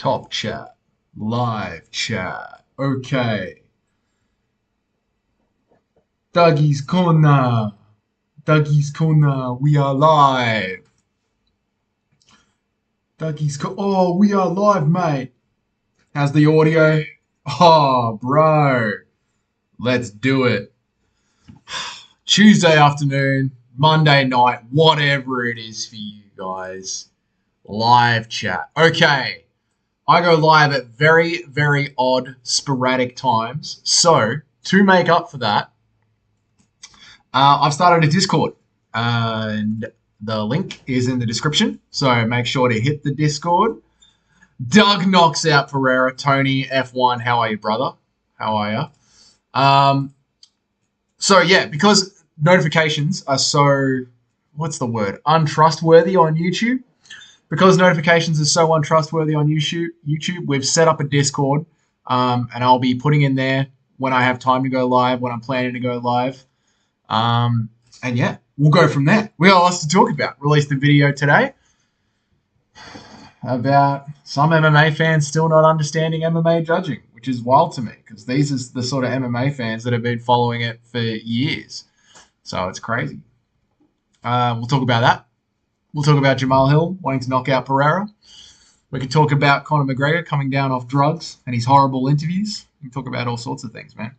Top chat. Live chat. Okay. Dougie's Corner. Dougie's Corner. We are live. Oh, we are live, mate. How's the audio? Oh, bro. Let's do it. Tuesday afternoon, Monday night, whatever it is for you guys. Live chat. Okay. I go live at very, very odd, sporadic times. So, to make up for that, I've started a Discord. And the link is in the description. So, make sure to hit the Discord. Doug knocks out Pereira. Tony, F1, how are you, brother? How are you? So, yeah, because notifications are so, what's the word? Untrustworthy on YouTube. Because notifications are so untrustworthy on YouTube, we've set up a Discord, and I'll be putting in there when I have time to go live, when I'm planning to go live. And yeah, we'll go from there. We got lots to talk about. Released a video today about some MMA fans still not understanding MMA judging, which is wild to me because these are the sort of MMA fans that have been following it for years. So it's crazy. We'll talk about that. We'll talk about Jamahal Hill wanting to knock out Pereira. We can talk about Conor McGregor coming down off drugs and his horrible interviews. We can talk about all sorts of things, man.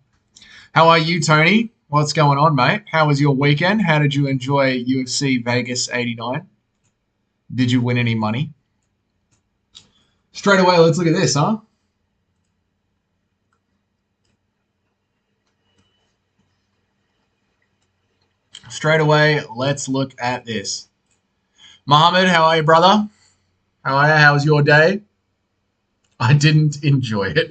How are you, Tony? What's going on, mate? How was your weekend? How did you enjoy UFC Vegas 89? Did you win any money? Straight away, let's look at this, huh? Straight away, let's look at this. Mohammed, how are you, brother? How are you? How was your day? I didn't enjoy it.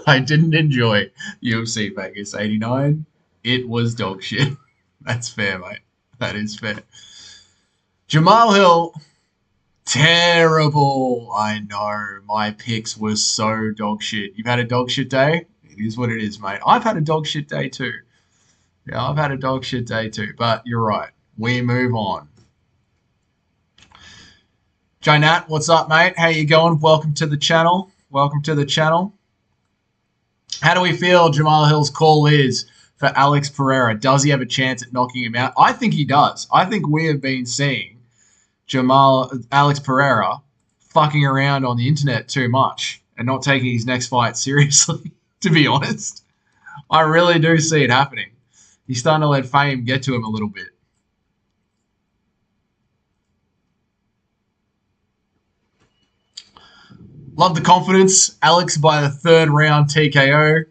I didn't enjoy UFC Vegas 89. It was dog shit. That's fair, mate. That is fair. Jamahal Hill, terrible. I know. My picks were so dog shit. You've had a dog shit day? It is what it is, mate. I've had a dog shit day too. Yeah, I've had a dog shit day too. But you're right. We move on. Jonat, what's up, mate? How you going? Welcome to the channel. Welcome to the channel. How do we feel Jamahal Hill's call is for Alex Pereira? Does he have a chance at knocking him out? I think he does. I think we have been seeing Alex Pereira fucking around on the internet too much and not taking his next fight seriously, to be honest. I really do see it happening. He's starting to let fame get to him a little bit. Love the confidence. Alex by the third round TKO.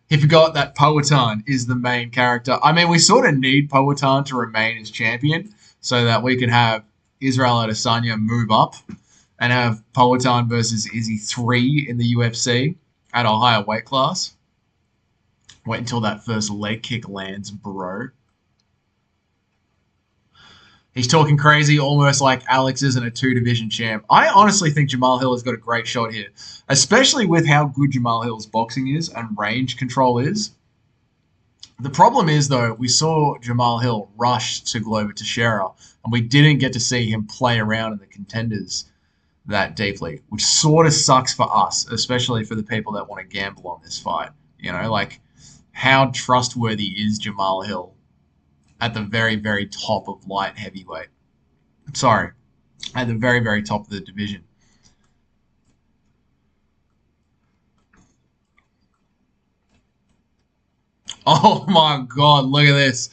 He forgot that Poatan is the main character. I mean, we sort of need Poatan to remain as champion so that we can have Israel Adesanya move up and have Poatan versus Izzy 3 in the UFC at a higher weight class. Wait until that first leg kick lands, bro. He's talking crazy, almost like Alex isn't a two-division champ. I honestly think Jamahal Hill has got a great shot here, especially with how good Jamahal Hill's boxing is and range control is. The problem is, though, we saw Jamahal Hill rush to Glover Teixeira, and we didn't get to see him play around in the contenders that deeply, which sort of sucks for us, especially for the people that want to gamble on this fight. You know, like, how trustworthy is Jamahal Hill at the very, very top of light heavyweight? Sorry, at the very, very top of the division. Oh my God, look at this.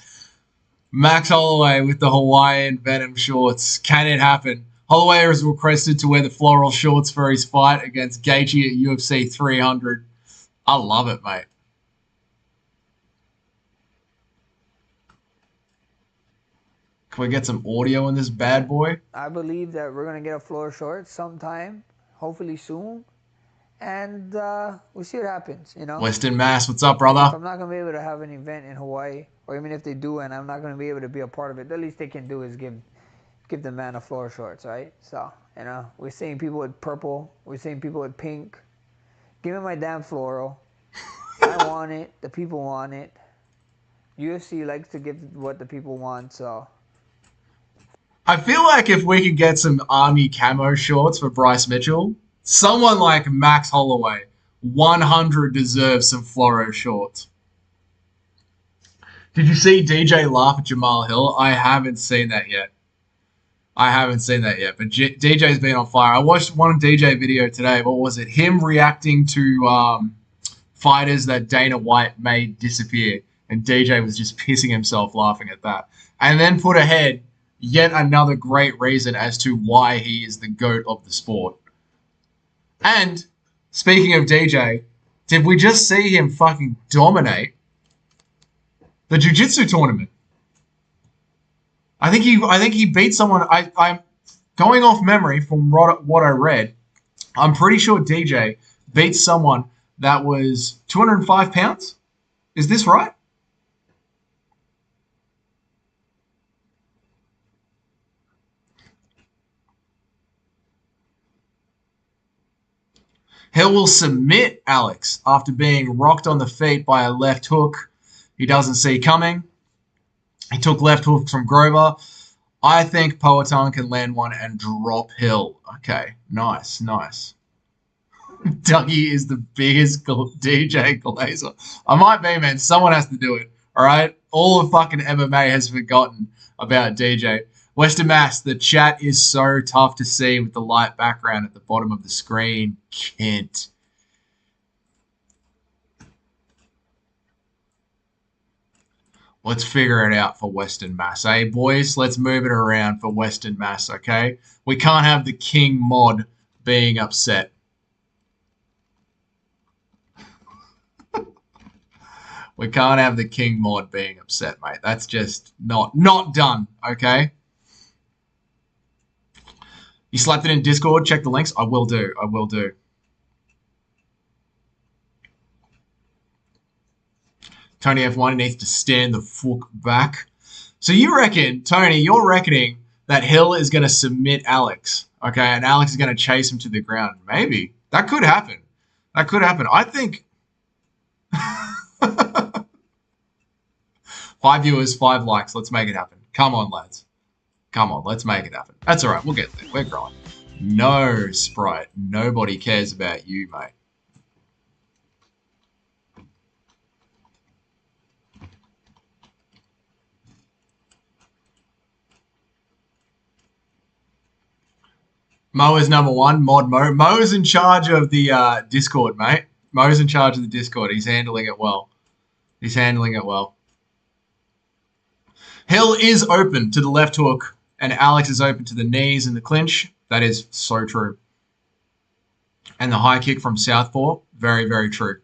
Max Holloway with the Hawaiian Venom shorts. Can it happen? Holloway has requested to wear the floral shorts for his fight against Gaethje at UFC 300. I love it, mate. Can we get some audio in this bad boy? I believe that we're going to get a floor short sometime, hopefully soon. And we'll see what happens, you know. Western Mass, what's up, If brother? I'm not going to be able to have an event in Hawaii, or even if they do and I'm not going to be able to be a part of it, the least they can do is give the man a floor shorts, right? So, you know, we're seeing people with purple. We're seeing people with pink. Give me my damn floral. I want it. The people want it. UFC likes to give what the people want, so... I feel like if we could get some army camo shorts for Bryce Mitchell, Someone like Max Holloway, 100 deserves some fluoro shorts. Did you see DJ laugh at Jamahal Hill? I haven't seen that yet. But DJ's been on fire. I watched one DJ video today. What was it? Him reacting to fighters that Dana White made disappear. And DJ was just pissing himself laughing at that. And then put ahead yet another great reason as to why he is the GOAT of the sport. And speaking of DJ, did we just see him fucking dominate the jiu-jitsu tournament? I think he beat someone. I'm going off memory from what I read. I'm pretty sure DJ beat someone that was 205 pounds. Is this right? Hill will submit Alex after being rocked on the feet by a left hook he doesn't see coming. He took left hooks from Grover. I think Poatan can land one and drop Hill. Okay, nice. Dougie is the biggest DJ Glazer. I might be, man. Someone has to do it, all right? All of fucking MMA has forgotten about DJ. Western Mass, the chat is so tough to see with the light background at the bottom of the screen. Kent. Let's figure it out for Western Mass. Hey, boys, let's move it around for Western Mass, okay? We can't have the King mod being upset. We can't have the King mod being upset, mate. That's just not done, okay? You slapped it in Discord. Check the links. I will do. Tony F1 needs to stand the fuck back. So you reckon, Tony, you're reckoning that Hill is going to submit Alex, okay? And Alex is going to chase him to the ground. Maybe. That could happen. I think... 5 viewers, 5 likes. Let's make it happen. Come on, lads. Come on, let's make it happen. That's all right. We'll get there. We're growing. No, Sprite. Nobody cares about you, mate. Mo is number one. Mod Mo. Mo is in charge of the Discord, mate. Mo's in charge of the Discord. He's handling it well. Hill is open to the left hook, and Alex is open to the knees in the clinch. That is so true. And the high kick from southpaw, very, very true.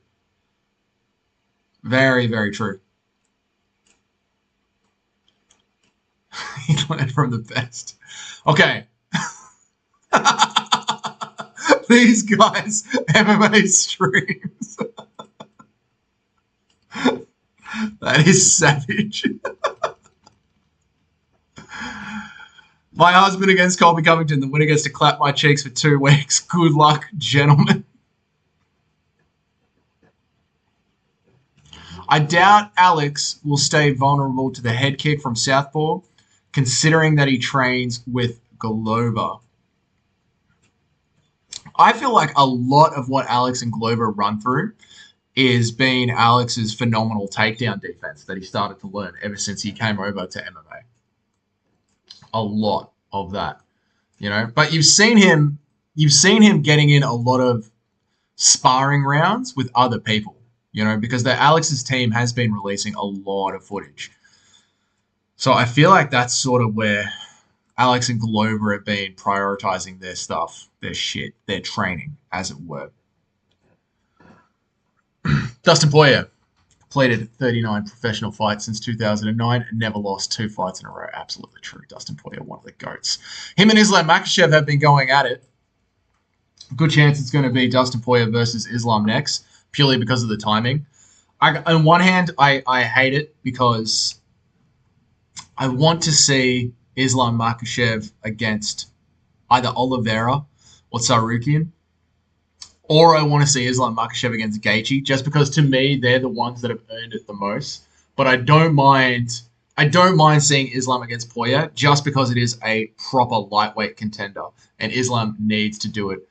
Very, very true. He learned from the best. Okay. These guys, MMA streams. That is savage. My husband against Colby Covington. The winner gets to clap my cheeks for 2 weeks. Good luck, gentlemen. I doubt Alex will stay vulnerable to the head kick from southpaw, considering that he trains with Glover. I feel like a lot of what Alex and Glover run through is being Alex's phenomenal takedown defense that he started to learn ever since he came over to MMA. A lot of that, you know. But you've seen him getting in a lot of sparring rounds with other people, you know, because Alex's team has been releasing a lot of footage. So I feel like that's sort of where Alex and Glover have been prioritizing their stuff, their shit, their training, as it were. Dustin Poirier completed 39 professional fights since 2009 and never lost 2 fights in a row. Absolutely true. Dustin Poirier, one of the GOATs. Him and Islam Makhachev have been going at it. Good chance it's going to be Dustin Poirier versus Islam next, purely because of the timing. On one hand, I hate it because I want to see Islam Makhachev against either Oliveira or Sarukian. Or I want to see Islam Makhachev against Gaethje, just because to me they're the ones that have earned it the most. But I don't mind seeing Islam against Poirier, just because it is a proper lightweight contender, and Islam needs to do it.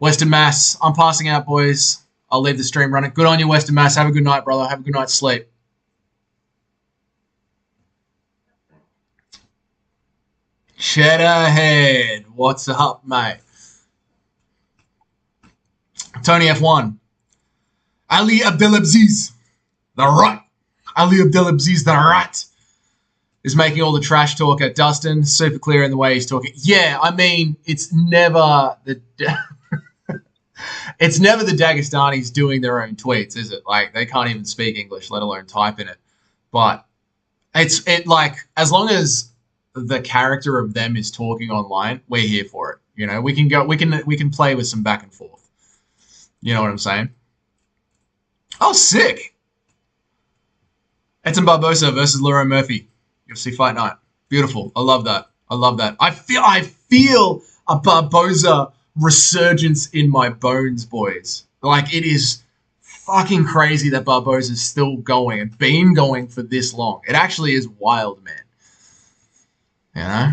Western Mass, I'm passing out, boys. I'll leave the stream running. Good on you, Western Mass. Have a good night, brother. Have a good night's sleep. Cheddarhead, what's up, mate? Tony F1. Ali Abdelaziz, the right. Ali Abdelaziz, the right, is making all the trash talk at Dustin. Super clear in the way he's talking. Yeah, I mean, it's never the it's never the Dagestanis doing their own tweets, is it? Like, they can't even speak English, let alone type in it. But it's like, as long as the character of them is talking online, we're here for it. You know, we can play with some back and forth. You know what I'm saying? Oh, sick. Edson Barbosa versus Leroy Murphy. UFC Fight Night. Beautiful. I love that. I love that. I feel a Barbosa resurgence in my bones, boys. Like, it is fucking crazy that Barbosa is still going and been going for this long. It actually is wild, man. You know?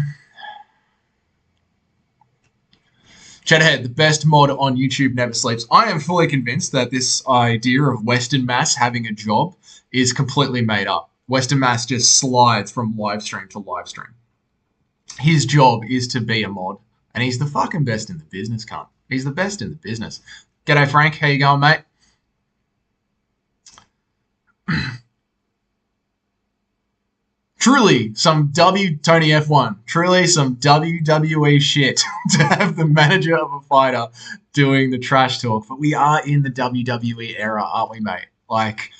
Cheddarhead, the best mod on YouTube never sleeps. I am fully convinced that this idea of Western Mass having a job is completely made up. Western Mass just slides from live stream to live stream. His job is to be a mod, and he's the fucking best in the business, cunt. He's the best in the business. G'day, Frank. How you going, mate? Truly, some Tony F1. Truly, some WWE shit to have the manager of a fighter doing the trash talk. But we are in the WWE era, aren't we, mate? Like,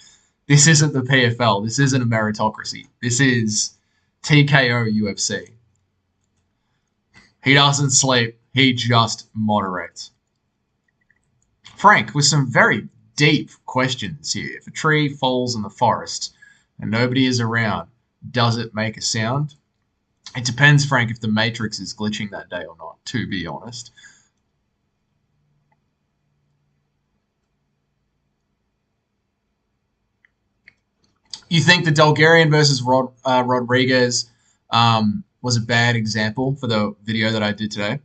this isn't the PFL. This isn't a meritocracy. This is TKO UFC. He doesn't sleep. He just moderates. Frank, with some very deep questions here. If a tree falls in the forest and nobody is around, does it make a sound? It depends, Frank, if the Matrix is glitching that day or not, to be honest. You think the Bulgarian versus Rodriguez was a bad example for the video that I did today,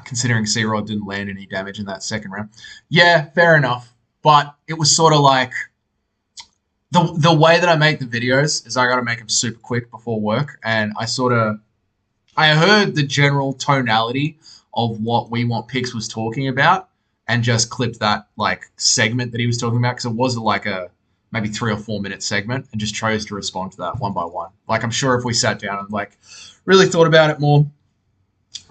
considering C-Rod didn't land any damage in that second round? Yeah, fair enough. But it was sort of like, the way that I make the videos is I got to make them super quick before work, and I heard the general tonality of what We Want Picks was talking about and just clipped that like segment that he was talking about, because it was like a maybe 3 or 4 minute segment, and just chose to respond to that one by one. Like, I'm sure if we sat down and like really thought about it more,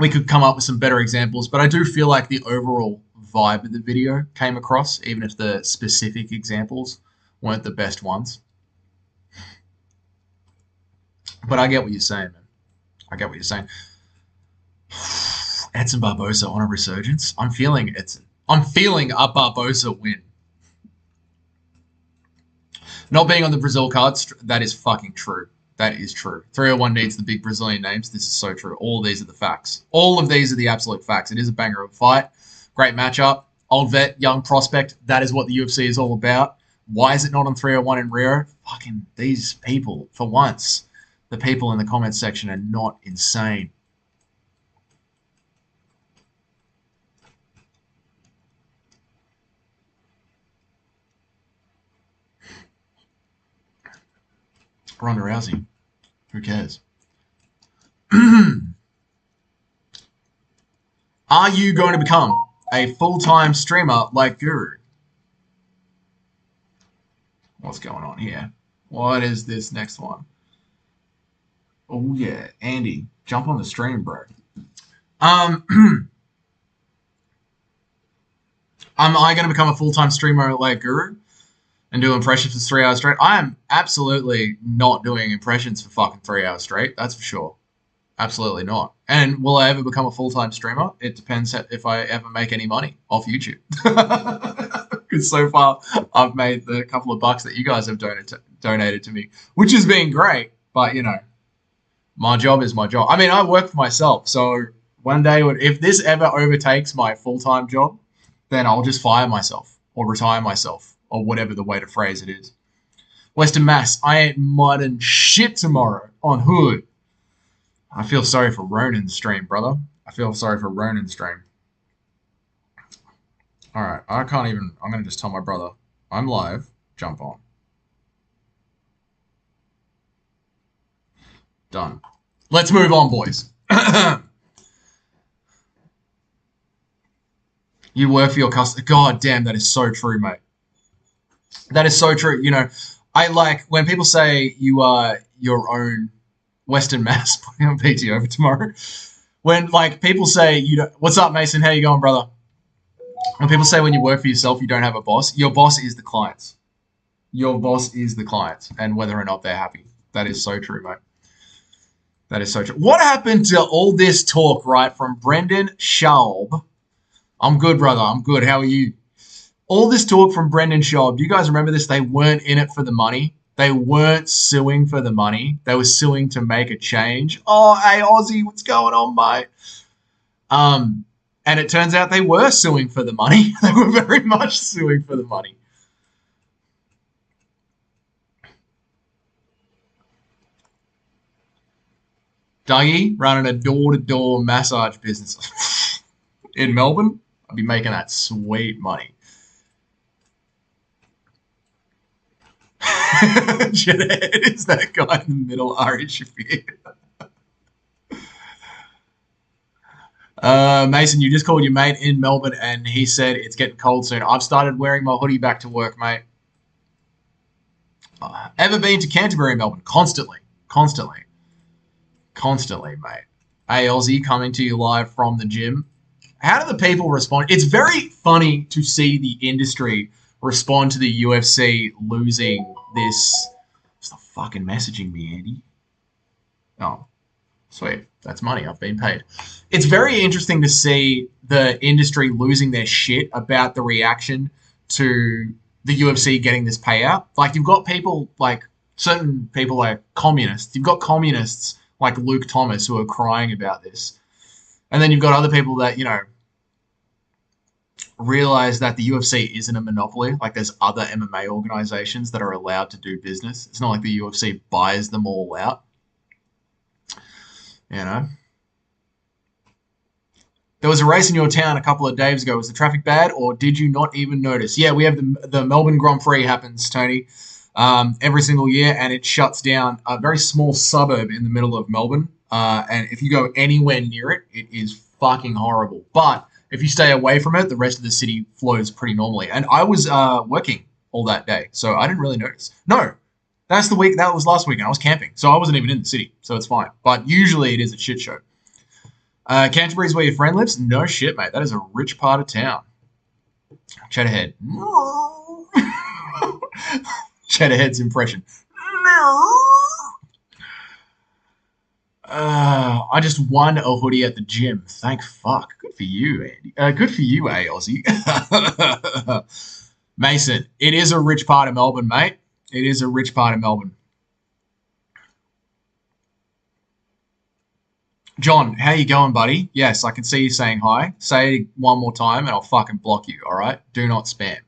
we could come up with some better examples. But I do feel like the overall vibe of the video came across, even if the specific examples weren't the best ones. But I get what you're saying, man. I get what you're saying. Edson Barbosa on a resurgence. I'm feeling Edson. I'm feeling a Barbosa win. Not being on the Brazil cards, that is fucking true. That is true. 301 needs the big Brazilian names. This is so true. All of these are the facts. All of these are the absolute facts. It is a banger of a fight. Great matchup. Old vet, young prospect. That is what the UFC is all about. Why is it not on 301 in Rio? Fucking these people, for once, the people in the comments section are not insane. Ronda Rousey. Who cares? Are you going to become a full-time streamer like Guru? What's going on here? What is this next one? Oh, yeah. Andy, jump on the stream, bro. Am I going to become a full-time streamer like Guru and do impressions for 3 hours straight? I am absolutely not doing impressions for fucking 3 hours straight. That's for sure. Absolutely not. And will I ever become a full-time streamer? It depends if I ever make any money off YouTube. Because so far, I've made the couple of bucks that you guys have donated to me, which has been great. But, you know, my job is my job. I mean, I work for myself. So one day, if this ever overtakes my full-time job, then I'll just fire myself or retire myself or whatever the way to phrase it is. Western Mass, I ain't mudding shit tomorrow on Hood. I feel sorry for Ronan's stream, brother. I feel sorry for Ronan's stream. All right. I can't even. I'm going to just tell my brother I'm live. Jump on. Done. Let's move on, boys. You work for your customer. God damn, that is so true, mate. That is so true. You know, I like when people say you are your own Western Mass putting on PTO for tomorrow. When like people say you don't, what's up, Mason? How you going, brother? When people say when you work for yourself, you don't have a boss. Your boss is the clients. Your boss is the clients, and whether or not they're happy. That is so true, mate. That is so true. What happened to all this talk, right, from Brendan Schaub? I'm good, brother. I'm good. How are you? All this talk from Brendan Schaub. Do you guys remember this? They weren't in it for the money. They weren't suing for the money. They were suing to make a change. Oh, hey, Aussie, what's going on, mate? And it turns out they were suing for the money. They were very much suing for the money. Dougie running a door-to-door massage business in Melbourne. I'd be making that sweet money. Jedhead is that guy in the middle, Ari Shafir. Mason, you just called your mate in Melbourne and he said it's getting cold soon. I've started wearing my hoodie back to work, mate. Ever been to Canterbury, Melbourne? Constantly, mate. Hey, Aussie, coming to you live from the gym. How do the people respond? It's very funny to see the industry respond to the UFC losing this. Stop fucking messaging me, Andy. Oh, sweet. That's money. I've been paid. It's very interesting to see the industry losing their shit about the reaction to the UFC getting this payout. Like, you've got people like certain people like communists. You've got communists like Luke Thomas who are crying about this. And then you've got other people that, you know, realize that the UFC isn't a monopoly. Like, there's other MMA organizations that are allowed to do business. It's not like the UFC buys them all out. You know? There was a race in your town a couple of days ago. Was the traffic bad, or did you not even notice? Yeah, we have the Melbourne Grand Prix happens, Tony, every single year, and it shuts down a very small suburb in the middle of Melbourne. And if you go anywhere near it, it is fucking horrible. But if you stay away from it, the rest of the city flows pretty normally. And I was working all that day, so I didn't really notice. No, that's the week. That was last week, and I was camping, so I wasn't even in the city, so it's fine. But usually it is a shit show. Canterbury's where your friend lives? No shit, mate. That is a rich part of town. Cheddarhead. Cheddarhead's impression. I just won a hoodie at the gym. Thank fuck. Good for you, Andy. Good for you, Aussie. Mason, it is a rich part of Melbourne, mate. It is a rich part of Melbourne. John, how you going, buddy? Yes, I can see you saying hi. Say it one more time and I'll fucking block you, all right? Do not spam.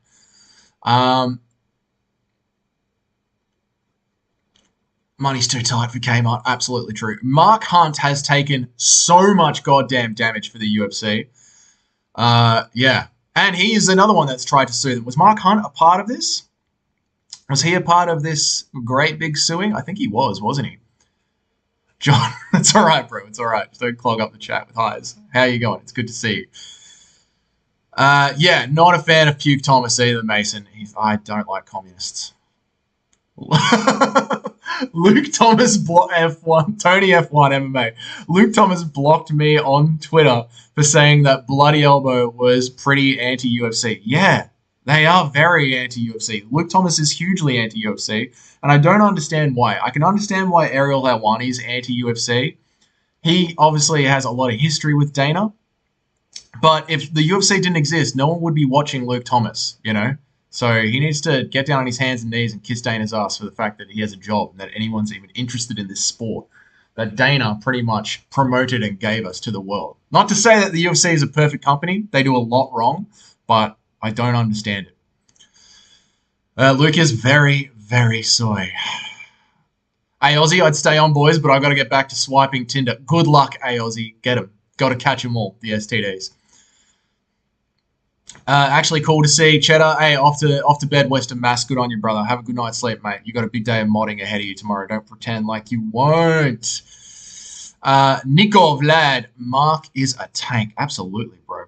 Money's too tight for Kmart. Absolutely true. Mark Hunt has taken so much goddamn damage for the UFC. Yeah. And he is another one that's tried to sue them. Was Mark Hunt a part of this? Was he a part of this great big suing? I think he was, wasn't he? John, it's all right, bro. It's all right. Just don't clog up the chat with highs. How you going? It's good to see you. Yeah, not a fan of Puke Thomas either, Mason. I don't like communists. Luke Thomas F1, Tony F1 MMA. Luke Thomas blocked me on Twitter for saying that Bloody Elbow was pretty anti-UFC. Yeah, they are very anti-UFC. Luke Thomas is hugely anti-UFC, and I don't understand why. I can understand why Ariel Helwani is anti-UFC. He obviously has a lot of history with Dana, but if the UFC didn't exist, no one would be watching Luke Thomas, you know? So he needs to get down on his hands and knees and kiss Dana's ass for the fact that he has a job and that anyone's even interested in this sport that Dana pretty much promoted and gave us to the world. Not to say that the UFC is a perfect company. They do a lot wrong, but I don't understand it. Luke is very, very soy. Hey, Aussie, I'd stay on, boys, but I got to get back to swiping Tinder. Good luck, hey, Aussie. Get him. Got to catch them all, the STDs. Actually, cool to see Cheddar. Hey, off to bed, Western Mass. Good on you, brother. Have a good night's sleep, mate. You got a big day of modding ahead of you tomorrow. Don't pretend like you won't. Nico Vlad, Mark is a tank. Absolutely, bro.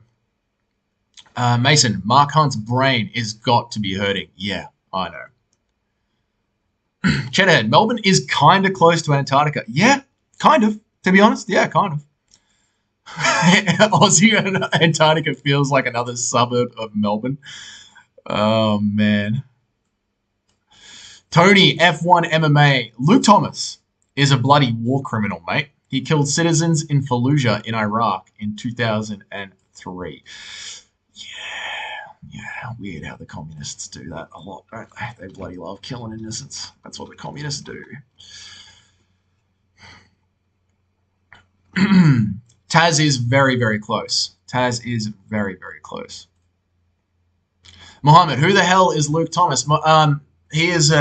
Mason, Mark Hunt's brain is got to be hurting. Yeah, I know. Cheddarhead, Melbourne is kind of close to Antarctica. Yeah, kind of. To be honest, yeah, kind of. Aussie and Antarctica feels like another suburb of Melbourne. Oh, man. Tony, F1 MMA. Luke Thomas is a bloody war criminal, mate. He killed citizens in Fallujah in Iraq in 2003. Yeah, weird how the communists do that a lot, don't they? They bloody love killing innocents. That's what the communists do. Taz is very, very close. Taz is very, very close. Mohammed, who the hell is Luke Thomas? He is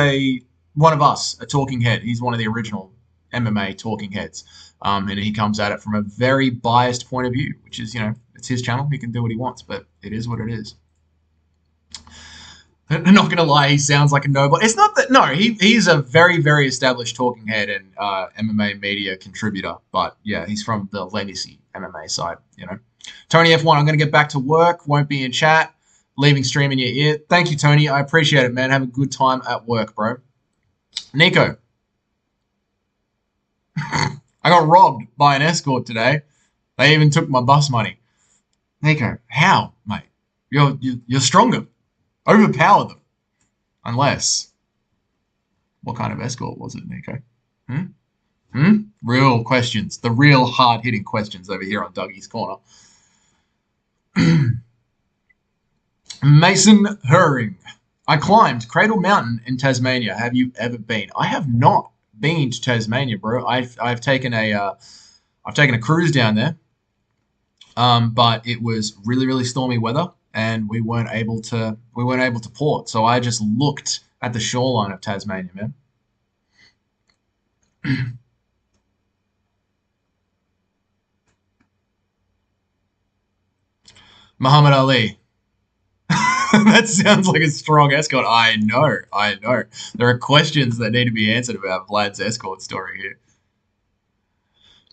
one of us, a talking head. He's one of the original MMA talking heads. And he comes at it from a very biased point of view, which is, it's his channel. He can do what he wants, but it is what it is. I'm not going to lie, he sounds like a noble. It's not that, no, he's a very, very established talking head and MMA media contributor. But, yeah, he's from the legacy MMA side, Tony F1, I'm going to get back to work. Won't be in chat. Leaving stream in your ear. Thank you, Tony. I appreciate it, man. Have a good time at work, bro. Nico. I got robbed by an escort today. They even took my bus money. Nico, how, mate? You're stronger. Overpower them. Unless. What kind of escort was it, Nico? Real questions. The real hard-hitting questions over here on Dougie's Corner. Mason Herring. I climbed Cradle Mountain in Tasmania. Have you ever been? I have not been to Tasmania, bro. I've taken a cruise down there. But it was really, really stormy weather. And we weren't able to port. So I just looked at the shoreline of Tasmania, man. Muhammad Ali. That sounds like a strong escort. I know. There are questions that need to be answered about Vlad's escort story here.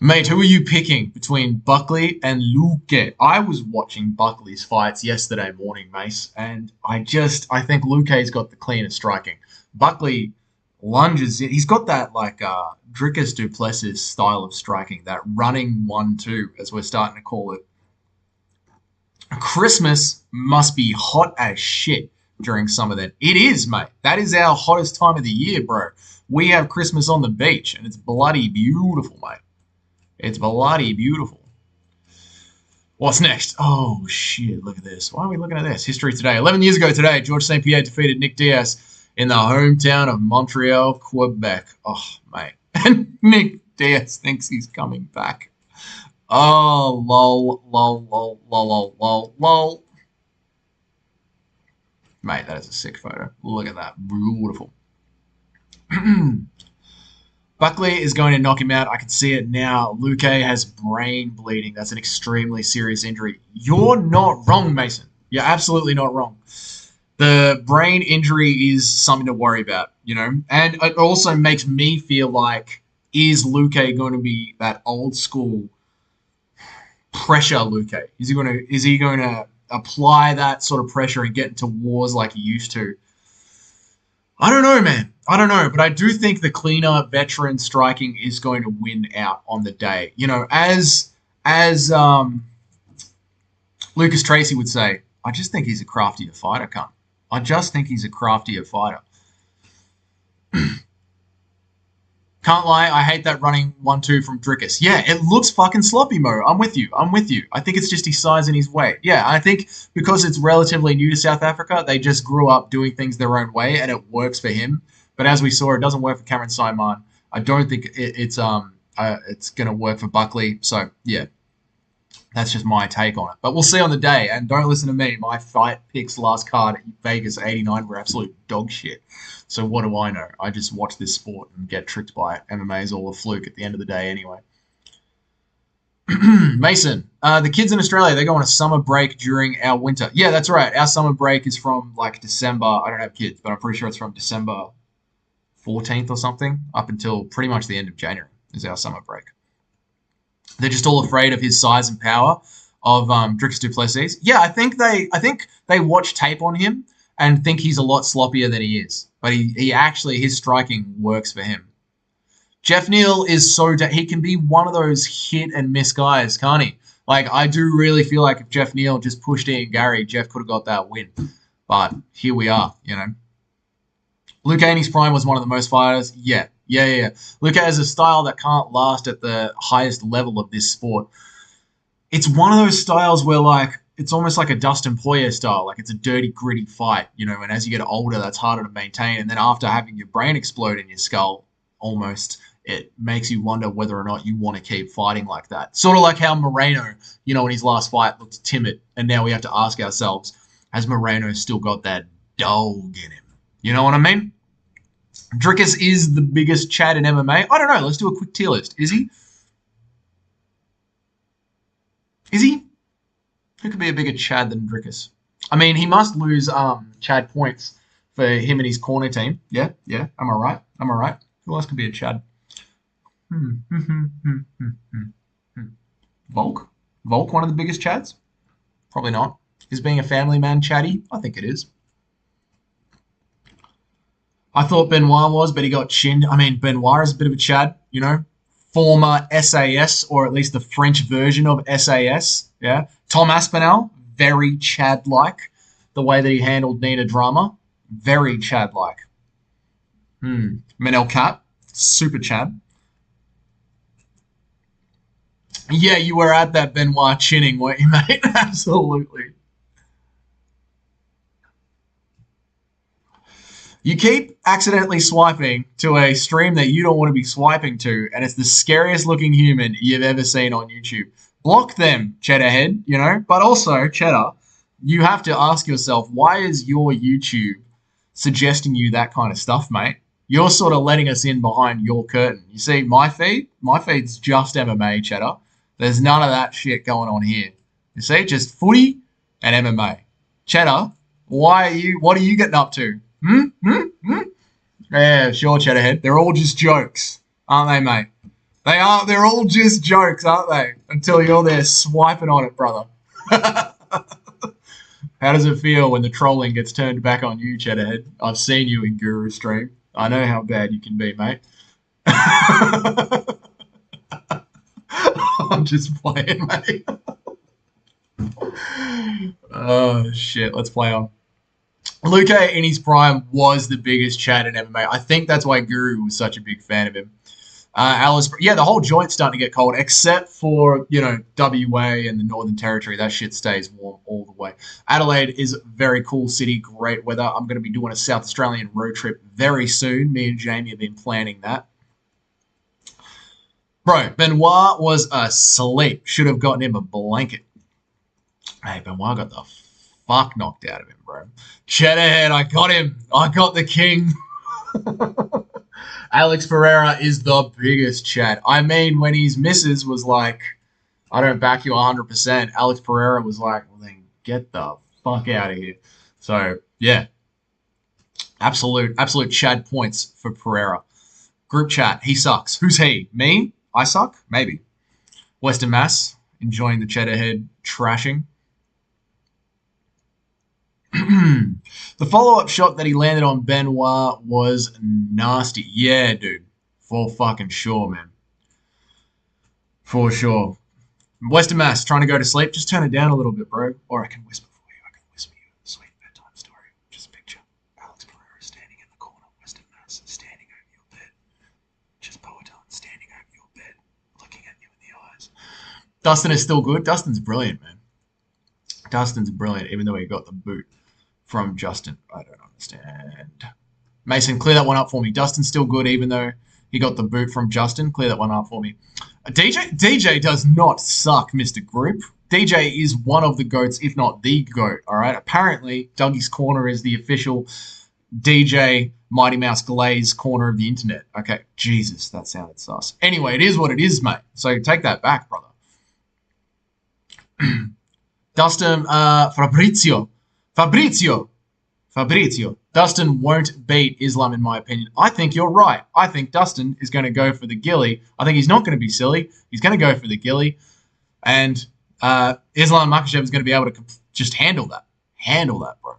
Mate, who are you picking between Buckley and Luque? I was watching Buckley's fights yesterday morning, Mace, and I think Luque's got the cleanest striking. Buckley lunges in. He's got that Dricus Duplessis style of striking, that running 1-2, as we're starting to call it. Christmas must be hot as shit during summer then. It is, mate. That is our hottest time of the year, bro. We have Christmas on the beach, and it's bloody beautiful, mate. It's bloody beautiful. What's next? Oh, shit. Look at this. Why are we looking at this? History today. 11 years ago today, Georges St. Pierre defeated Nick Diaz in the hometown of Montreal, Quebec. Oh, mate. And Nick Diaz thinks he's coming back. Oh, lol, lol, lol, lol, lol, lol, lol. Mate, that is a sick photo. Look at that. Beautiful. Buckley is going to knock him out. I can see it now. Luque has brain bleeding. That's an extremely serious injury. You're not wrong, Mason. You're absolutely not wrong. The brain injury is something to worry about, And it also makes me feel like, is Luque going to be that old school pressure Luque? Is he going to apply that sort of pressure and get into wars like he used to? I don't know, man. I don't know, but I do think the cleaner veteran striking is going to win out on the day. As Lucas Tracy would say, I just think he's a craftier fighter, cunt. I just think he's a craftier fighter. Can't lie, I hate that running 1-2 from Dricus. Yeah, it looks fucking sloppy, Mo. I'm with you. I think it's just his size and his weight. Yeah, I think because it's relatively new to South Africa, they just grew up doing things their own way, and it works for him. But as we saw, it doesn't work for Cameron Simon. I don't think it's going to work for Buckley. So, yeah, that's just my take on it. But we'll see on the day, and don't listen to me. My fight picks last card at Vegas 89 were absolute dog shit. So what do I know? I just watch this sport and get tricked by it. MMA is all a fluke at the end of the day anyway. Mason, the kids in Australia, they go on a summer break during our winter. Yeah, that's right. Our summer break is from like December. I don't have kids, but I'm pretty sure it's from December 14th or something up until pretty much the end of January is our summer break. They're just all afraid of his size and power of Dricus du Plessis. Yeah, I think they watch tape on him and think he's a lot sloppier than he is. But he actually, his striking works for him. Jeff Neal is he can be one of those hit and miss guys, can't he? Like, I do really feel like if Jeff Neal just pushed Ian Gary, Jeff could have got that win. But here we are, you know. Luque in his prime was one of the most fighters. Yeah. Luque has a style that can't last at the highest level of this sport. It's one of those styles where, like, it's almost like a Dustin Poirier style. Like, it's a dirty, gritty fight, you know, and as you get older, that's harder to maintain. And then after having your brain explode in your skull, almost, it makes you wonder whether or not you want to keep fighting like that. Sort of like how Moreno, you know, in his last fight looked timid. And now we have to ask ourselves, has Moreno still got that dog in him? You know what I mean? Dricus is the biggest Chad in MMA. I don't know. Let's do a quick tier list. Is he? Is he? Who could be a bigger Chad than Dricus? I mean, he must lose Chad points for him and his corner team. Yeah. Am I right? Who else could be a Chad? Volk? Volk, one of the biggest Chads? Probably not. Is being a family man chatty? I think it is. I thought Benoit was, but he got chinned. I mean, Benoit is a bit of a Chad, you know. Former SAS, or at least the French version of SAS. Yeah. Tom Aspinall, very Chad-like. The way that he handled Nina Drama, very Chad-like. Manel Cat, super Chad. Yeah, you were at that Benoit chinning, weren't you, mate? Absolutely. You keep accidentally swiping to a stream that you don't want to be swiping to, and it's the scariest looking human you've ever seen on YouTube. Block them, Cheddarhead, you know? But also, Cheddar, you have to ask yourself, why is your YouTube suggesting you that kind of stuff, mate? You're sort of letting us in behind your curtain. You see, my feed's just MMA, Cheddar. There's none of that shit going on here. You see, just footy and MMA. Cheddar, what are you getting up to? Yeah, sure, Cheddarhead. They're all just jokes, aren't they, mate? They're all just jokes, aren't they? Until you're there swiping on it, brother. How does it feel when the trolling gets turned back on you, Cheddarhead? I've seen you in Guru Stream. I know how bad you can be, mate. I'm just playing, mate. Oh, shit. Let's play on. Luque in his prime was the biggest Chad in MMA. I think that's why Guru was such a big fan of him. Alice, yeah, the whole joint's starting to get cold, except for, you know, WA and the Northern Territory. That shit stays warm all the way. Adelaide is a very cool city, great weather. I'm going to be doing a South Australian road trip very soon. Me and Jamie have been planning that. Bro, Benoit was asleep. Should have gotten him a blanket. Hey, Benoit got the fuck knocked out of him, bro. Cheddarhead, I got him. I got the king. Alex Pereira is the biggest Chad. I mean, when his missus was like, I don't back you 100%, Alex Pereira was like, well, then get the fuck out of here. So, yeah. Absolute Chad points for Pereira. Group chat, he sucks. Who's he? Me? I suck? Maybe. Western Mass, enjoying the Cheddarhead trashing. The follow-up shot that he landed on Benoit was nasty. Yeah, dude. For fucking sure, man. For sure. Western Mass, trying to go to sleep. Just turn it down a little bit, bro. Or I can whisper for you. I can whisper you a sweet bedtime story. Just picture Alex Pereira standing in the corner. Western Mass standing over your bed. Just poet on standing over your bed. Looking at you in the eyes. Dustin is still good. Dustin's brilliant, man. Dustin's brilliant, even though he got the boot from Justin. I don't understand. Mason, clear that one up for me. Dustin's still good, even though he got the boot from Justin. Clear that one up for me. DJ does not suck, Mr. Group. DJ is one of the GOATs, if not the GOAT, all right? Apparently, Dougie's Corner is the official DJ Mighty Mouse Glaze corner of the internet. Okay, Jesus, that sounded sus. Anyway, it is what it is, mate. So take that back, brother. Dustin, Fabrizio. Dustin won't beat Islam, in my opinion. I think you're right. I think Dustin is going to go for the gilly. I think he's not going to be silly. He's going to go for the gilly. And Islam Makhachev is going to be able to just handle that. Handle that, bro.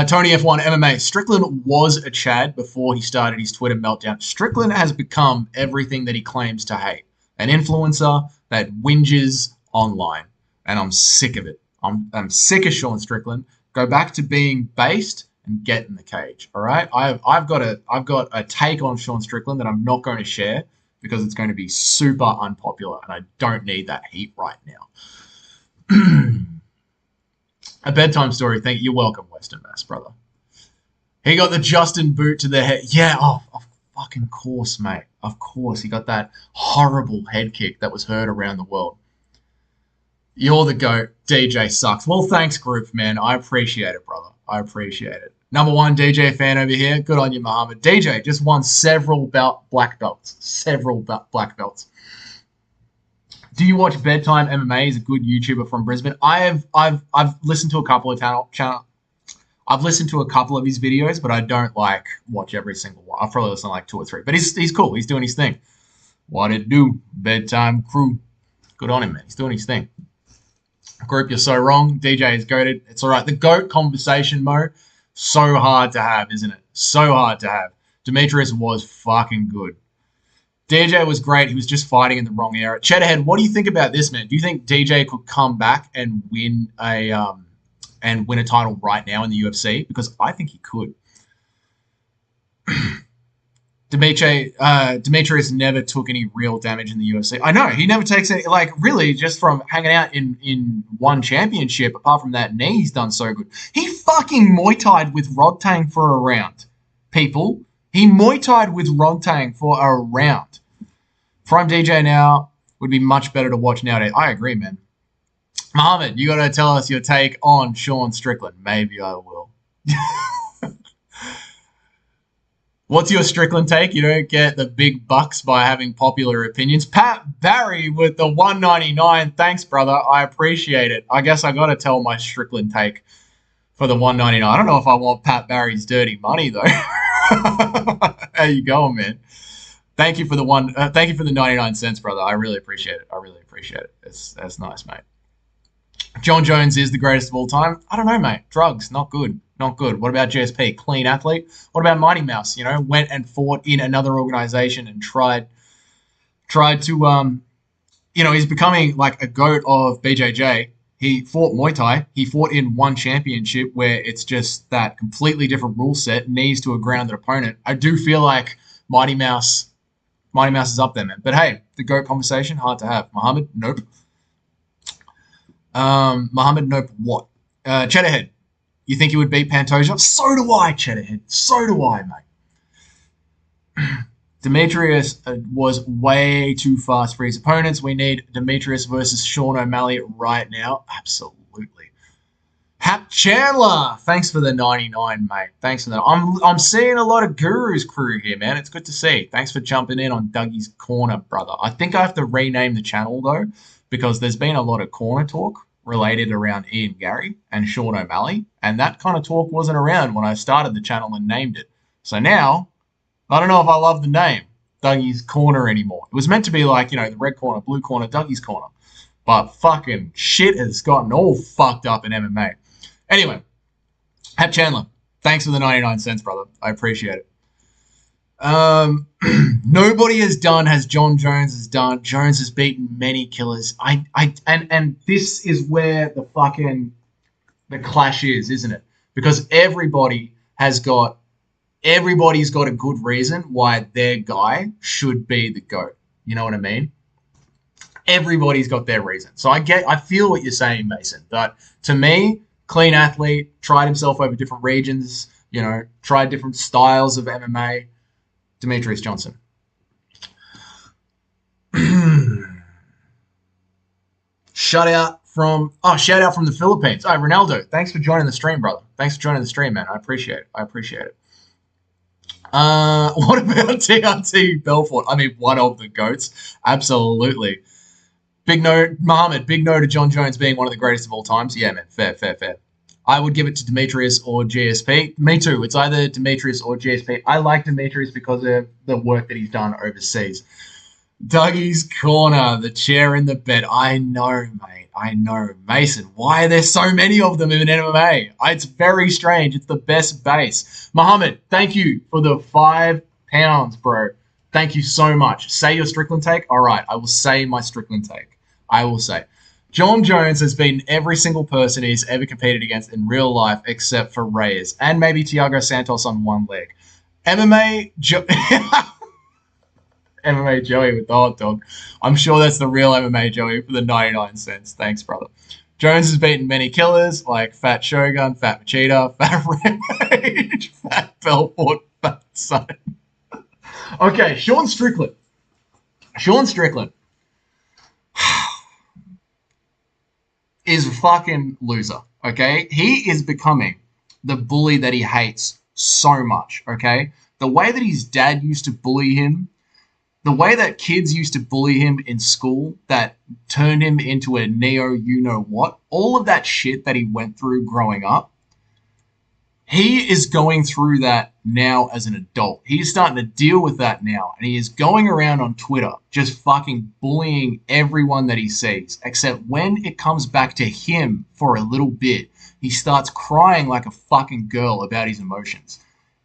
Tony F1 MMA. Strickland was a Chad before he started his Twitter meltdown. Strickland has become everything that he claims to hate. An influencer that whinges online. And I'm sick of it. I'm sick of Sean Strickland. Go back to being based and get in the cage. All right. I've got a take on Sean Strickland that I'm not going to share because it's going to be super unpopular and I don't need that heat right now. A bedtime story. Thank you. You're welcome, Western Mass, brother. He got the Justin boot to the head. Yeah. Oh, of fucking course, mate. Of course. He got that horrible head kick that was heard around the world. You're the GOAT. DJ sucks. Well, thanks, group, man. I appreciate it, brother. I appreciate it. Number one DJ fan over here. Good on you, Muhammad. DJ just won several black belts. Several black belts. Do you watch Bedtime MMA? He's a good YouTuber from Brisbane. I've listened to a couple of channel. I've listened to a couple of his videos, but I don't watch every single one. I've probably listened to 2 or 3. But he's cool. He's doing his thing. What it do? Bedtime crew. Good on him, man. He's doing his thing. Group, you're so wrong. DJ is goated. It's all right. The GOAT conversation, Mo, so hard to have, isn't it? So hard to have. Demetrius was fucking good. DJ was great. He was just fighting in the wrong era. Cheddarhead, what do you think about this, man? Do you think DJ could come back and win a title right now in the UFC? Because I think he could. Demetrius never took any real damage in the UFC. I know, he never takes any, really, just from hanging out in one championship, apart from that knee, he's done so good. He fucking Muay Thai'd with Rodtang for a round, people. He Muay Thai'd with Rodtang for a round. Prime DJ now would be much better to watch nowadays. I agree, man. Mohammed, you got to tell us your take on Sean Strickland. Maybe I will. What's your Strickland take? You don't get the big bucks by having popular opinions. Pat Barry with the 199. Thanks, brother. I appreciate it. I guess I got to tell my Strickland take for the 199. I don't know if I want Pat Barry's dirty money, though. How you going, man? Thank you for the thank you for the 99 cents, brother. I really appreciate it. I really appreciate it. That's nice, mate. Jon Jones is the greatest of all time. I don't know, mate. Drugs, not good. Not good. What about GSP? Clean athlete. What about Mighty Mouse? Went and fought in another organization and tried to, he's becoming like a GOAT of BJJ. He fought Muay Thai. He fought in one championship where it's just that completely different rule set, knees to a grounded opponent. I do feel like Mighty Mouse is up there, man. But hey, the GOAT conversation, hard to have. Muhammad, nope. Muhammad, nope. What? Cheddarhead. You think he would beat Pantoja? So do I, Cheddarhead. So do I, mate. Demetrius was way too fast for his opponents. We need Demetrius versus Sean O'Malley right now. Absolutely. Hap Chandler, thanks for the 99, mate. Thanks for that. I'm seeing a lot of Guru's crew here, man. It's good to see. Thanks for jumping in on Dougie's Corner, brother. I think I have to rename the channel, though, because there's been a lot of corner talk related around Ian Gary and Sean O'Malley, and that kind of talk wasn't around when I started the channel and named it. So now, I don't know if I love the name Dougie's Corner anymore. It was meant to be like, the red corner, blue corner, Dougie's Corner. But fucking shit has gotten all fucked up in MMA. Anyway, Hap Chandler, thanks for the 99 cents, brother. I appreciate it. Nobody has done as Jon Jones has done. Jones has beaten many killers. And this is where the clash is, isn't it? Because everybody's got a good reason why their guy should be the GOAT. You know what I mean? Everybody's got their reason. So I feel what you're saying, Mason. But to me, clean athlete, tried himself over different regions, tried different styles of MMA. Demetrius Johnson. Shout out from the Philippines. Oh, Ronaldo, thanks for joining the stream, brother. Thanks for joining the stream, man. I appreciate it. What about TRT Belfort? I mean, one of the GOATs. Absolutely. Big no, Muhammad. Big no to Jon Jones being one of the greatest of all times. Yeah, man. Fair. I would give it to Demetrius or GSP. Me too. It's either Demetrius or GSP. I like Demetrius because of the work that he's done overseas. Dougie's Corner, the chair in the bed. I know, mate. I know. Mason, why are there so many of them in MMA? It's very strange. It's the best base. Muhammad, thank you for the £5, bro. Thank you so much. Say your Strickland take. All right, I will say my Strickland take. I will say. Jon Jones has beaten every single person he's ever competed against in real life except for Reyes and maybe Thiago Santos on one leg. MMA MMA Joey with the hot dog. I'm sure that's the real MMA Joey for the 99 cents. Thanks, brother. Jones has beaten many killers like Fat Shogun, Fat Machida, Fat Rampage, Fat Belfort, Fat Son. Okay, Sean Strickland. Is a fucking loser, okay? He is becoming the bully that he hates so much, okay? The way that his dad used to bully him, the way that kids used to bully him in school that turned him into a neo-you-know-what, all of that shit that he went through growing up, he is going through that now as an adult. He's starting to deal with that now, and he is going around on Twitter just fucking bullying everyone that he sees, except when it comes back to him for a little bit, he starts crying like a fucking girl about his emotions.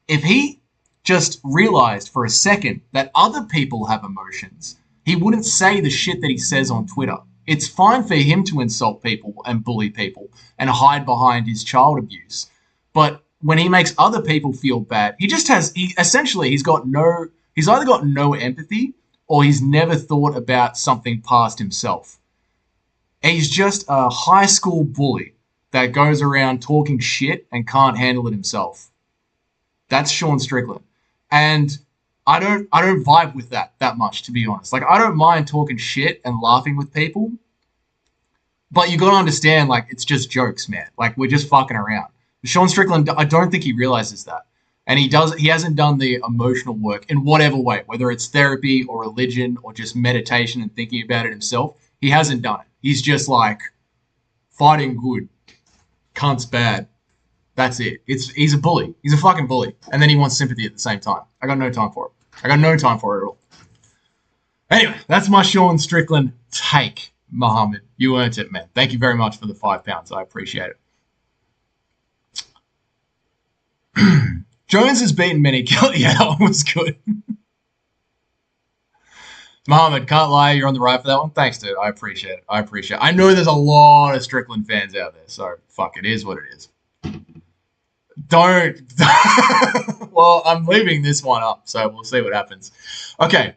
If he just realized for a second that other people have emotions, he wouldn't say the shit that he says on Twitter. It's fine for him to insult people and bully people and hide behind his child abuse, but when he makes other people feel bad, he's either got no empathy or he's never thought about something past himself. He's just a high school bully that goes around talking shit and can't handle it himself. That's Sean Strickland. And I don't vibe with that much, to be honest. Like, I don't mind talking shit and laughing with people, but you got to understand, like, it's just jokes, man. Like, we're just fucking around. Sean Strickland, I don't think he realizes that. And he hasn't done the emotional work in whatever way, whether it's therapy or religion or just meditation and thinking about it himself. He hasn't done it. He's just like, fighting good, cunt's bad. That's it. He's a bully. He's a fucking bully. And then he wants sympathy at the same time. I got no time for it. I got no time for it at all. Anyway, that's my Sean Strickland take, Muhammad. You earned it, man. Thank you very much for the £5. I appreciate it. Jones has beaten many killers. Yeah, that one was good. Muhammad, can't lie, you're on the right for that one. Thanks, dude. I appreciate it. I know there's a lot of Strickland fans out there, so fuck, it is what it is. Don't. Well, I'm leaving this one up, so we'll see what happens. Okay.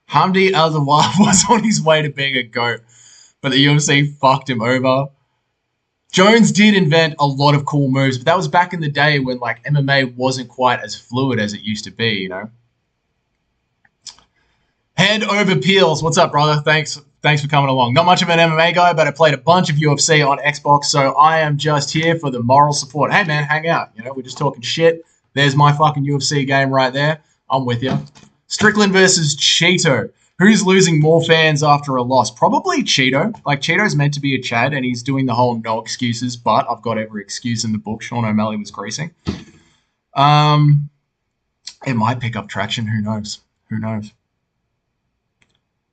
Hamdi Al-Zawad was on his way to being a GOAT, but the UFC fucked him over. Jones did invent a lot of cool moves, but that was back in the day when like MMA wasn't quite as fluid as it used to be, you know. Head over Peels. What's up, brother? Thanks for coming along. Not much of an MMA guy, but I played a bunch of UFC on Xbox, so I am just here for the moral support. Hey, man, hang out. You know, we're just talking shit. There's my fucking UFC game right there. I'm with you. Strickland versus Cheeto. Who's losing more fans after a loss? Probably Cheeto. Like, Cheeto's meant to be a Chad, and he's doing the whole no excuses, but I've got every excuse in the book. Sean O'Malley was greasing. It might pick up traction. Who knows? Who knows?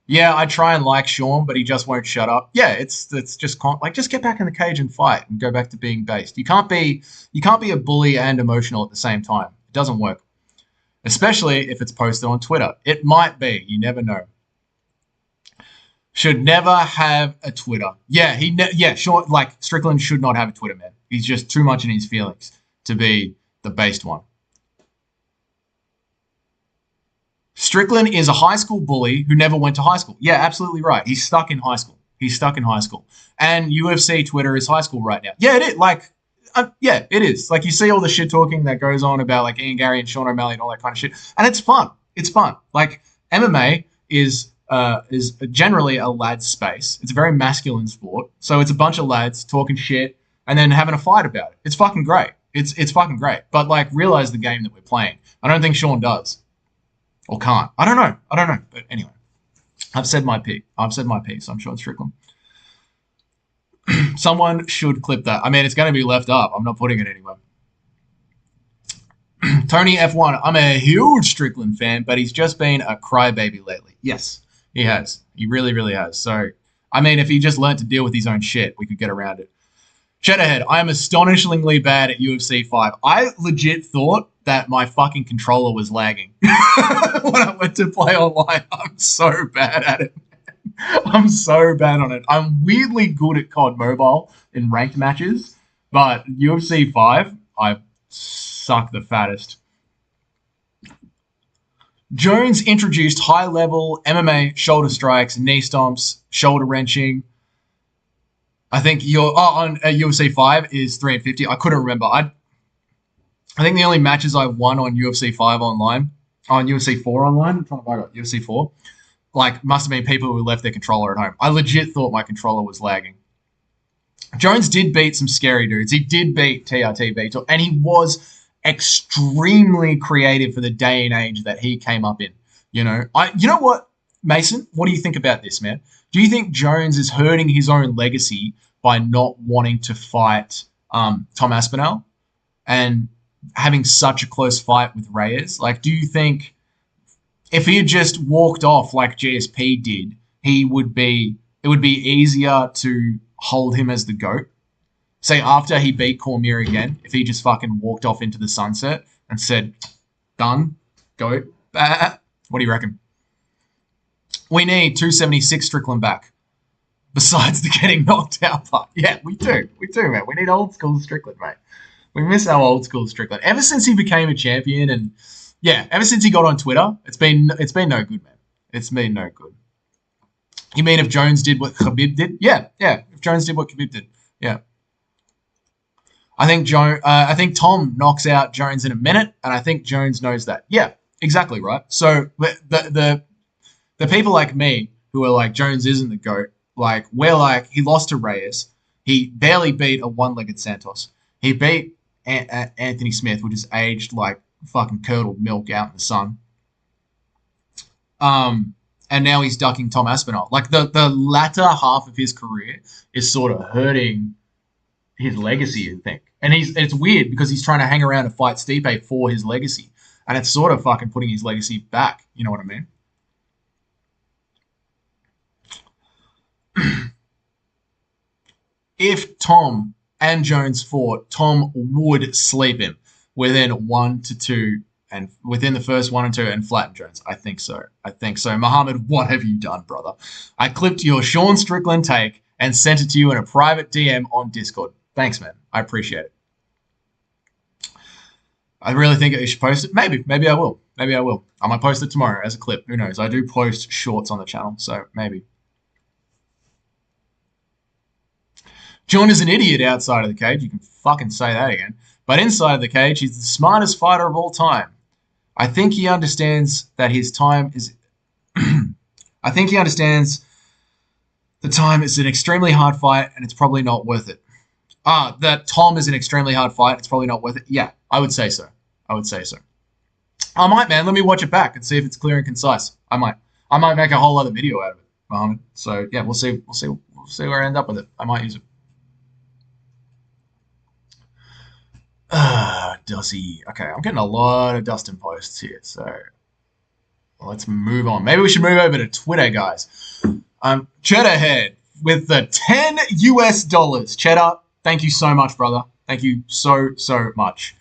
Yeah, I try and like Sean, but he just won't shut up. Yeah, it's just like, just get back in the cage and fight and go back to being based. You can't be a bully and emotional at the same time. It doesn't work. Especially if it's posted on Twitter. It might be. You never know. Should never have a Twitter. Yeah, sure. Like, Strickland should not have a Twitter, man. He's just too much in his feelings to be the based one. Strickland is a high school bully who never went to high school. Yeah, absolutely right. He's stuck in high school. And UFC Twitter is high school right now. Yeah, it is. Like, yeah, it is. Like, you see all the shit talking that goes on about like Ian Gary and Sean O'Malley and all that kind of shit, and it's fun. It's fun. Like, MMA is generally a lad's space. It's a very masculine sport. So it's a bunch of lads talking shit and then having a fight about it. It's fucking great. It's fucking great. But like, realize the game that we're playing. I don't think Sean does. Or can't. I don't know. But anyway, I've said my piece. I'm sure it's Strickland. Someone should clip that. I mean, it's going to be left up. I'm not putting it anywhere. Tony F1, I'm a huge Strickland fan, but he's just been a crybaby lately. Yes, he has. He really, really has. So, I mean, if he just learned to deal with his own shit, we could get around it. Shedderhead, I am astonishingly bad at UFC 5. I legit thought that my fucking controller was lagging when I went to play online. I'm so bad at it. I'm so bad on it. I'm weirdly good at COD Mobile in ranked matches, but UFC 5, I suck the fattest. Jones introduced high-level MMA shoulder strikes, knee stomps, shoulder wrenching. I think on UFC 5 is 350. I couldn't remember. I think the only matches I've won on UFC 5 online, on UFC 4 online, I'm trying to find out UFC 4, like must have been people who left their controller at home. I legit thought my controller was lagging. Jones did beat some scary dudes. He did beat TRT Beetle, and he was extremely creative for the day and age that he came up in. You know what, Mason? What do you think about this, man? Do you think Jones is hurting his own legacy by not wanting to fight Tom Aspinall and having such a close fight with Reyes? Like, do you think if he had just walked off like GSP did, it would be easier to hold him as the GOAT? Say after he beat Cormier again, if he just fucking walked off into the sunset and said, done, GOAT, what do you reckon? We need 276 Strickland back. Besides the getting knocked out part. Yeah, we do, man. We need old school Strickland, mate. We miss our old school Strickland. Ever since he became a champion and, yeah, ever since he got on Twitter, it's been no good, man. It's been no good. You mean if Jones did what Khabib did? Yeah. If Jones did what Khabib did, yeah. I think Tom knocks out Jones in a minute, and I think Jones knows that. Yeah, exactly right. So the people like me who are like, Jones isn't the GOAT, like, we're like, he lost to Reyes. He barely beat a one-legged Santos. He beat Anthony Smith, which is aged like fucking curdled milk out in the sun. And now he's ducking Tom Aspinall. Like, the latter half of his career is sort of hurting his legacy, I think. And it's weird because he's trying to hang around to fight Stipe for his legacy. And it's sort of fucking putting his legacy back. You know what I mean? If Tom and Jones fought, Tom would sleep him within within the first 1 and 2 and flatten Jones. I think so. Muhammad, what have you done, brother? I clipped your Sean Strickland take and sent it to you in a private DM on Discord. Thanks, man. I appreciate it. I really think you should post it. Maybe I will. I might post it tomorrow as a clip. Who knows? I do post shorts on the channel, so maybe. John is an idiot outside of the cage. You can fucking say that again. But inside of the cage, he's the smartest fighter of all time. I think he understands that his time is... I think he understands the time is an extremely hard fight and it's probably not worth it. That Tom is an extremely hard fight. It's probably not worth it. Yeah, I would say so. I might, man. Let me watch it back and see if it's clear and concise. I might make a whole other video out of it, Mohammed. So yeah, we'll see where I end up with it. I might use it. Dusty. Okay, I'm getting a lot of Dustin posts here, so let's move on. Maybe we should move over to Twitter, guys. Cheddarhead with the $10. Cheddar, thank you so much, brother. Thank you so much.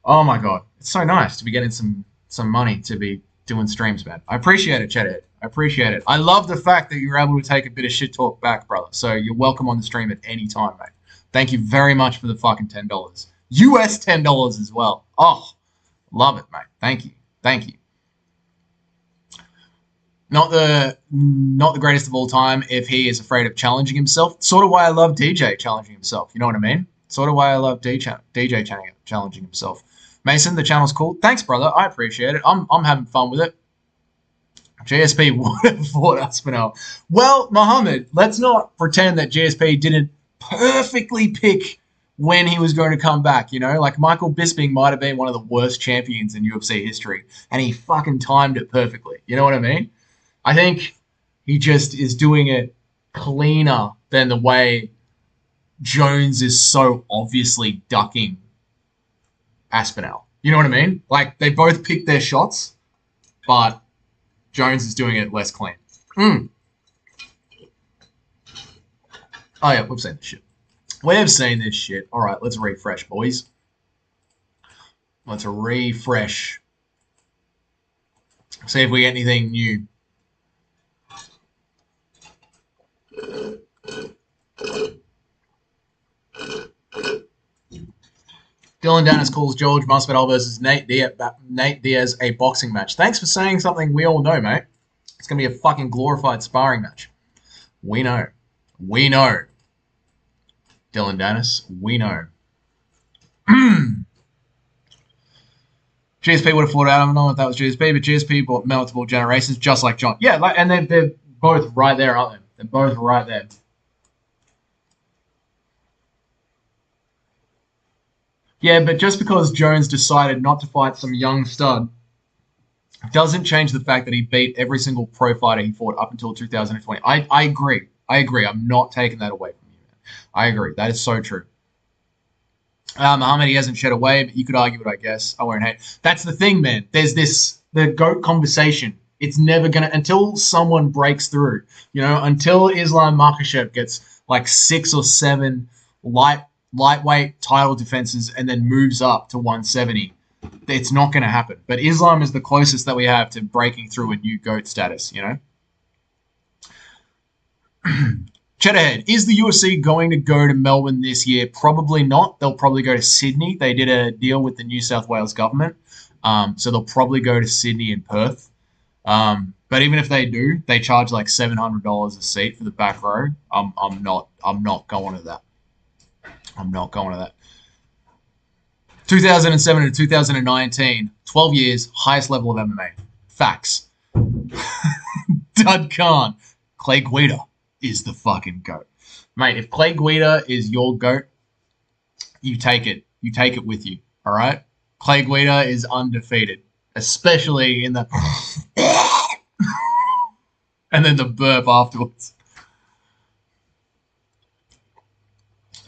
Oh my god, it's so nice to be getting some money to be doing streams, man. I appreciate it, Cheddarhead. I appreciate it. I love the fact that you were able to take a bit of shit talk back, brother. So you're welcome on the stream at any time, mate. Thank you very much for the fucking $10. US $10 as well. Oh, love it, mate. Thank you. Not the greatest of all time if he is afraid of challenging himself. Sort of why I love DJ challenging himself. You know what I mean? Sort of why I love DJ challenging himself. Mason, the channel's cool. Thanks, brother. I appreciate it. I'm having fun with it. GSP would have fought Aspinall. Well, Muhammad, let's not pretend that GSP didn't perfectly pick when he was going to come back, you know? Like, Michael Bisping might have been one of the worst champions in UFC history, and he fucking timed it perfectly. You know what I mean? I think he just is doing it cleaner than the way Jones is so obviously ducking Aspinall. You know what I mean? Like, they both picked their shots, but Jones is doing it less clean. Oh, yeah, we've seen this shit. We have seen this shit. All right, let's refresh, boys. Let's refresh. See if we get anything new. Dylan Dennis calls George Masvidal versus Nate Diaz a boxing match. Thanks for saying something we all know, mate. It's going to be a fucking glorified sparring match. We know. We know. Dylan Dennis, we know. GSP would have fought out. I don't know if that was GSP, but GSP bought multiple generations just like Jon. Yeah, and they're both right there, aren't they? They're both right there. Yeah, but just because Jones decided not to fight some young stud doesn't change the fact that he beat every single pro fighter he fought up until 2020. I agree. I agree. I'm not taking that away from you, man. I agree. That is so true. Muhammad, he hasn't shed away, but you could argue it, I guess. I won't hate. That's the thing, man. There's the GOAT conversation. It's never going to, until someone breaks through, you know, until Islam Makhachev gets like 6 or 7 lightweight title defenses and then moves up to 170. It's not going to happen. But Islam is the closest that we have to breaking through a new GOAT status, you know? Cheddarhead, is the UFC going to go to Melbourne this year? Probably not. They'll probably go to Sydney. They did a deal with the New South Wales government. So they'll probably go to Sydney and Perth. But even if they do, they charge like $700 a seat for the back row. I'm not going to that. I'm not going to that. 2007 to 2019, 12 years, highest level of MMA. Facts. Dud Khan. Clay Guida is the fucking GOAT. Mate, if Clay Guida is your GOAT, you take it. You take it with you, all right? Clay Guida is undefeated, especially in the... and then the burp afterwards.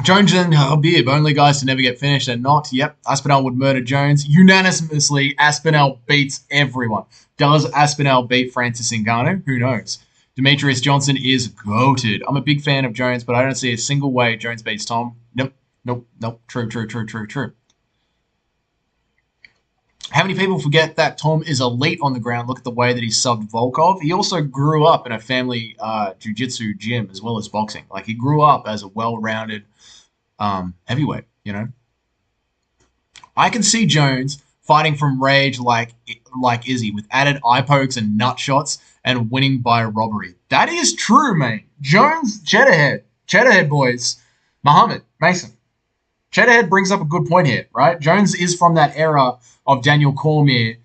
Jones and Habib, only guys to never get finished and not. Yep, Aspinall would murder Jones. Unanimously, Aspinall beats everyone. Does Aspinall beat Francis Ngannou? Who knows? Demetrius Johnson is goated. I'm a big fan of Jones, but I don't see a single way Jones beats Tom. Nope. True. How many people forget that Tom is elite on the ground? Look at the way that he subbed Volkov. He also grew up in a family jiu-jitsu gym as well as boxing. Like, he grew up as a well-rounded heavyweight, you know? I can see Jones fighting from rage like Izzy with added eye pokes and nut shots and winning by robbery. That is true, mate. Jones, Cheddarhead boys, Muhammad, Mason. Cheddarhead brings up a good point here, right? Jones is from that era of Daniel Cormier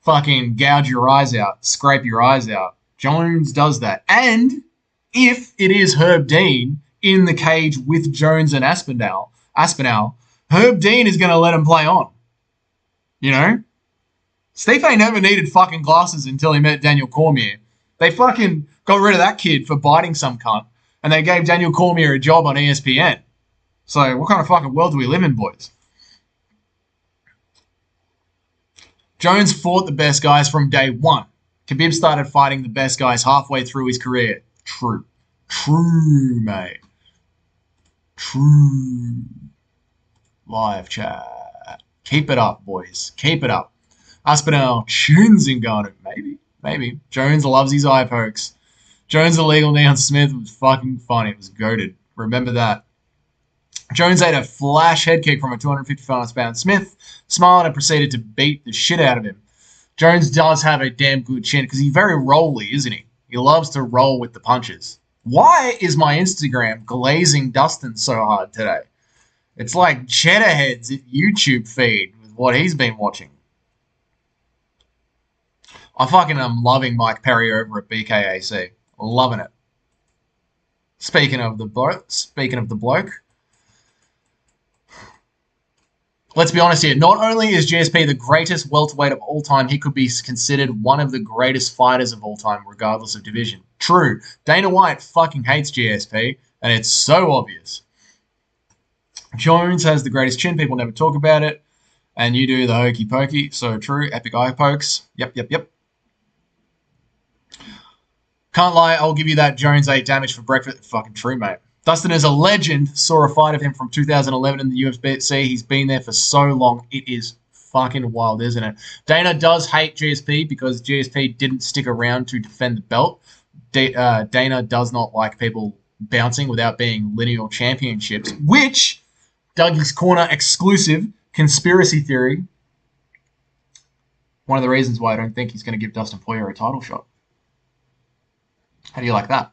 fucking gouge your eyes out, scrape your eyes out. Jones does that. And if it is Herb Dean in the cage with Jones and Aspinall, Herb Dean is going to let him play on. You know? Stipe never needed fucking glasses until he met Daniel Cormier. They fucking got rid of that kid for biting some cunt, and they gave Daniel Cormier a job on ESPN. So what kind of fucking world do we live in, boys? Jones fought the best guys from day one. Khabib started fighting the best guys halfway through his career. True, mate. True. Live chat. Keep it up, boys. Keep it up. Aspinall tunes Ngannou. Maybe. Jones loves his eye pokes. Jones' illegal knee on Smith was fucking funny. It was goated. Remember that. Jones ate a flash head kick from a 255-pound Smith, smiled and proceeded to beat the shit out of him. Jones does have a damn good chin because he's very rolly, isn't he? He loves to roll with the punches. Why is my Instagram glazing Dustin so hard today? It's like Cheddarhead's YouTube feed with what he's been watching. I fucking am loving Mike Pereira over at BKAC. Loving it. Speaking of the bloke. let's be honest here. Not only is GSP the greatest welterweight of all time, he could be considered one of the greatest fighters of all time, regardless of division. True. Dana White fucking hates GSP, and it's so obvious. Jones has the greatest chin. People never talk about it. And you do the hokey pokey. So true. Epic eye pokes. Yep. Can't lie. I'll give you that. Jones ate damage for breakfast. Fucking true, mate. Dustin is a legend. Saw a fight of him from 2011 in the UFC. He's been there for so long. It is fucking wild, isn't it? Dana does hate GSP because GSP didn't stick around to defend the belt. Dana does not like people bouncing without being lineal championships, which Dougie's Corner exclusive conspiracy theory. One of the reasons why I don't think he's going to give Dustin Poirier a title shot. How do you like that?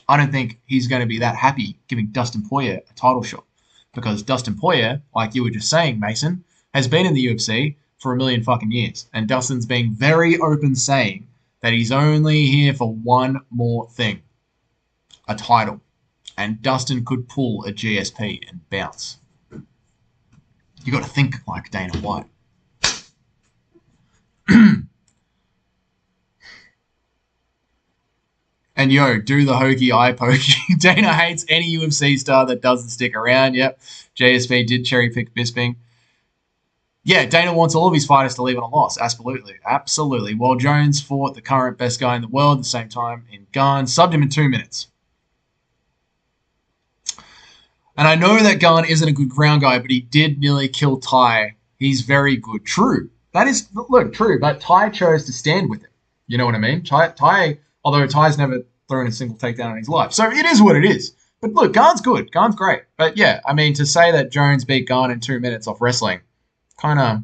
I don't think he's going to be that happy giving Dustin Poirier a title shot because Dustin Poirier, like you were just saying, Mason, has been in the UFC for a million fucking years. And Dustin's being very open saying that he's only here for one more thing, a title. And Dustin could pull a GSP and bounce. You got to think like Dana White. And yo, do the hokey eye pokey. Dana hates any UFC star that doesn't stick around. Yep. JSP did cherry pick Bisping. Yeah, Dana wants all of his fighters to leave on a loss. Absolutely. While Jones fought the current best guy in the world at the same time in Gunn, subbed him in 2 minutes. And I know that Gunn isn't a good ground guy, but he did nearly kill Ty. He's very good. True. That is, look, true. But Ty chose to stand with him. You know what I mean? Ty, although Ty's never thrown a single takedown in his life. So it is what it is. But look, Gunn's good. Gunn's great. But yeah, I mean, to say that Jones beat Gunn in 2 minutes off wrestling, kind of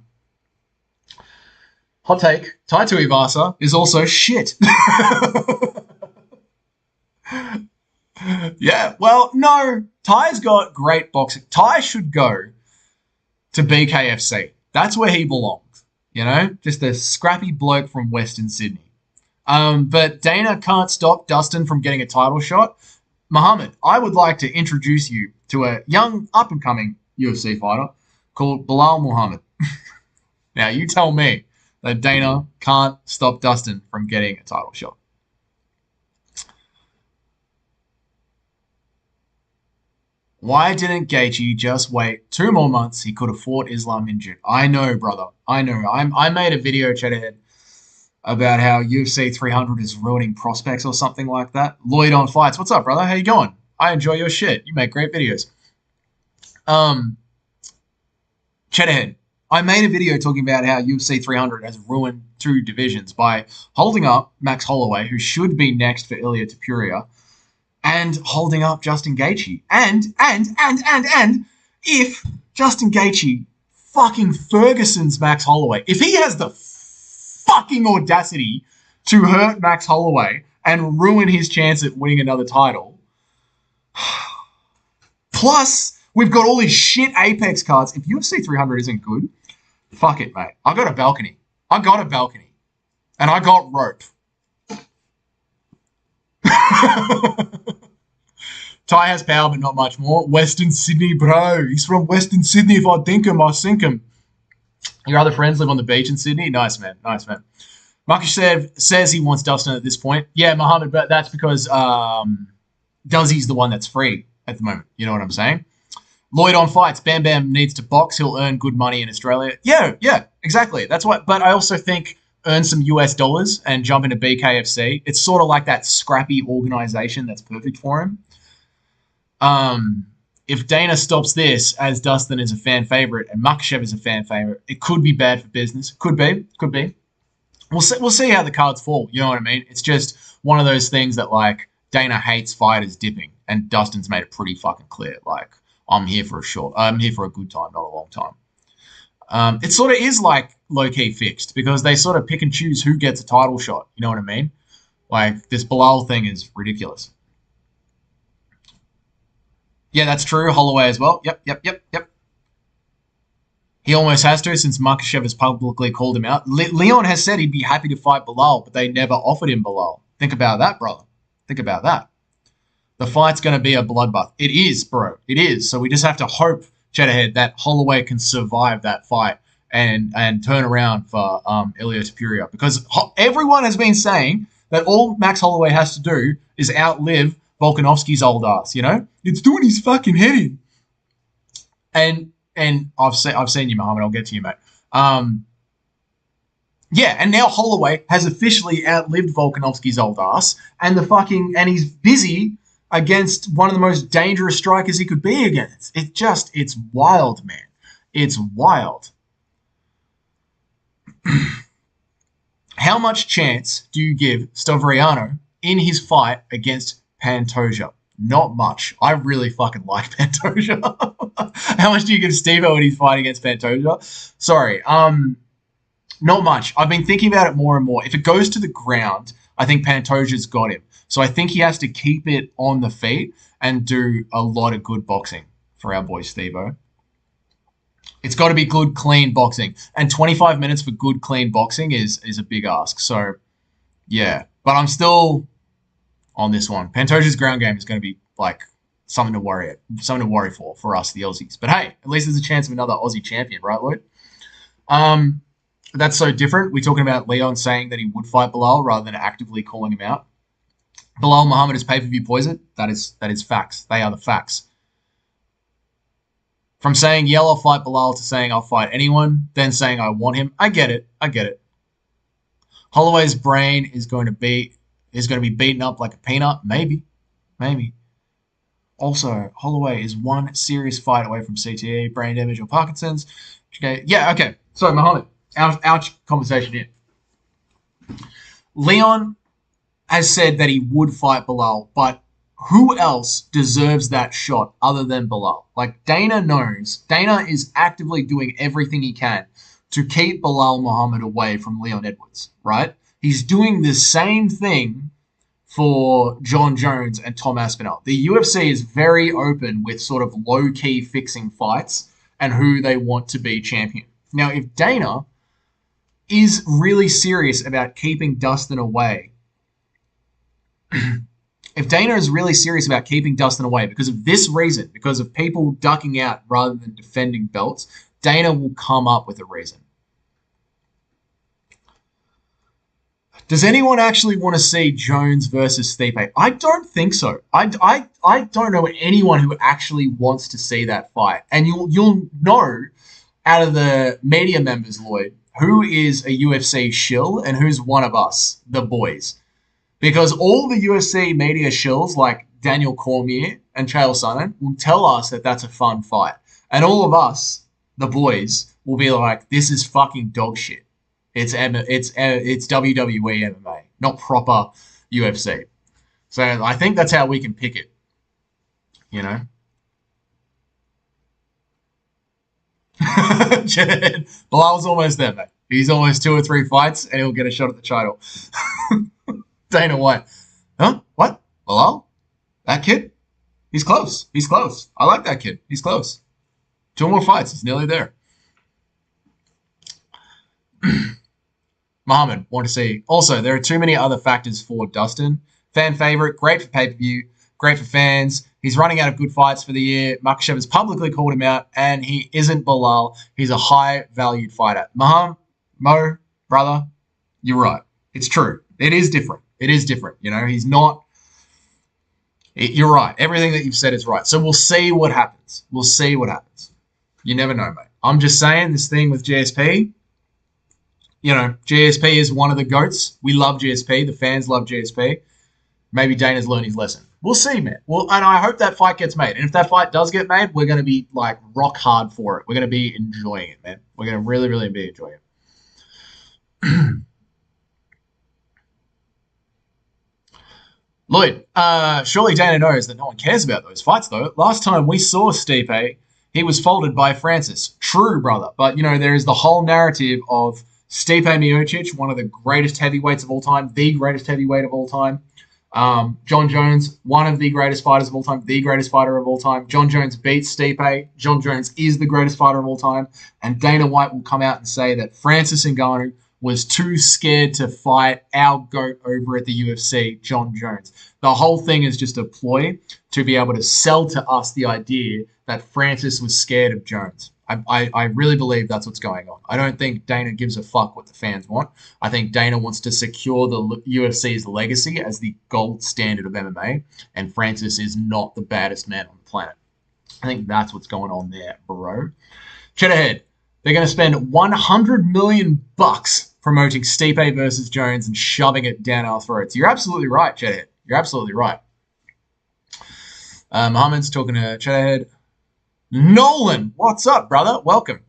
hot take. Tai Tuivasa is also shit. Yeah, well, no. Ty's got great boxing. Ty should go to BKFC. That's where he belongs. You know, just a scrappy bloke from Western Sydney. But Dana can't stop Dustin from getting a title shot. Muhammad, I would like to introduce you to a young up-and-coming UFC fighter called Bilal Muhammad. Now, you tell me that Dana can't stop Dustin from getting a title shot. Why didn't Gaethje just wait 2 more months? He could have fought Islam in June. I know, brother. I know. I made a video, Cheddar, about how UFC 300 is ruining prospects or something like that. Lloyd on Fights. What's up, brother? How you going? I enjoy your shit. You make great videos. Cheddarhead, I made a video talking about how UFC 300 has ruined 2 divisions by holding up Max Holloway, who should be next for Ilia Topuria, and holding up Justin Gaethje. And if Justin Gaethje fucking Ferguson's Max Holloway, if he has the fucking audacity to hurt Max Holloway and ruin his chance at winning another title, plus we've got all these shit Apex cards. If UFC 300 isn't good, fuck it, mate. I got a balcony. And I got rope. Ty has power, but not much more. Western Sydney, bro. He's from Western Sydney. If I think him, I sink him. Your other friends live on the beach in Sydney? Nice, man. Marcus says he wants Dustin at this point. Yeah, Muhammad, but that's because Duzzy's the one that's free at the moment. You know what I'm saying? Lloyd on Fights. Bam Bam needs to box. He'll earn good money in Australia. Yeah, exactly. That's what. But I also think earn some US dollars and jump into BKFC. It's sort of like that scrappy organization that's perfect for him. If Dana stops this, as Dustin is a fan favorite and Makhachev is a fan favorite, it could be bad for business. Could be. We'll see how the cards fall. You know what I mean? It's just one of those things that, like, Dana hates fighters dipping, and Dustin's made it pretty fucking clear. Like, I'm here for a good time, not a long time. It sort of is like low-key fixed because they sort of pick and choose who gets a title shot. You know what I mean? Like, this Bilal thing is ridiculous. Yeah, that's true. Holloway as well. Yep. He almost has to since Makhachev has publicly called him out. Leon has said he'd be happy to fight Bilal, but they never offered him Bilal. Think about that, brother. Think about that. The fight's going to be a bloodbath. It is, bro. It is. So we just have to hope Cheddar that Holloway can survive that fight and turn around for Ilia Topuria, because everyone has been saying that all Max Holloway has to do is outlive Volkanovski's old ass. You know, it's doing his fucking head in. And I've seen you, Muhammad. I'll get to you, mate. Yeah, and now Holloway has officially outlived Volkanovski's old ass, and he's busy against one of the most dangerous strikers he could be against. It's wild, man. It's wild. How much chance do you give Stavriano in his fight against Pantoja? Not much. I really fucking like Pantoja. How much do you give Steve-O in his fight against Pantoja? Sorry. Not much. I've been thinking about it more and more. If it goes to the ground, I think Pantoja's got him. So I think he has to keep it on the feet and do a lot of good boxing for our boy Steve-O. It's got to be good, clean boxing. And 25 minutes for good, clean boxing is a big ask. So, yeah. But I'm still on this one. Pantoja's ground game is going to be like something to worry for us, the Aussies. But hey, at least there's a chance of another Aussie champion, right, Lloyd? That's so different. We're talking about Leon saying that he would fight Belal rather than actively calling him out. Belal Muhammad is pay-per-view poison. That is facts. They are the facts. From saying, yeah, I'll fight Belal to saying I'll fight anyone, then saying I want him. I get it. Holloway's brain is going to be beaten up like a peanut. Maybe. Also, Holloway is one serious fight away from CTE, brain damage, or Parkinson's. Okay. Yeah, okay. So, Muhammad, our conversation here. Leon has said that he would fight Belal, but who else deserves that shot other than Belal? Like, Dana knows. Dana is actively doing everything he can to keep Belal Muhammad away from Leon Edwards, right? He's doing the same thing for Jon Jones and Tom Aspinall. The UFC is very open with sort of low-key fixing fights and who they want to be champion. Now, if Dana is really serious about keeping Dustin away, because of this reason, because of people ducking out rather than defending belts, Dana will come up with a reason. Does anyone actually want to see Jones versus Stipe? I don't think so. I don't know anyone who actually wants to see that fight. And you'll know out of the media members, Lloyd, who is a UFC shill and who's one of us, the boys. Because all the UFC media shills like Daniel Cormier and Chael Sonnen will tell us that that's a fun fight. And all of us, the boys, will be like, this is fucking dog shit. It's WWE MMA, not proper UFC. So I think that's how we can pick it, you know? Bilal's almost there, mate. He's almost 2 or 3 fights and he'll get a shot at the title. Dana White. Huh? What? Belal? That kid? He's close. I like that kid. He's close. 2 more fights. He's nearly there. Muhammad, want to see. Also, there are too many other factors for Dustin. Fan favorite, great for pay-per-view, great for fans. He's running out of good fights for the year. Makhachev has publicly called him out, and he isn't Belal. He's a high-valued fighter. Mo, brother, you're right. It's true. It is different. You know, he's not. You're right. Everything that you've said is right. So we'll see what happens. You never know, mate. I'm just saying this thing with GSP. You know, GSP is one of the GOATs. We love GSP. The fans love GSP. Maybe Dana's learned his lesson. We'll see, man. Well, and I hope that fight gets made. And if that fight does get made, we're going to be, like, rock hard for it. We're going to be enjoying it, man. We're going to really, really be enjoying it. Lloyd, surely Dana knows that no one cares about those fights, though. Last time we saw Stipe, he was folded by Francis. True, brother. But, you know, there is the whole narrative of Stipe Miocic, one of the greatest heavyweights of all time, the greatest heavyweight of all time. Jon Jones, one of the greatest fighters of all time, the greatest fighter of all time. Jon Jones beats Stipe. Jon Jones is the greatest fighter of all time. And Dana White will come out and say that Francis Ngannou was too scared to fight our GOAT over at the UFC, Jon Jones. The whole thing is just a ploy to be able to sell to us the idea that Francis was scared of Jones. I really believe that's what's going on. I don't think Dana gives a fuck what the fans want. I think Dana wants to secure the UFC's legacy as the gold standard of MMA, and Francis is not the baddest man on the planet. I think that's what's going on there, bro. Chat ahead. They're going to spend $100 million promoting Stipe versus Jones and shoving it down our throats. You're absolutely right, Chat ahead. You're absolutely right. Muhammad's talking to Chat ahead. Nolan, what's up, brother? Welcome.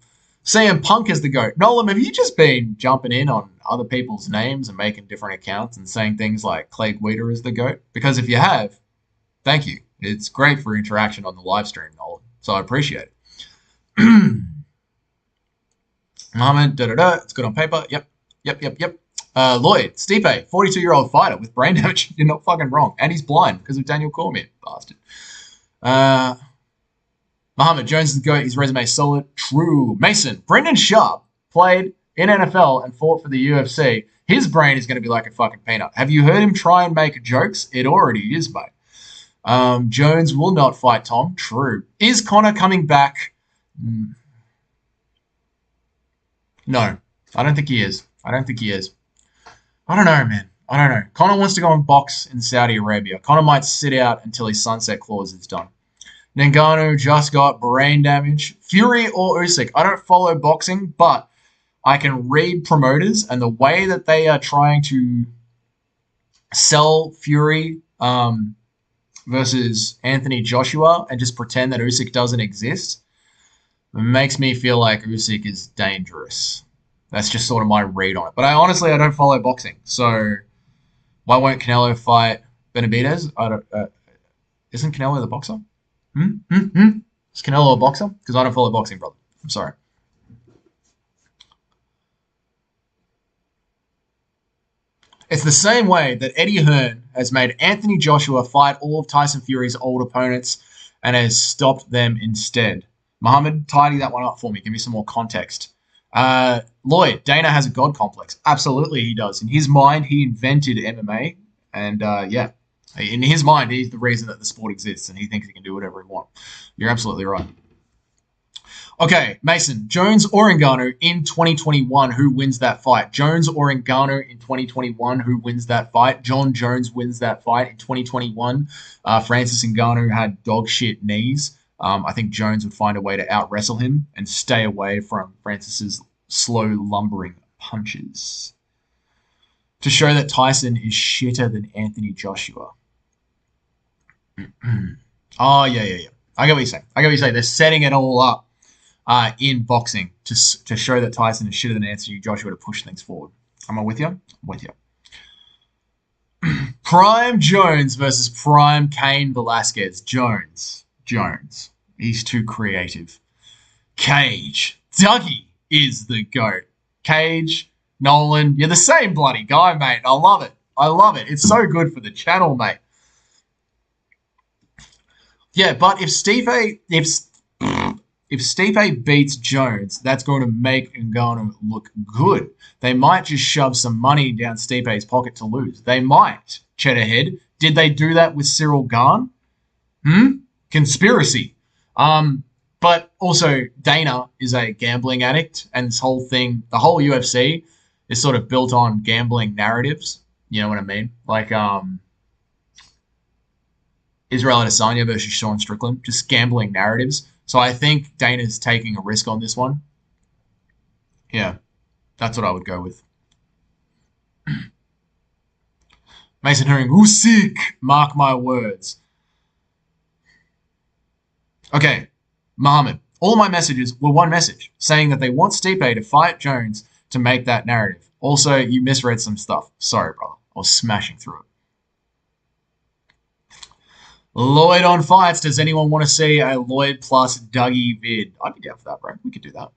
CM Punk is the GOAT. Nolan, have you just been jumping in on other people's names and making different accounts and saying things like Clay Guida is the GOAT? Because if you have, thank you. It's great for interaction on the live stream, Nolan. So I appreciate it. Muhammad, it's good on paper. Yep. Lloyd, Stipe, 42-year-old fighter with brain damage. You're not fucking wrong. And he's blind because of Daniel Cormier, bastard. Muhammad, Jones is the GOAT. His resume is solid. True. Mason, Brendan Sharp played in NFL and fought for the UFC. His brain is going to be like a fucking peanut. Have you heard him try and make jokes? It already is, mate. Jones will not fight Tom. True. Is Conor coming back? No, I don't think he is. I don't know, man. I don't know. Conor wants to go and box in Saudi Arabia. Conor might sit out until his sunset clause is done. Ngannou just got brain damage. Fury or Usyk. I don't follow boxing, but I can read promoters and the way that they are trying to sell Fury versus Anthony Joshua and just pretend that Usyk doesn't exist. It makes me feel like Usyk is dangerous. That's just sort of my read on it. But I don't follow boxing. So why won't Canelo fight Benavidez? Isn't Canelo the boxer? Is Canelo a boxer? Because I don't follow boxing, brother. I'm sorry. It's the same way that Eddie Hearn has made Anthony Joshua fight all of Tyson Fury's old opponents and has stopped them instead. Muhammad, tidy that one up for me. Give me some more context. Lloyd, Dana has a god complex. Absolutely he does. In his mind, he invented MMA. And in his mind, he's the reason that the sport exists, and he thinks he can do whatever he wants. You're absolutely right. Okay, Mason, Jones or Ngannou in 2021, who wins that fight? Jones or Ngannou in 2021, who wins that fight? Jon Jones wins that fight in 2021. Francis Ngannou had dog shit knees. I think Jones would find a way to out-wrestle him and stay away from Francis's slow, lumbering punches. To show that Tyson is shitter than Anthony Joshua. Oh, yeah. I get what you're saying. They're setting it all up in boxing to show that Tyson is shitter than Anthony Joshua to push things forward. Am I with you? I'm with you. Prime Jones versus Prime Cain Velasquez. Jones. He's too creative. Cage. Dougie is the GOAT. Cage, Nolan, you're the same bloody guy, mate. I love it. It's so good for the channel, mate. Yeah, but if Stipe beats Jones, that's going to make Ngannou look good. They might just shove some money down Stipe's pocket to lose. They might. Cheddarhead. Did they do that with Cyril Gane? Conspiracy. But also Dana is a gambling addict, and this whole thing, the whole UFC is sort of built on gambling narratives. You know what I mean? Like Israel Adesanya versus Sean Strickland, just gambling narratives. So I think Dana's taking a risk on this one. Yeah, that's what I would go with. Mason Herring, Usyk, mark my words. Okay, Muhammad, all of my messages were one message, saying that they want Stipe to fight Jones to make that narrative. Also, you misread some stuff. Sorry, brother. I was smashing through it. Lloyd on fights. Does anyone want to see a Lloyd plus Dougie vid? I'd be down for that, bro. We could do that.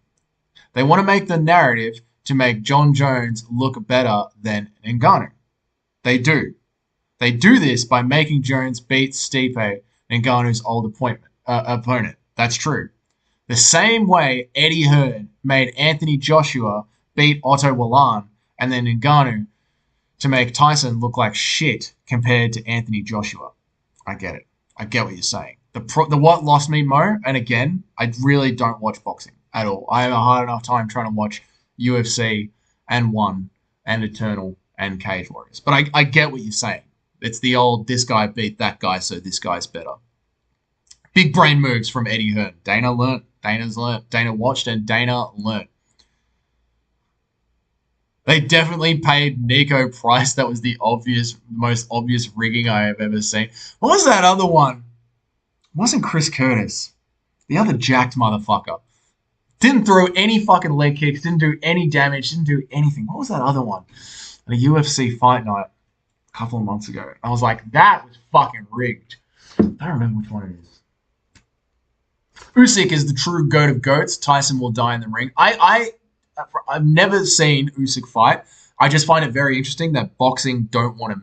They want to make the narrative to make Jon Jones look better than Ngannou. They do. They do this by making Jones beat Stipe, Ngannou's old opponent. That's true. The same way Eddie Hearn made Anthony Joshua beat Otto Wallan and then Ngannou to make Tyson look like shit compared to Anthony Joshua. I get it. I get what you're saying. The what lost me, Mo, and again, I really don't watch boxing at all. I have a hard enough time trying to watch UFC and One and Eternal and Cage Warriors. But I get what you're saying. It's the old, this guy beat that guy, so this guy's better. Big brain moves from Eddie Hearn. Dana learnt. Dana's learnt. Dana watched and Dana learnt. They definitely paid Nico Price. That was the most obvious rigging I have ever seen. What was that other one? It wasn't Chris Curtis. The other jacked motherfucker. Didn't throw any fucking leg kicks. Didn't do any damage. Didn't do anything. What was that other one? At a UFC fight night a couple of months ago. I was like, that was fucking rigged. I don't remember which one it is. Usyk is the true goat of goats. Tyson will die in the ring. I've never seen Usyk fight. I just find it very interesting that boxing don't want to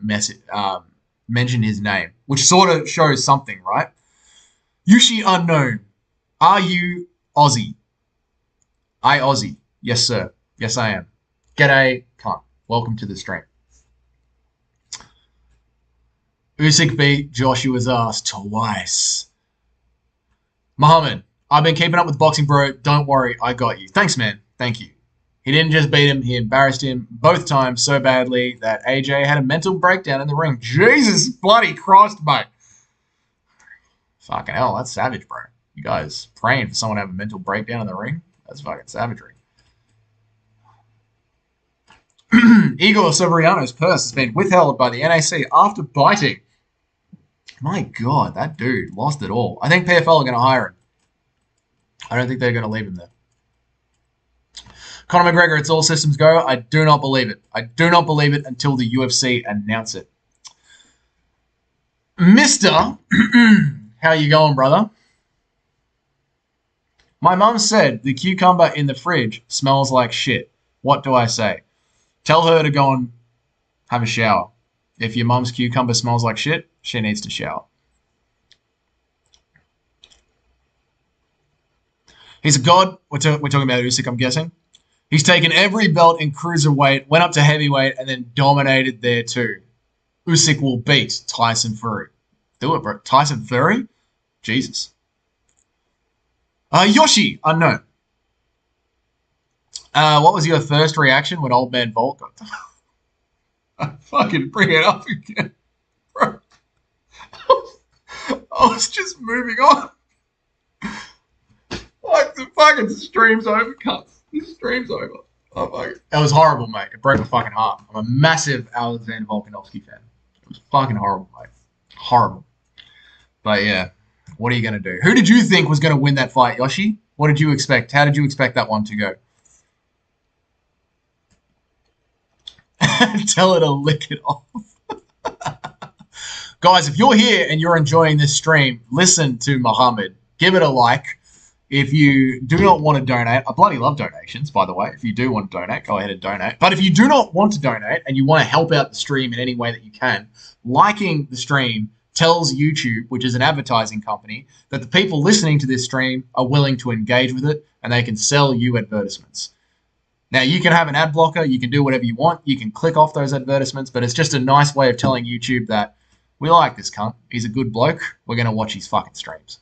mention his name, which sort of shows something, right? Yushi Unknown. Are you Aussie? I Aussie. Yes, sir. Yes, I am. G'day, cunt. Welcome to the stream. Usyk beat Joshua's ass twice. Muhammad, I've been keeping up with boxing, bro. Don't worry, I got you. Thanks, man. Thank you. He didn't just beat him, he embarrassed him both times so badly that AJ had a mental breakdown in the ring. Jesus bloody Christ, mate. Fucking hell, that's savage, bro. You guys praying for someone to have a mental breakdown in the ring? That's fucking savagery. Igor Severiano's purse has been withheld by the NAC after biting. My God, that dude lost it all. I think PFL are going to hire him. I don't think they're going to leave him there. Conor McGregor, it's all systems go. I do not believe it. I do not believe it until the UFC announce it. Mister, how you going, brother? My mum said the cucumber in the fridge smells like shit. What do I say? Tell her to go and have a shower. If your mum's cucumber smells like shit, she needs to shower. He's a god. We're talking about Usyk, I'm guessing. He's taken every belt in cruiserweight, went up to heavyweight, and then dominated there too. Usyk will beat Tyson Fury. Do it, bro. Tyson Fury? Jesus. Yoshi, unknown. What was your first reaction when Old Man Volk got fucking bring it up again, bro. I was just moving on. Like, the fucking stream's over, cunts. The stream's over. Oh, fuck. That was horrible, mate. It broke my fucking heart. I'm a massive Alexander Volkanovski fan. It was fucking horrible, mate. Horrible. But, yeah. What are you going to do? Who did you think was going to win that fight, Yoshi? What did you expect? How did you expect that one to go? Tell her to lick it off. Guys, if you're here and you're enjoying this stream, listen to Muhammad. Give it a like. If you do not want to donate, I bloody love donations, by the way. If you do want to donate, go ahead and donate. But if you do not want to donate and you want to help out the stream in any way that you can, liking the stream tells YouTube, which is an advertising company, that the people listening to this stream are willing to engage with it and they can sell you advertisements. Now, you can have an ad blocker. You can do whatever you want. You can click off those advertisements, but it's just a nice way of telling YouTube that we like this cunt. He's a good bloke. We're going to watch his fucking streams.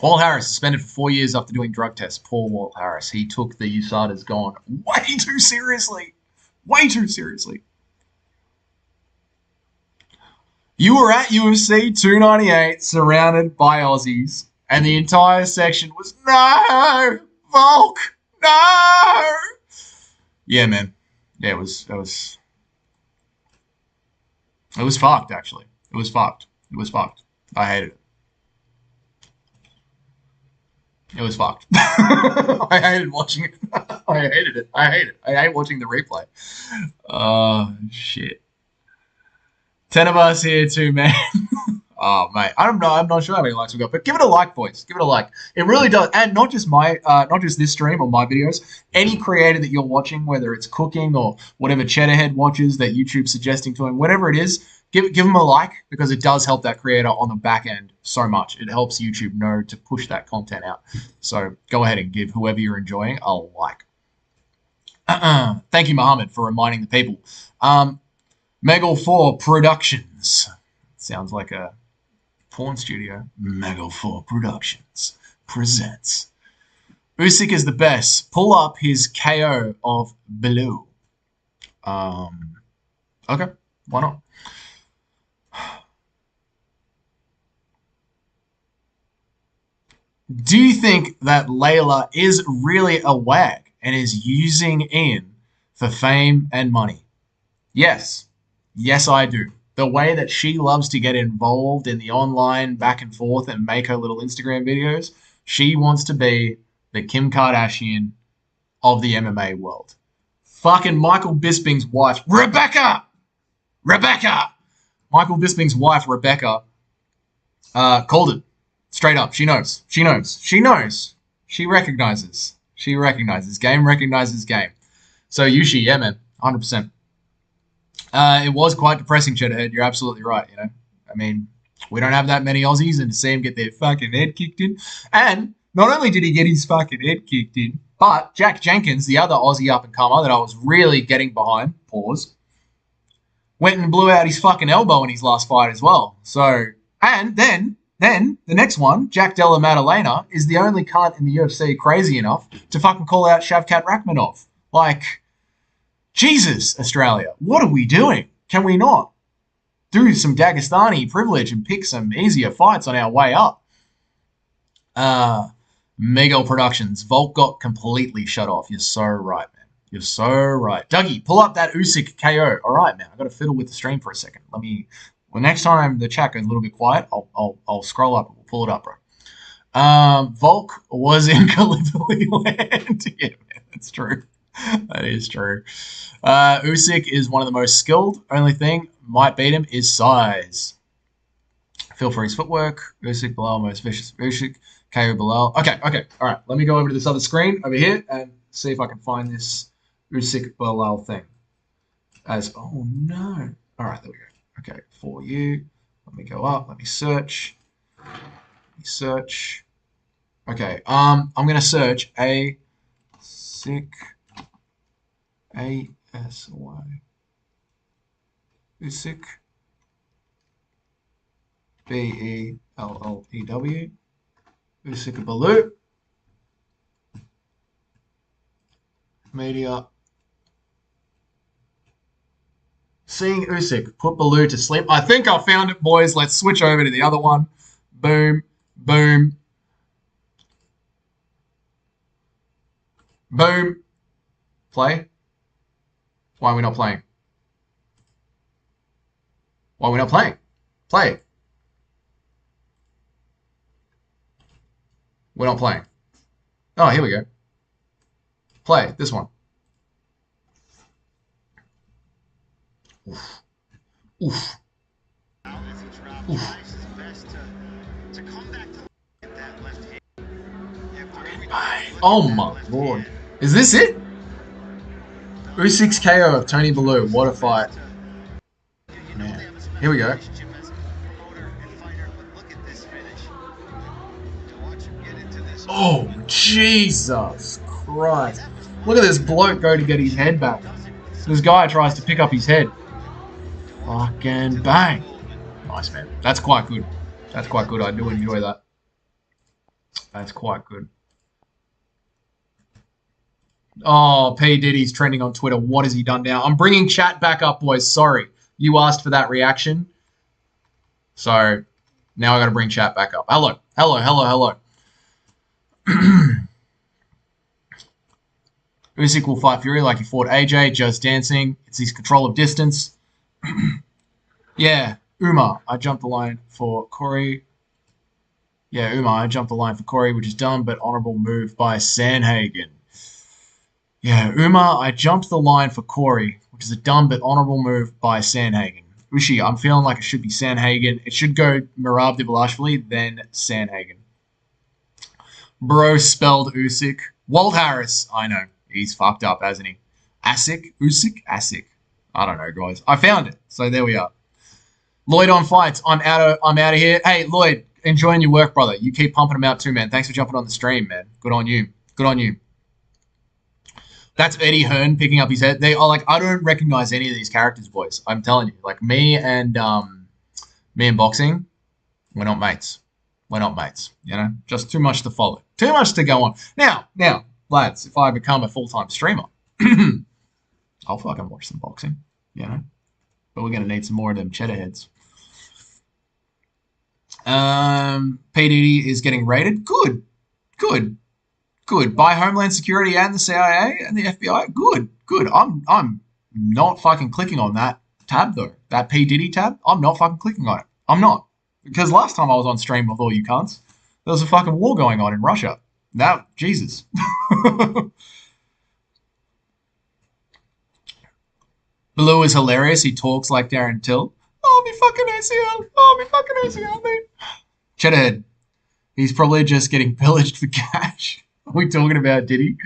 Walt Harris suspended for 4 years after doing drug tests. Poor Walt Harris. He took the USADA's gone way too seriously. Way too seriously. You were at UFC 298 surrounded by Aussies, and the entire section was, no, Volk, no. Yeah, man. Yeah, it was fucked, actually. It was fucked. It was fucked. I hated it. It was fucked. I hated watching it. I hated it. I hate it. I hate watching the replay. Oh, shit. 10 of us here too, man. Oh, mate. I'm not sure how many likes we got, but give it a like, boys. Give it a like. It really does. And not just this stream or my videos. Any creator that you're watching, whether it's cooking or whatever Cheddarhead watches that YouTube's suggesting to him, whatever it is, give them a like, because it does help that creator on the back end so much. It helps YouTube know to push that content out. So go ahead and give whoever you're enjoying a like. Thank you, Mohammed, for reminding the people. Megal 4 Productions. Sounds like a porn studio. Megal 4 Productions presents. Usyk is the best. Pull up his KO of below. Okay, why not? Do you think that Layla is really a wag and is using in for fame and money? Yes. Yes, I do. The way that she loves to get involved in the online back and forth and make her little Instagram videos, she wants to be the Kim Kardashian of the MMA world. Fucking Michael Bisping's wife, Rebecca! Michael Bisping's wife, Rebecca, called it. Straight up. She knows. She recognizes. Game recognizes game. So Yushi, yeah, man. 100%. It was quite depressing, Cheddarhead. You're absolutely right, you know. I mean, we don't have that many Aussies, and to see him get their fucking head kicked in. And not only did he get his fucking head kicked in, but Jack Jenkins, the other Aussie up-and-comer that I was really getting behind, pause, went and blew out his fucking elbow in his last fight as well. So, and then the next one, Jack Della Maddalena, is the only cunt in the UFC crazy enough to fucking call out Shavkat Rakhmonov. Like, Jesus, Australia, what are we doing? Can we not do some Dagestani privilege and pick some easier fights on our way up? Miguel Productions. Volk got completely shut off. You're so right, man. You're so right. Dougie, pull up that Usyk KO. All right, man. I've got to fiddle with the stream for a second. Well, next time the chat goes a little bit quiet, I'll scroll up and we'll pull it up, bro. Volk was in Gallipoli land. Yeah, man, that's true. That is true. Usyk is one of the most skilled. Only thing might beat him is size. Feel for his footwork. Usyk below, most vicious. Usyk, KO below. Okay. All right. Let me go over to this other screen over here and see if I can find this Usyk below thing. Oh no. All right, there we go. Okay, for you. Let me go up. Let me search. Okay. I'm gonna search Usyk. ASY. Usyk. BELLEW. Usyk Baloo. Media. Seeing Usyk put Baloo to sleep. I think I found it, boys. Let's switch over to the other one. Boom. Boom. Boom. Play. Why are we not playing? Why are we not playing? Play. We're not playing. Oh, here we go. Play. This one. Oof. Oof. Oof. Oh my lord. Is this it? Usyk's KO of Tony Bellew. What a fight. Man. Here we go. Oh, Jesus Christ. Look at this bloke go to get his head back. This guy tries to pick up his head. Fucking bang. Nice, man. That's quite good. That's quite good. I do enjoy that. That's quite good. Oh, P. Diddy's trending on Twitter. What has he done now? I'm bringing chat back up, boys. Sorry. You asked for that reaction. So, now I got to bring chat back up. Hello. Usyk will fight Fury like he fought AJ, just dancing. It's his control of distance. Yeah, Umar. I jumped the line for Corey. Which is dumb but honorable move by Sandhagen. Yeah, Umar, I jumped the line for Corey, which is a dumb but honorable move by Sandhagen. Ushi, I'm feeling like it should be Sandhagen. It should go Merab Dvalishvili, then Sandhagen. Bro spelled Usyk. Walt Harris, I know. He's fucked up, hasn't he? Usyk? I don't know, guys. I found it, so there we are. Lloyd on fights. I'm out of here. Hey, Lloyd, enjoying your work, brother. You keep pumping them out too, man. Thanks for jumping on the stream, man. Good on you. That's Eddie Hearn picking up his head. They are like, I don't recognize any of these characters, boys. I'm telling you, like me and boxing, we're not mates. We're not mates. You know, just too much to follow, too much to go on. Now, lads, if I become a full-time streamer, I'll fucking watch some boxing. You know, but we're gonna need some more of them cheddar heads. P. Diddy is getting raided. Good. By Homeland Security and the CIA and the FBI. Good. I'm not fucking clicking on that tab though. That P. Diddy tab. I'm not fucking clicking on it. I'm not. Because last time I was on stream with all you cunts, there was a fucking war going on in Russia. Now, Jesus. Blue is hilarious. He talks like Darren Till. Oh, me fucking ACL, mate. Cheddarhead. He's probably just getting pillaged for cash. Are we talking about Diddy?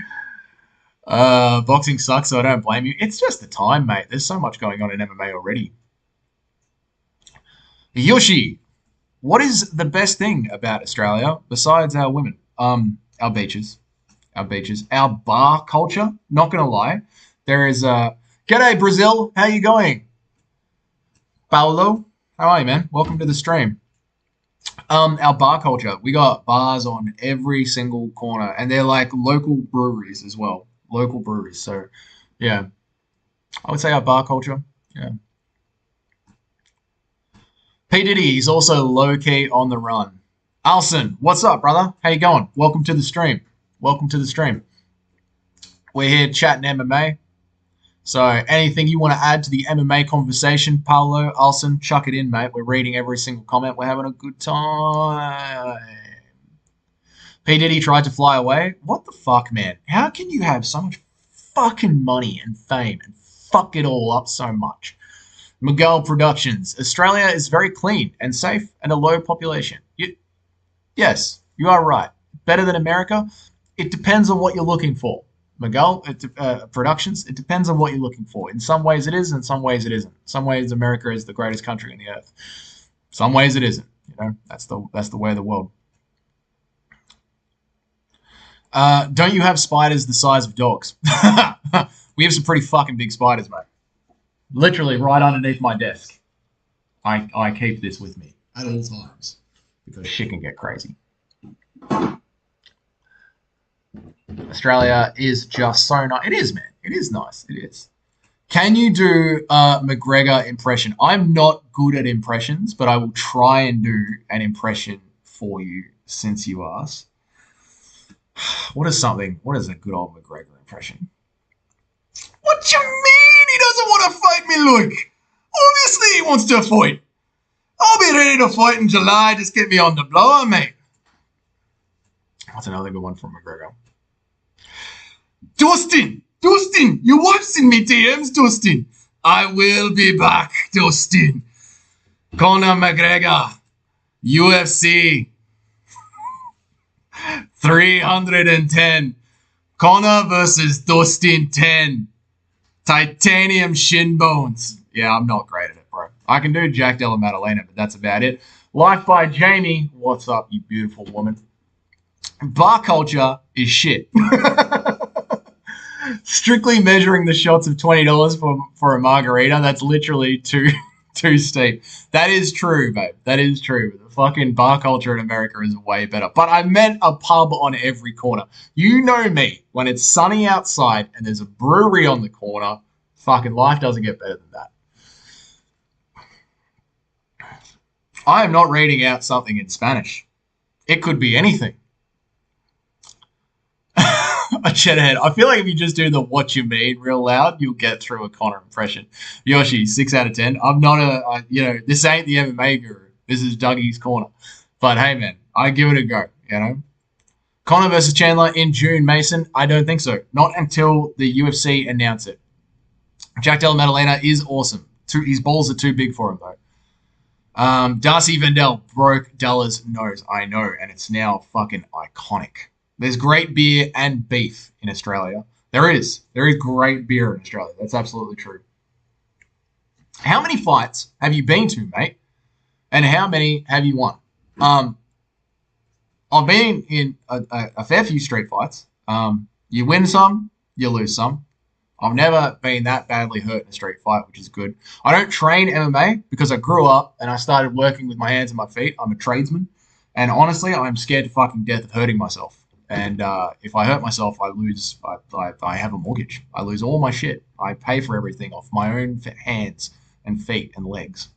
Boxing sucks, so I don't blame you. It's just the time, mate. There's so much going on in MMA already. Yoshi, what is the best thing about Australia besides our women? Our beaches. Our bar culture. Not going to lie. There is G'day, Brazil. How you going? Paulo, how are you, man? Welcome to the stream. Our bar culture. We got bars on every single corner, and they're like local breweries as well. Local breweries. So, yeah, I would say our bar culture. Yeah. P. Diddy, he's also low-key on the run. Alson, what's up, brother? How you going? Welcome to the stream. We're here chatting MMA. So anything you want to add to the MMA conversation, Paolo, Alson, chuck it in, mate. We're reading every single comment. We're having a good time. P. Diddy tried to fly away. What the fuck, man? How can you have so much fucking money and fame and fuck it all up so much? Miguel Productions. Australia is very clean and safe and a low population. Yes, you are right. Better than America? It depends on what you're looking for. Miguel Productions, it depends on what you're looking for. In some ways it is, in some ways it isn't. Some ways America is the greatest country on the earth. Some ways it isn't. You know, that's the way of the world. Don't you have spiders the size of dogs? We have some pretty fucking big spiders, mate. Literally right underneath my desk. I keep this with me at all times because shit can get crazy. Australia is just so nice. It is, man. It is nice. It is. Can you do a McGregor impression? I'm not good at impressions, but I will try and do an impression for you since you asked. What is a good old McGregor impression? What you mean he doesn't want to fight me, Luque? Obviously he wants to fight. I'll be ready to fight in July. Just get me on the blower, mate. That's another good one from McGregor. Dustin, your wife's in me DMs, Dustin. I will be back, Dustin. Conor McGregor, UFC 310. Conor versus Dustin 10. Titanium shin bones. Yeah, I'm not great at it, bro. I can do Jack Della Maddalena, but that's about it. Life by Jamie. What's up, you beautiful woman? Bar culture is shit. Strictly measuring the shots of $20 for a margarita, that's literally too steep. That is true, babe. That is true. The fucking bar culture in America is way better. But I meant a pub on every corner. You know me. When it's sunny outside and there's a brewery on the corner, fucking life doesn't get better than that. I am not reading out something in Spanish. It could be anything. A cheddarhead. I feel like if you just do the what you mean real loud, you'll get through a Conor impression. Yoshi, 6 out of 10. I'm not this ain't the MMA guru. This is Dougie's Corner. But hey, man, I give it a go, you know. Conor versus Chandler in June, Mason? I don't think so. Not until the UFC announce it. Jack Della Maddalena is awesome. His balls are too big for him, though. Darcy Vendel broke Della's nose. I know, and it's now fucking iconic. There's great beer and beef in Australia. There is great beer in Australia. That's absolutely true. How many fights have you been to, mate? And how many have you won? I've been in a fair few street fights. You win some, you lose some. I've never been that badly hurt in a street fight, which is good. I don't train MMA because I grew up and I started working with my hands and my feet. I'm a tradesman. And honestly, I'm scared to fucking death of hurting myself. And if I hurt myself, I lose. I have a mortgage. I lose all my shit. I pay for everything off my own hands and feet and legs.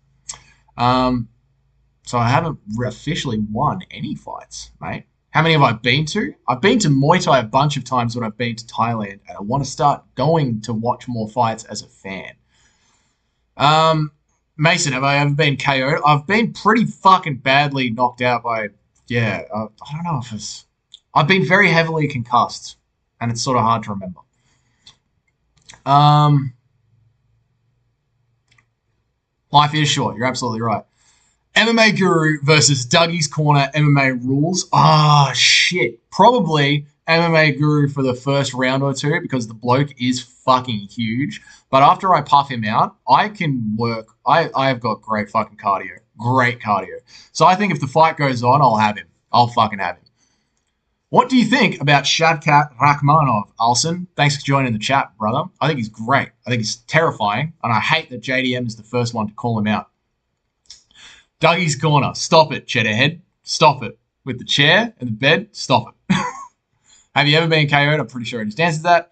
So I haven't officially won any fights, mate. How many have I been to? I've been to Muay Thai a bunch of times when I've been to Thailand, and I want to start going to watch more fights as a fan. Mason, have I ever been KO'd? I've been pretty fucking badly knocked out by, I don't know if it's... I've been very heavily concussed, and it's sort of hard to remember. Life is short. You're absolutely right. MMA Guru versus Dougie's Corner MMA rules. Shit. Probably MMA Guru for the first round or two because the bloke is fucking huge. But after I puff him out, I can work. I've got great fucking cardio. Great cardio. So I think if the fight goes on, I'll have him. I'll fucking have him. What do you think about Shadkat Rakhmonov, Alson? Thanks for joining the chat, brother. I think he's great. I think he's terrifying. And I hate that JDM is the first one to call him out. Dougie's Corner. Stop it, Cheddarhead. Stop it. With the chair and the bed, stop it. Have you ever been KO'd? I'm pretty sure he understands that.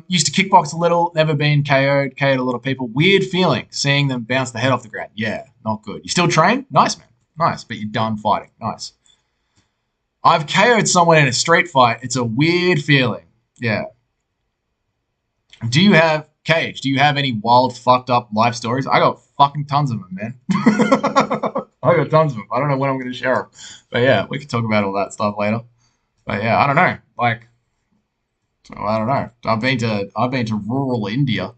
Used to kickbox a little, never been KO'd a lot of people. Weird feeling, seeing them bounce the head off the ground. Yeah, not good. You still train? Nice, man. Nice, but you're done fighting. Nice. I've KO'd someone in a street fight. It's a weird feeling. Yeah. Do you have any wild, fucked up life stories? I got fucking tons of them, man. I got tons of them. I don't know when I'm going to share them. But yeah, we can talk about all that stuff later. But yeah, I don't know. I don't know. I've been to rural India.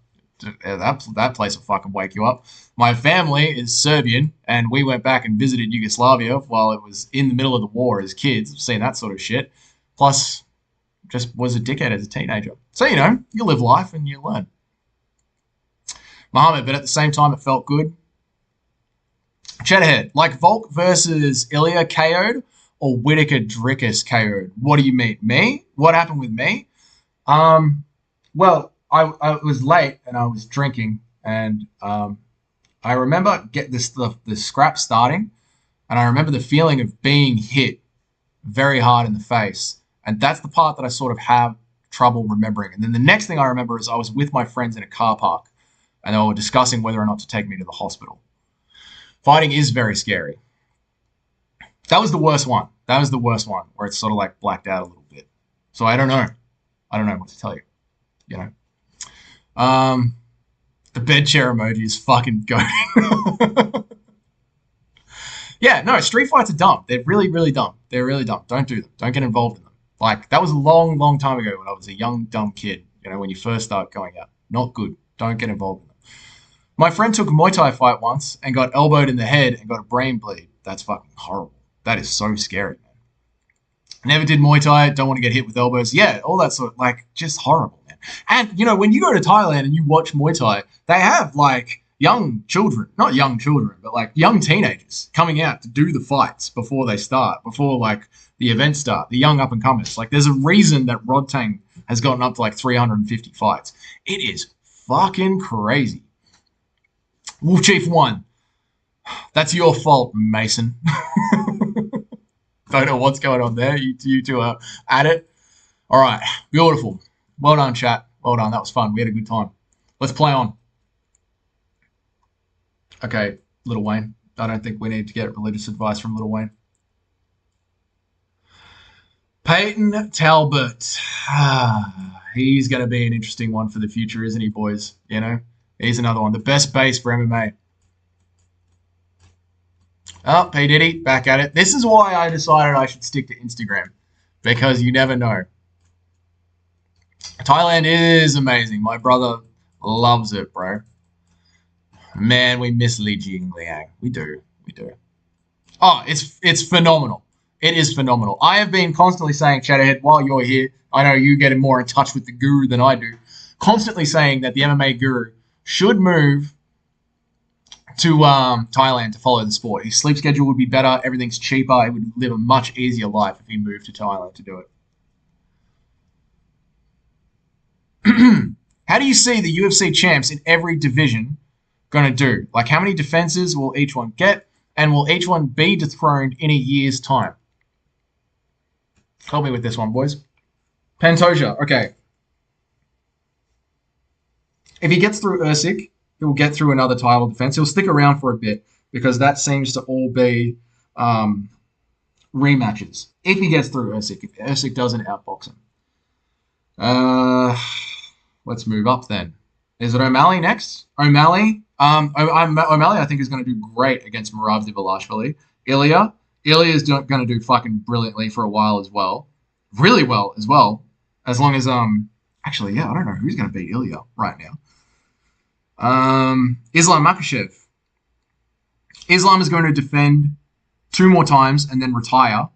That place will fucking wake you up. My family is Serbian, and we went back and visited Yugoslavia while it was in the middle of the war as kids. I've seen that sort of shit. Plus, just was a dickhead as a teenager. So, you live life and you learn. Muhammad, but at the same time, it felt good. Cheddarhead, like Volk versus Ilya KO'd or Whittaker Drickus KO'd? What do you mean? Me? What happened with me? Well, I was late and I was drinking, and I remember the scrap starting, and I remember the feeling of being hit very hard in the face, and that's the part that I sort of have trouble remembering. And then the next thing I remember is I was with my friends in a car park, and they were discussing whether or not to take me to the hospital. Fighting is very scary. That was the worst one. That was the worst one, where it's sort of like blacked out a little bit. So I don't know. I don't know what to tell you. The bed chair emoji is fucking goated. Yeah, no, street fights are dumb. They're really, really dumb. They're really dumb. Don't do them. Don't get involved in them. Like, that was a long, long time ago when I was a young, dumb kid, when you first start going out. Not good. Don't get involved in them. My friend took a Muay Thai fight once and got elbowed in the head and got a brain bleed. That's fucking horrible. That is so scary, man. Never did Muay Thai. Don't want to get hit with elbows. Yeah, all that sort of, just horrible, man. And, when you go to Thailand and you watch Muay Thai, they have, young children, not young children, but, young teenagers coming out to do the fights before they start, before, the events start, the young up-and-comers. There's a reason that Rodtang has gotten up to, 350 fights. It is fucking crazy. Wolf Chief 1. That's your fault, Mason. Don't know what's going on there. You two are at it. All right. Beautiful. Well done, chat. Well done. That was fun. We had a good time. Let's play on. Okay, Lil Wayne. I don't think we need to get religious advice from Lil Wayne. Peyton Talbot. He's going to be an interesting one for the future, isn't he, boys? He's another one. The best base for MMA. Oh, P. Diddy, back at it. This is why I decided I should stick to Instagram, because you never know. Thailand is amazing. My brother loves it, bro. Man, we miss Li Jingliang. We do. Oh, it's phenomenal. It is phenomenal. I have been constantly saying, Chatterhead, while you're here, I know you get more in touch with the guru than I do, constantly saying that the MMA guru should move to Thailand to follow the sport. His sleep schedule would be better. Everything's cheaper. He would live a much easier life if he moved to Thailand to do it. How do you see the UFC champs in every division going to do? Like, how many defenses will each one get? And will each one be dethroned in a year's time? Help me with this one, boys. Pantoja, okay. If he gets through Usyk, he will get through another title defense. He'll stick around for a bit because that seems to all be rematches. If he gets through Usyk, if Usyk doesn't outbox him. Let's move up then. Is it O'Malley next? O'Malley? O'Malley, I think, is going to do great against Merab Dvalishvili. Ilya is going to do fucking brilliantly for a while as well. Really well as well. As long as, actually, yeah, I don't know who's going to beat Ilya right now. Islam Makhachev. Islam is going to defend 2 more times and then retire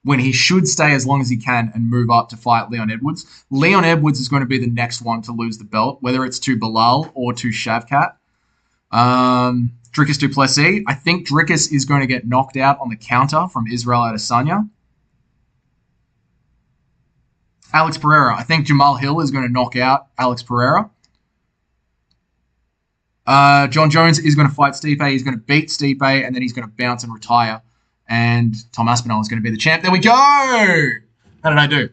when he should stay as long as he can and move up to fight Leon Edwards. Leon Edwards is going to be the next one to lose the belt, whether it's to Bilal or to Shavkat. Dricus du Plessis. I think Dricus is going to get knocked out on the counter from Israel Adesanya. Alex Pereira. I think Jamal Hill is going to knock out Alex Pereira. Jon Jones is going to fight Stipe. He's going to beat Stipe, and then he's going to bounce and retire. And Tom Aspinall is going to be the champ. There we go! How did I do?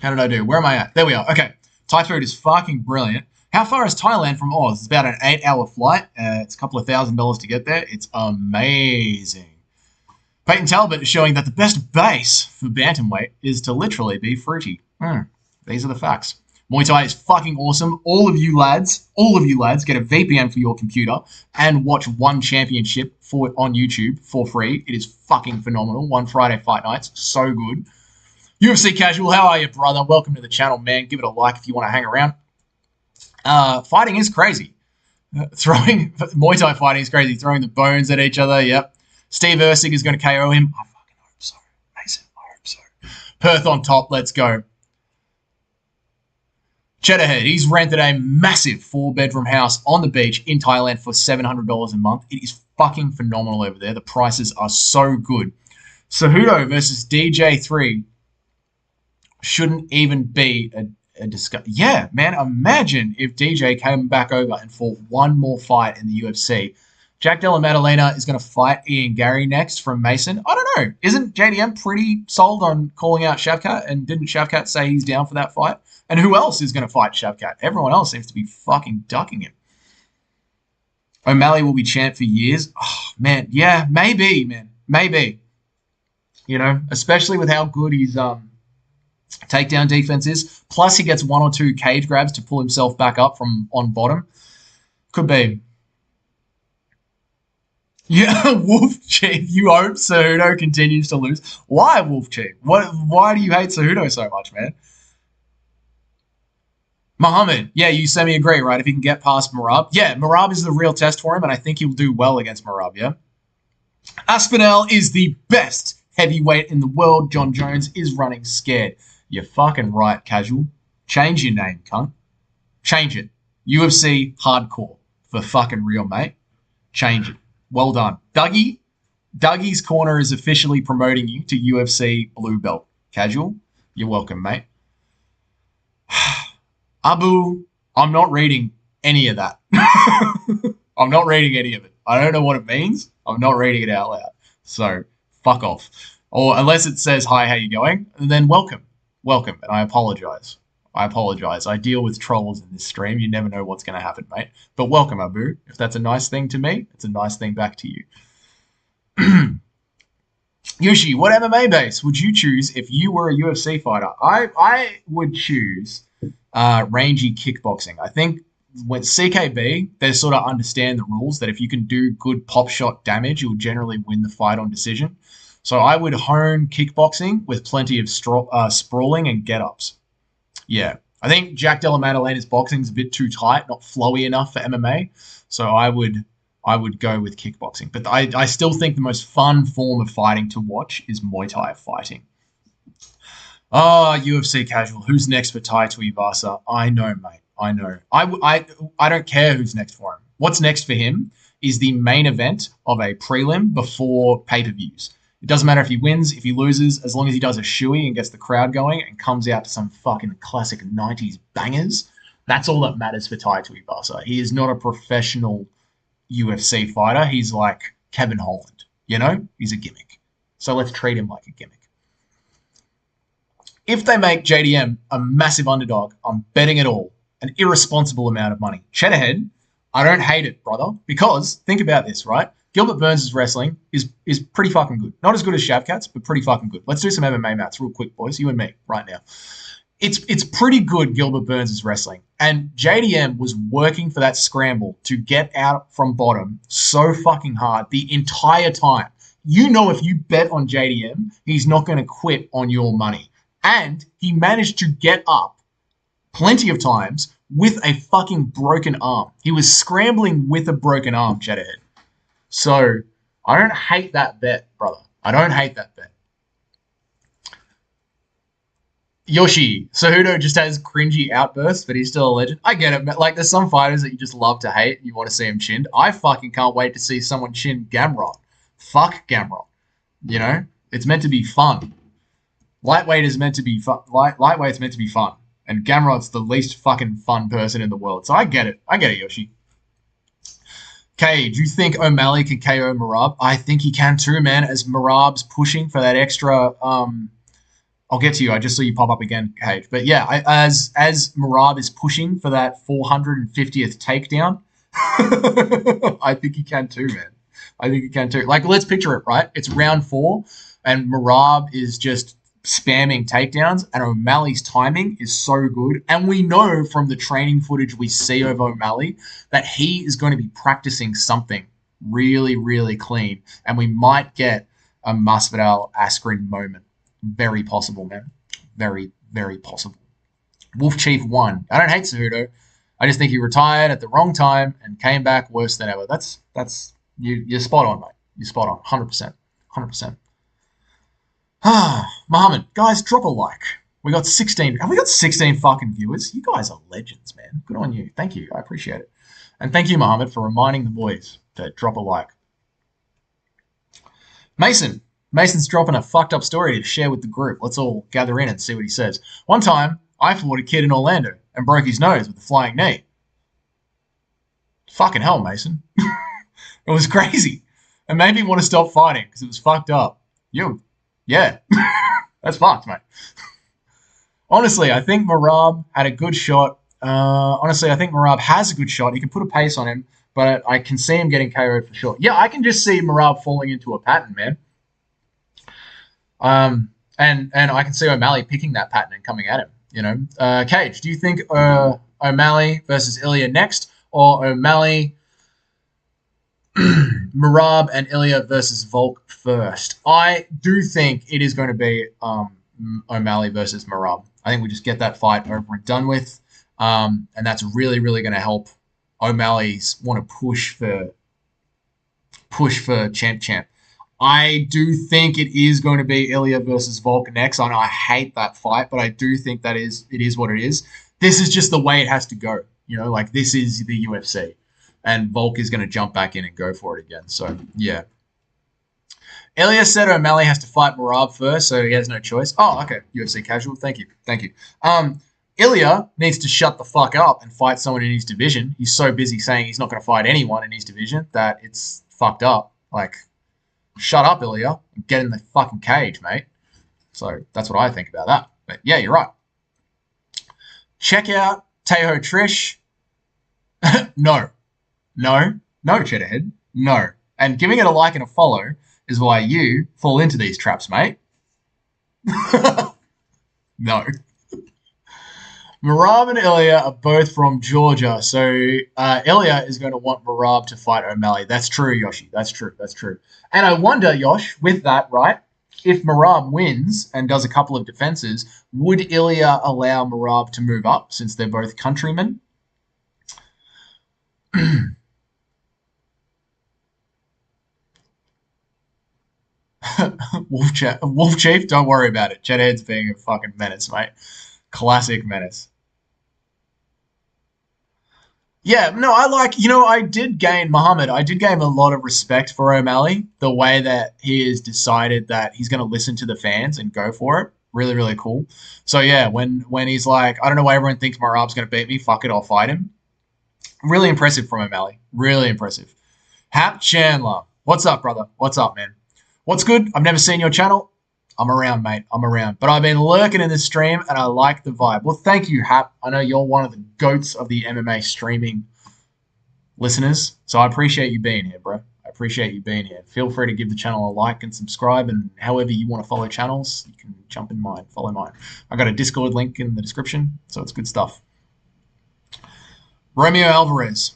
How did I do? Where am I at? There we are. Okay. Thai food is fucking brilliant. How far is Thailand from Oz? It's about an 8-hour flight. It's a couple of $1,000 to get there. It's amazing. Peyton Talbot is showing that the best base for bantamweight is to literally be fruity. These are the facts. Muay Thai is fucking awesome. All of you lads, get a VPN for your computer and watch one championship on YouTube for free. It is fucking phenomenal. One Friday fight nights. So good. UFC Casual, how are you, brother? Welcome to the channel, man. Give it a like if you want to hang around. Fighting is crazy. Muay Thai fighting is crazy. Throwing the bones at each other, yep. Steve Usyk is going to KO him. I fucking hope so. Mason, I hope so. Perth on top, let's go. Cheddarhead, he's rented a massive 4-bedroom house on the beach in Thailand for $700 a month. It is fucking phenomenal over there. The prices are so good. Cejudo versus DJ3 shouldn't even be a discussion. Yeah, man, imagine if DJ came back over and fought one more fight in the UFC. Jack Della Maddalena is going to fight Ian Gary next from Mason. I don't know. Isn't JDM pretty sold on calling out Shavkat? And didn't Shavkat say he's down for that fight? And who else is going to fight Shavkat? Everyone else seems to be fucking ducking him. O'Malley will be champ for years. Oh, man. Yeah, maybe, man. Maybe. You know, especially with how good his takedown defense is. Plus he gets 1 or 2 cage grabs to pull himself back up from on bottom. Could be. Yeah, Wolf Chief, you hope Cejudo continues to lose. Why, Wolf Chief? Why do you hate Cejudo so much, man? Muhammad, yeah, you semi-agree, right? If he can get past Merab. Yeah, Merab is the real test for him, and I think he'll do well against Merab, yeah? Aspinall is the best heavyweight in the world. Jon Jones is running scared. You're fucking right, Casual. Change your name, cunt. Change it. UFC Hardcore. For fucking real, mate. Change it. Well done. Dougie's Corner is officially promoting you to UFC Blue Belt. Casual, you're welcome, mate. Abu, I'm not reading any of that. I'm not reading any of it. I don't know what it means. I'm not reading it out loud. So, fuck off. Or unless it says, hi, how you going? And then welcome. Welcome. And I apologize. I deal with trolls in this stream. You never know what's going to happen, mate. But welcome, Abu. If that's a nice thing to me, it's a nice thing back to you. Yoshi, what MMA base would you choose if you were a UFC fighter? I would choose rangy kickboxing. I think with CKB, they sort of understand the rules that if you can do good pop shot damage, you'll generally win the fight on decision. So I would hone kickboxing with plenty of sprawling and get-ups. Yeah, I think Jack Della Maddalena's boxing is a bit too tight, not flowy enough for MMA. So I would go with kickboxing. But I still think the most fun form of fighting to watch is Muay Thai fighting. UFC Casual. Who's next for Tai Tuivasa? I know, mate. I know. I don't care who's next for him. What's next for him is the main event of a prelim before pay-per-views. It doesn't matter if he wins, if he loses, as long as he does a shoey and gets the crowd going and comes out to some fucking classic 90s bangers. That's all that matters for Tai Tuivasa. He is not a professional UFC fighter. He's like Kevin Holland, you know? He's a gimmick. So let's treat him like a gimmick. If they make JDM a massive underdog, I'm betting it all, an irresponsible amount of money. Cheddarhead, I don't hate it, brother, because think about this, right? Gilbert Burns' wrestling is pretty fucking good. Not as good as Shavkat's, but pretty fucking good. Let's do some MMA mats real quick, boys, you and me, right now. It's pretty good, Gilbert Burns' wrestling. And JDM was working for that scramble to get out from bottom so fucking hard the entire time. You know if you bet on JDM, he's not going to quit on your money. And he managed to get up plenty of times with a fucking broken arm. He was scrambling with a broken arm, Cheddarhead. So I don't hate that bet, brother. I don't hate that bet. Yoshi, Cejudo just has cringy outbursts, but he's still a legend. I get it. Like, there's some fighters that you just love to hate. You want to see him chinned. I fucking can't wait to see someone chin Gamrot. Fuck Gamrot. You know? It's meant to be fun. Lightweight is meant to be fun. Lightweight's meant to be fun. And Gamrot's the least fucking fun person in the world. So I get it. I get it, Yoshi. Cage, you think O'Malley can KO Merab? I think he can too, man, as Merab's pushing for that extra... I'll get to you. I just saw you pop up again, Cage. But yeah, as Merab is pushing for that 450th takedown, I think he can too, man. I think he can too. Like, let's picture it, right? It's round 4, and Merab is just spamming takedowns, and O'Malley's timing is so good. And we know from the training footage we see of O'Malley that he is going to be practicing something really, really clean, and we might get a Masvidal Askren moment. Very possible, man. Very, very possible. Wolf Chief won. I don't hate Cejudo. I just think he retired at the wrong time and came back worse than ever. That's you're spot on, mate. You're spot on. 100%. 100%. Muhammad, guys, drop a like. We got 16. Have we got 16 fucking viewers? You guys are legends, man. Good on you. Thank you. I appreciate it. And thank you, Muhammad, for reminding the boys to drop a like. Mason's dropping a fucked up story to share with the group. Let's all gather in and see what he says. One time, I fought a kid in Orlando and broke his nose with a flying knee. Fucking hell, Mason. It was crazy. It made me want to stop fighting because it was fucked up. Yeah. That's fucked, mate. Honestly, I think Merab had a good shot. I think Merab has a good shot. He can put a pace on him, but I can see him getting KO'd for sure. Yeah, I can just see Merab falling into a pattern, man. And I can see O'Malley picking that pattern and coming at him, you know. Cage, do you think O'Malley versus Ilya next, or O'Malley, Merab and Ilya versus Volk first? I do think it is going to be O'Malley versus Merab. I think we just get that fight over and done with, and that's really, really going to help O'Malley's want to push for champ. I do think it is going to be Ilya versus Volk next. I know I hate that fight, but I do think it is what it is. This is just the way it has to go. You know, like, this is the UFC. And Volk is going to jump back in and go for it again. So, yeah. Ilya said O'Malley has to fight Merab first, so he has no choice. Oh, okay. UFC casual. Thank you. Ilya needs to shut the fuck up and fight someone in his division. He's so busy saying he's not going to fight anyone in his division that it's fucked up. Like... Shut up, Ilya, and get in the fucking cage, mate. So that's what I think about that. But yeah, you're right. Check out Tejo Trish. No, Cheddarhead. No. And giving it a like and a follow is why you fall into these traps, mate. No. Merab and Ilya are both from Georgia, so Ilya is going to want Merab to fight O'Malley. That's true, Yoshi. That's true. And I wonder, Yosh, with that, right, if Merab wins and does a couple of defenses, would Ilya allow Merab to move up since they're both countrymen? Wolf Chief, don't worry about it. Cheddarhead's being a fucking menace, mate. Classic menace. Yeah, no, I did gain a lot of respect for O'Malley, the way that he has decided that he's going to listen to the fans and go for it. Really, really cool. So, yeah, when he's like, I don't know why everyone thinks Marab's going to beat me. Fuck it, I'll fight him. Really impressive from O'Malley. Really impressive. Hap Chandler. What's up, brother? What's up, man? What's good? I've never seen your channel. I'm around, mate. I'm around. But I've been lurking in this stream, and I like the vibe. Well, thank you, Hap. I know you're one of the goats of the MMA streaming listeners, so I appreciate you being here, bro. I appreciate you being here. Feel free to give the channel a like and subscribe, and however you want to follow channels, you can jump in mine, follow mine. I got a Discord link in the description, so it's good stuff. Romeo Alvarez.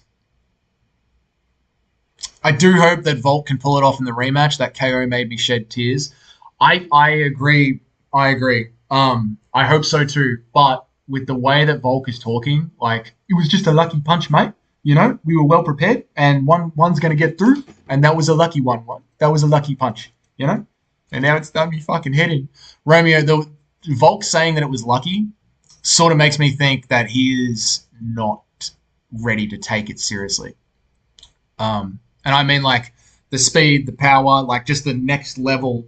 I do hope that Volk can pull it off in the rematch. That KO made me shed tears. I agree. I agree. I hope so too. But with the way that Volk is talking, like, it was just a lucky punch, mate. You know, we were well prepared, and one's going to get through, and that was a lucky one. That was a lucky punch, you know? And now it's done me fucking hitting. Romeo, the Volk saying that it was lucky sort of makes me think that he is not ready to take it seriously. And I mean, like, the speed, the power, like, just the next level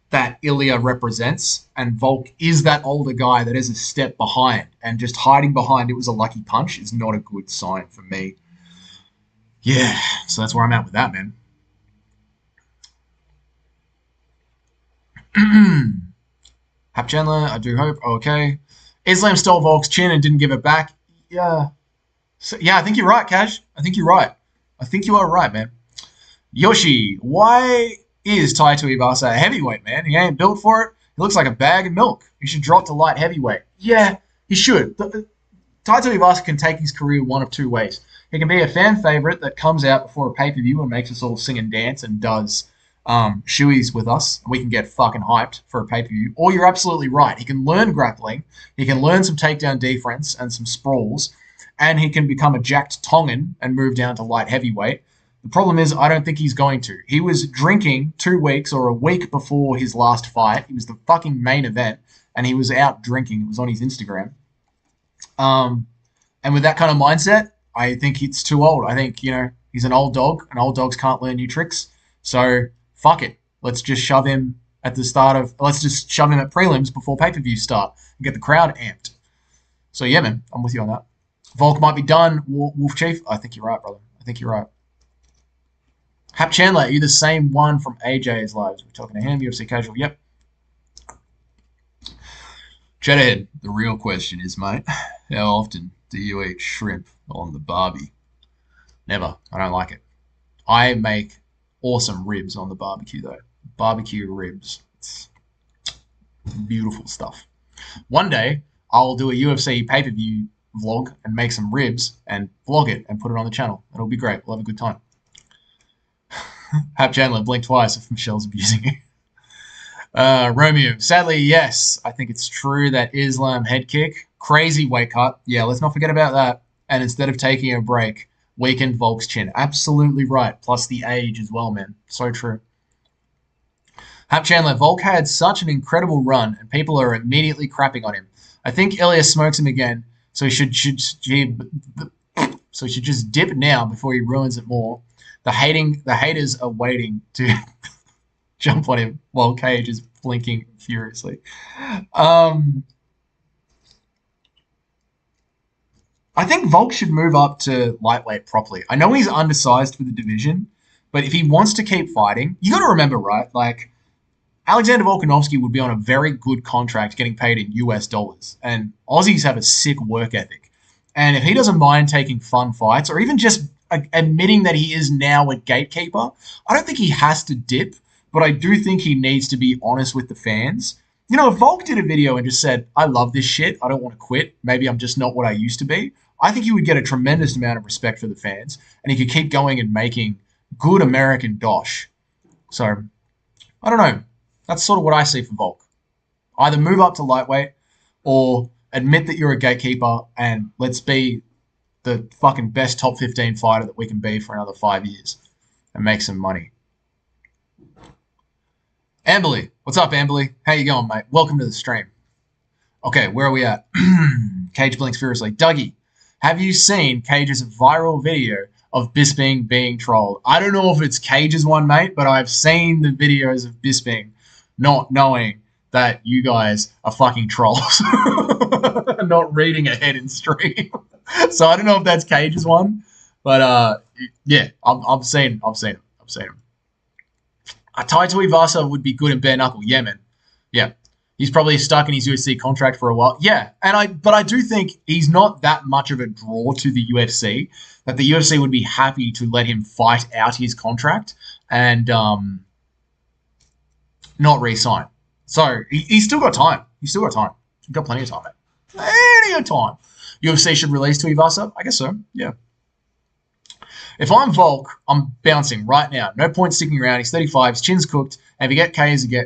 that Ilya represents, and Volk is that older guy that is a step behind, and just hiding behind it was a lucky punch is not a good sign for me. Yeah, so that's where I'm at with that, man. Hap Chandler, I do hope. Okay. Islam stole Volk's chin and didn't give it back. Yeah. So, yeah, I think you're right, Cash. I think you're right. I think you are right, man. Yoshi, why is Tai Tuivasa a heavyweight, man? He ain't built for it. He looks like a bag of milk. He should drop to light heavyweight. Yeah, he should. Tai Tuivasa can take his career one of two ways. He can be a fan favorite that comes out before a pay-per-view and makes us all sing and dance and does shoeies with us, and we can get fucking hyped for a pay-per-view. Or you're absolutely right. He can learn grappling. He can learn some takedown defense and some sprawls, and he can become a jacked Tongan and move down to light heavyweight. The problem is, I don't think he's going to. He was drinking 2 weeks or a week before his last fight. He was the fucking main event, and he was out drinking. It was on his Instagram. And with that kind of mindset, I think it's too old. I think, you know, he's an old dog, and old dogs can't learn new tricks. So, fuck it. Let's just shove him at prelims before pay-per-views start and get the crowd amped. So, yeah, man, I'm with you on that. Volk might be done. Wolf Chief, I think you're right, brother. I think you're right. Hap Chandler, are you the same one from AJ's lives? We're talking to him, UFC Casual. Yep. Cheddar, the real question is, mate, how often do you eat shrimp on the barbie? Never. I don't like it. I make awesome ribs on the barbecue, though. Barbecue ribs. It's beautiful stuff. One day, I'll do a UFC pay-per-view vlog and make some ribs and vlog it and put it on the channel. It'll be great. We'll have a good time. Hap Chandler, blink twice if Michelle's abusing you. Romeo, sadly, yes. I think it's true that Islam head kick, crazy weight cut. Yeah, let's not forget about that. And instead of taking a break, weakened Volk's chin. Absolutely right. Plus the age as well, man. So true. Hap Chandler, Volk had such an incredible run, and people are immediately crapping on him. I think Ilya smokes him again, so he should just dip now before he ruins it more. The haters are waiting to jump on him while Cage is blinking furiously. I think Volk should move up to lightweight properly. I know he's undersized for the division, but if he wants to keep fighting, you got to remember, right? Like, Alexander Volkanovski would be on a very good contract getting paid in US dollars, and Aussies have a sick work ethic. And if he doesn't mind taking fun fights, or even just admitting that he is now a gatekeeper, I don't think he has to dip, but I do think he needs to be honest with the fans. You know, if Volk did a video and just said, I love this shit, I don't want to quit, maybe I'm just not what I used to be, I think he would get a tremendous amount of respect for the fans, and he could keep going and making good American dosh. So, I don't know. That's sort of what I see for Volk. Either move up to lightweight, or admit that you're a gatekeeper, and let's be the fucking best top 15 fighter that we can be for another 5 years and make some money. Amberly, what's up, Amberly? How you going, mate? Welcome to the stream. Okay, where are we at? Cage blinks furiously. Dougie, have you seen Cage's viral video of Bisping being trolled? I don't know if it's Cage's one, mate, but I've seen the videos of Bisping not knowing that you guys are fucking trolls. Not reading ahead in stream. So I don't know if that's Cage's one, but yeah, I've seen him. A Tai Tuivasa would be good in bare knuckle. Yeah, man. Yeah. He's probably stuck in his UFC contract for a while. Yeah, but I do think he's not that much of a draw to the UFC that the UFC would be happy to let him fight out his contract and not re-sign. So he's still got time. He's got plenty of time, mate. Plenty of time. UFC should release Tuivasa? I guess so. Yeah. If I'm Volk, I'm bouncing right now. No point sticking around. He's 35. His chin's cooked. And if he gets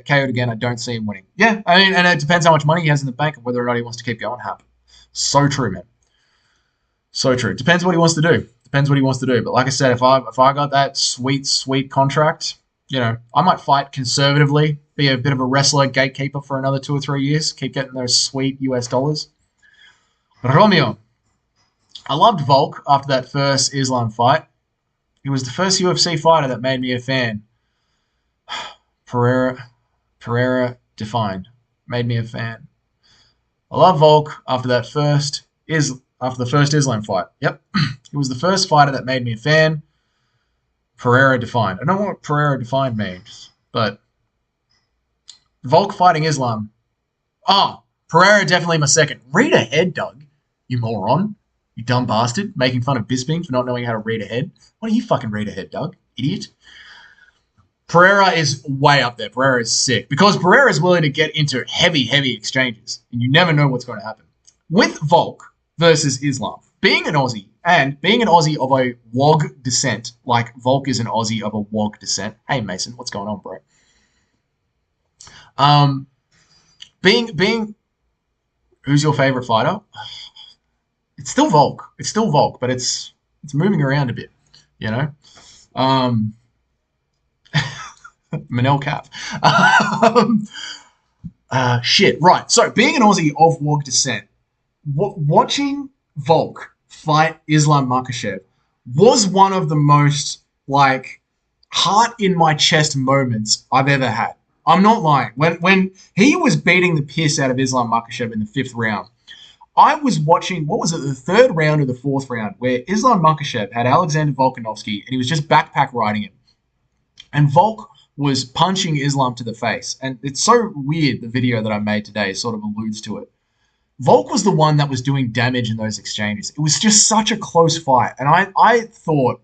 KO'd again, I don't see him winning. Yeah, I mean, and it depends how much money he has in the bank and whether or not he wants to keep going. Happen. So true, man. So true. Depends what he wants to do. But like I said, if I got that sweet contract, I might fight conservatively, be a bit of a wrestler, gatekeeper for another 2 or 3 years, keep getting those sweet US dollars. Romeo. I loved Volk after that first Islam fight. He was the first UFC fighter that made me a fan. Pereira defined. Made me a fan. I love Volk after the first Islam fight. Yep. He was the first fighter that made me a fan. Pereira defined. I don't know what Pereira defined means, but Volk fighting Islam. Pereira definitely my second. Read ahead, Doug. You moron. You dumb bastard. Making fun of Bisping for not knowing how to read ahead. Why don't you fucking read ahead, Doug? Idiot. Pereira is way up there. Pereira is sick. Because Pereira is willing to get into heavy exchanges. And you never know what's going to happen. With Volk versus Islam, being an Aussie of a Wog descent, like Volk is an Aussie of a Wog descent. Hey, Mason, what's going on, bro? Being who's your favorite fighter? It's still Volk, but it's moving around a bit, Manel Cap. Shit, right. So being an Aussie of Wog descent, watching Volk fight Islam Makhachev was one of the most heart in my chest moments I've ever had. I'm not lying. When he was beating the piss out of Islam Makhachev in the 5th round, I was watching, what was it, the 3rd round or the 4th round, where Islam Makhachev had Alexander Volkanovski and he was just backpack riding him. And Volk was punching Islam to the face. And it's so weird, the video that I made today sort of alludes to it. Volk was the one that was doing damage in those exchanges. It was just such a close fight. And I thought,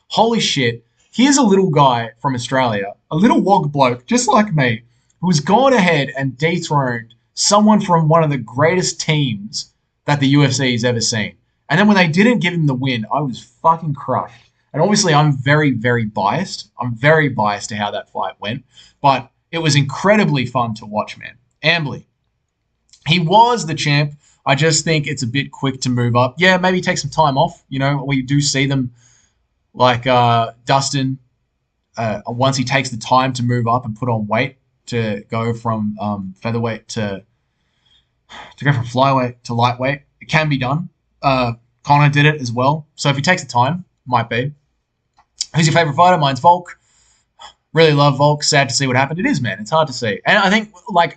holy shit, here's a little guy from Australia, a little Wog bloke, just like me, who's gone ahead and dethroned someone from one of the greatest teams that the UFC has ever seen. And then when they didn't give him the win, I was fucking crushed. And obviously I'm very, very biased. I'm very biased to how that fight went. But it was incredibly fun to watch, man. Ambly. He was the champ. I just think it's a bit quick to move up. Yeah, maybe take some time off. We do see them like Dustin, once he takes the time to move up and put on weight, to go from featherweight to go from flyweight to lightweight. It can be done. Conor did it as well. So if he takes the time, might be. Who's your favorite fighter? Mine's Volk. Really love Volk. Sad to see what happened. It is, man. It's hard to see. And I think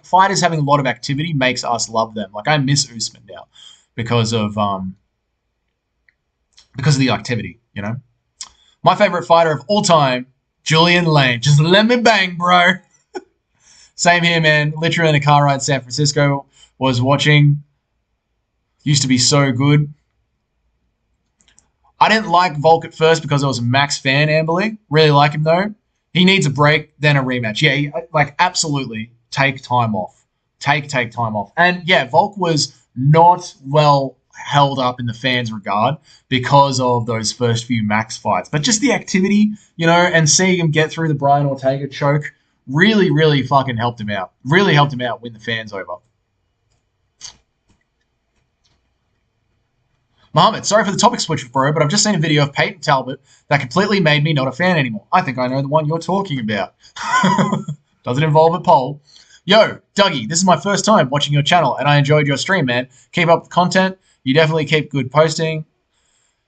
fighters having a lot of activity makes us love them. I miss Usman now because of the activity, My favorite fighter of all time, Julian Lane. Just let me bang, bro. Same here, man. Literally in a car ride in San Francisco. Was watching. Used to be so good. I didn't like Volk at first because I was a Max fan, Amberley. Really like him, though. He needs a break, then a rematch. Yeah, absolutely take time off. Take time off. And, yeah, Volk was not well held up in the fans' regard because of those first few Max fights. But just the activity, and seeing him get through the Brian Ortega choke really, really fucking helped him out. Really helped him out win the fans over. Mohammed, sorry for the topic switch, bro, but I've just seen a video of Peyton Talbot that completely made me not a fan anymore. I think I know the one you're talking about. Does it involve a poll? Yo, Dougie, this is my first time watching your channel, and I enjoyed your stream, man. Keep up the content. You definitely keep good posting.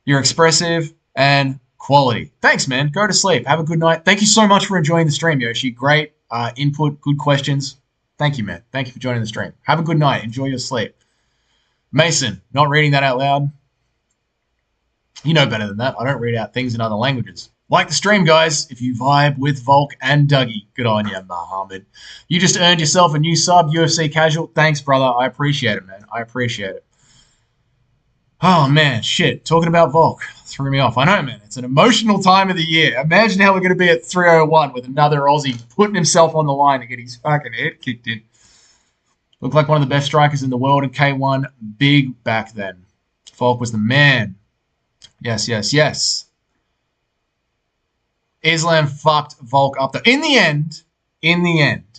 You're expressive and quality. Thanks, man. Go to sleep. Have a good night. Thank you so much for enjoying the stream, Yoshi. Great input, good questions. Thank you, man. Thank you for joining the stream. Have a good night. Enjoy your sleep. Mason, not reading that out loud. You know better than that. I don't read out things in other languages. Like the stream, guys. If you vibe with Volk and Dougie, good on you, Muhammad. You just earned yourself a new sub, UFC Casual. Thanks, brother. I appreciate it, man. I appreciate it. Oh, man, shit. Talking about Volk threw me off. I know, man. It's an emotional time of the year. Imagine how we're going to be at 301 with another Aussie putting himself on the line to get his fucking head kicked in. Looked like one of the best strikers in the world in K1. Big back then. Volk was the man. Yes, yes, yes. Islam fucked Volk up. In the end,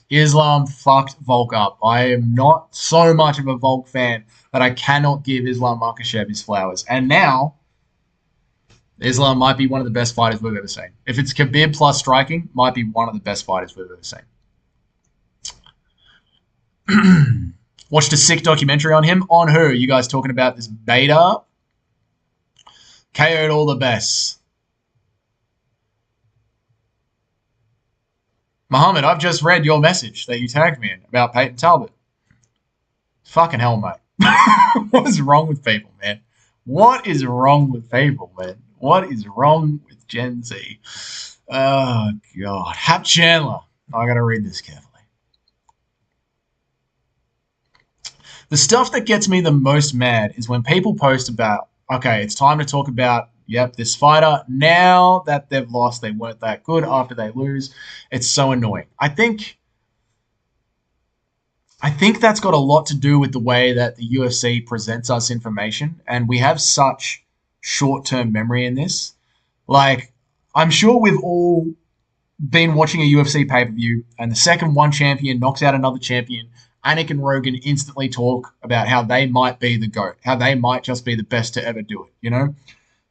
Islam fucked Volk up. I am not so much of a Volk fan that I cannot give Islam Makhachev his flowers. And now, Islam might be one of the best fighters we've ever seen. If it's Khabib plus striking, might be one of the best fighters we've ever seen. Watched a sick documentary on him. On who? You guys talking about this beta? KO'd all the best. Muhammad, I've just read your message that you tagged me in about Peyton Talbot. Fucking hell, mate. What is wrong with people, man? What is wrong with people, man? What is wrong with Gen Z? Oh, God. Hap Chandler. I got to read this carefully. The stuff that gets me the most mad is when people post about, okay, it's time to talk about, yep, this fighter, now that they've lost, they weren't that good after they lose. It's so annoying. I think that's got a lot to do with the way that the UFC presents us information, and we have such short-term memory in this. Like, I'm sure we've all been watching a UFC pay-per-view, and the second one champion knocks out another champion, Anik and Rogan instantly talk about how they might be the GOAT, how they might just be the best to ever do it, you know?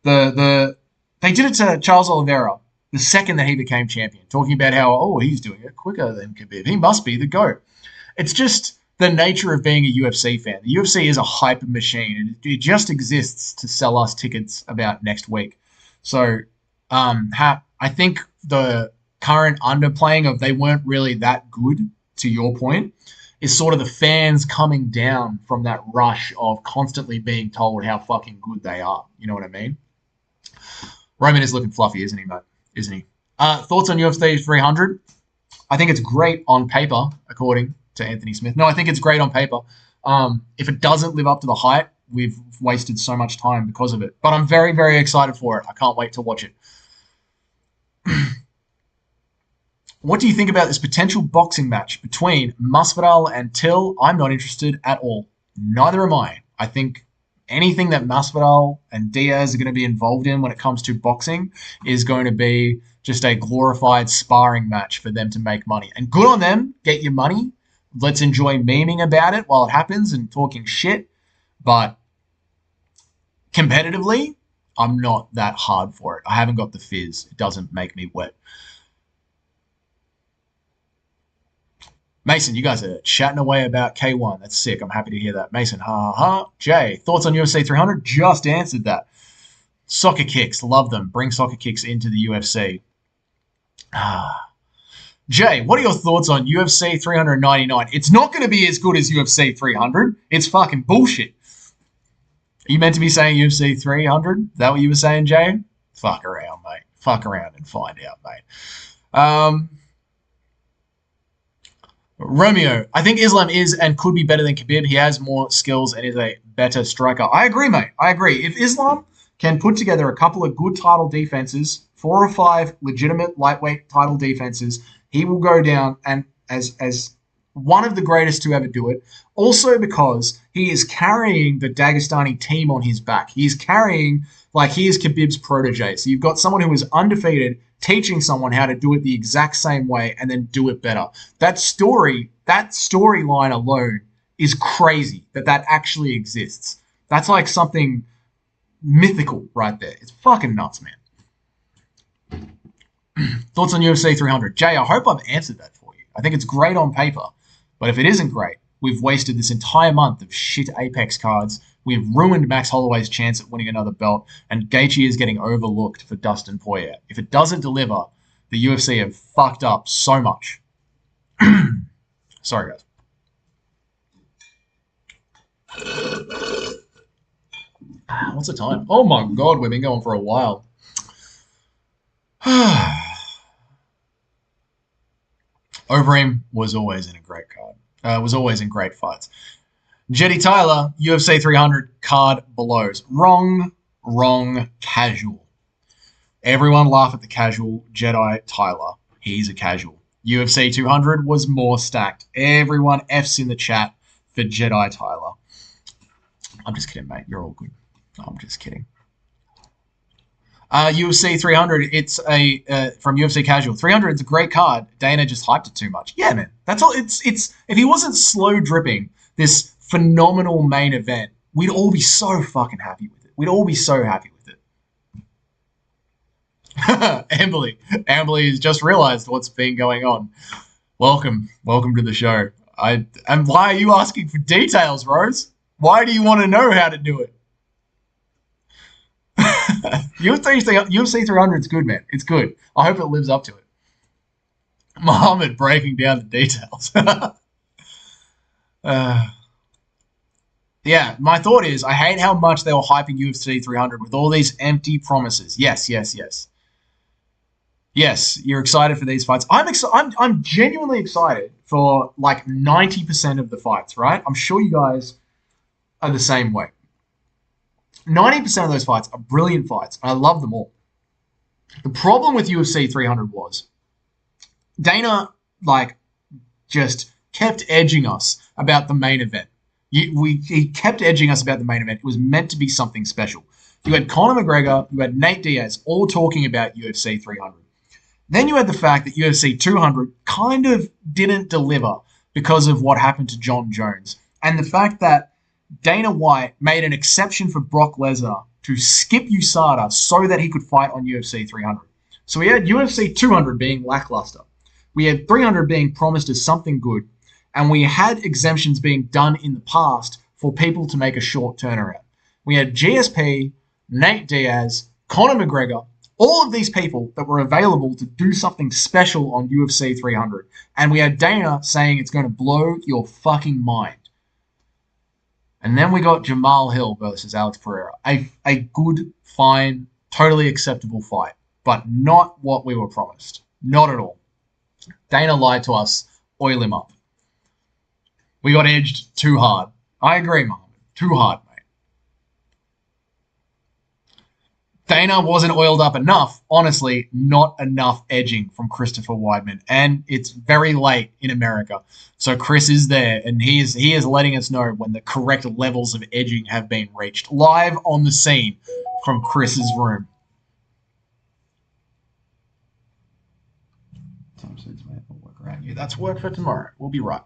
They did it to Charles Oliveira the second that he became champion, talking about how, he's doing it quicker than Khabib. He must be the GOAT. It's just the nature of being a UFC fan. The UFC is a hype machine. It just exists to sell us tickets about next week. So I think the current underplaying of they weren't really that good, to your point, is sort of the fans coming down from that rush of constantly being told how fucking good they are. You know what I mean? Roman is looking fluffy, isn't he, mate? Isn't he? Thoughts on UFC 300? I think it's great on paper, according to Anthony Smith. No, I think it's great on paper. If it doesn't live up to the hype, we've wasted so much time because of it. But I'm very, very excited for it. I can't wait to watch it. What do you think about this potential boxing match between Masvidal and Till? I'm not interested at all. Neither am I. I think anything that Masvidal and Diaz are going to be involved in when it comes to boxing is going to be just a glorified sparring match for them to make money. And good on them. Get your money. Let's enjoy memeing about it while it happens and talking shit. But competitively, I'm not that hard for it. I haven't got the fizz. It doesn't make me wet. Mason, you guys are chatting away about K1. That's sick. I'm happy to hear that. Mason, ha ha ha. Jay, thoughts on UFC 300? Just answered that. Soccer kicks, love them. Bring soccer kicks into the UFC. Jay, what are your thoughts on UFC 399? It's not going to be as good as UFC 300. It's fucking bullshit. Are you meant to be saying UFC 300? Is that what you were saying, Jay? Fuck around, mate. Fuck around and find out, mate. Romeo, I think Islam is and could be better than Khabib. He has more skills and is a better striker. I agree, mate. I agree. If Islam can put together a couple of good title defenses, 4 or 5 legitimate lightweight title defenses, he will go down and as one of the greatest to ever do it. Also because he is carrying the Dagestani team on his back. He's carrying, like, he is Khabib's protege. So you've got someone who is undefeated teaching someone how to do it the exact same way and then do it better. That storyline alone is crazy that actually exists. That's like something mythical right there. It's fucking nuts, man. Thoughts on UFC 300? Jay, I hope I've answered that for you. I think it's great on paper, but if it isn't great, we've wasted this entire month of shit Apex cards We've ruined Max Holloway's chance at winning another belt, and Gaethje is getting overlooked for Dustin Poirier. If it doesn't deliver, the UFC have fucked up so much. Sorry, guys. What's the time? Oh my god, we've been going for a while. Overeem was always in a great card. Was always in great fights. Jetty Tyler, UFC 300 card belows. Wrong, casual. Everyone laugh at the casual Jedi Tyler. He's a casual. UFC 200 was more stacked. Everyone F's in the chat for Jedi Tyler. I'm just kidding, mate. You're all good. I'm just kidding. UFC 300, it's from UFC Casual. 300, it's a great card. Dana just hyped it too much. Yeah, man. That's all. It's if he wasn't slow dripping this phenomenal main event, we'd all be so fucking happy with it. We'd all be so happy with it. Amberly has just realized what's been going on. Welcome to the show. And why are you asking for details, Rose? Why do you want to know how to do it? UFC 300 is good, man. It's good. I hope it lives up to it. Muhammad breaking down the details. Yeah, my thought is I hate how much they were hyping UFC 300 with all these empty promises. Yes. Yes, you're excited for these fights. I'm genuinely excited for like 90% of the fights, right? I'm sure you guys are the same way. 90% of those fights are brilliant fights, and I love them all. The problem with UFC 300 was Dana, just kept edging us about the main event. He kept edging us about the main event. It was meant to be something special. You had Conor McGregor, you had Nate Diaz, all talking about UFC 300. Then you had the fact that UFC 200 kind of didn't deliver because of what happened to Jon Jones. And the fact that Dana White made an exception for Brock Lesnar to skip USADA so that he could fight on UFC 300. So we had UFC 200 being lackluster. We had 300 being promised as something good. And we had exemptions being done in the past for people to make a short turnaround. We had GSP, Nate Diaz, Conor McGregor, all of these people that were available to do something special on UFC 300. And we had Dana saying it's going to blow your fucking mind. And then we got Jamahal Hill versus Alex Pereira. A good, fine, totally acceptable fight. But not what we were promised. Not at all. Dana lied to us. Oil him up. We got edged too hard. I agree, Mohammed. Too hard, mate. Dana wasn't oiled up enough. Honestly, not enough edging from Christopher Weidman. And it's very late in America. So Chris is there, and he is letting us know when the correct levels of edging have been reached. Live on the scene from Chris's room. Time suits, mate. I'll work around you. That's work for tomorrow. We'll be right.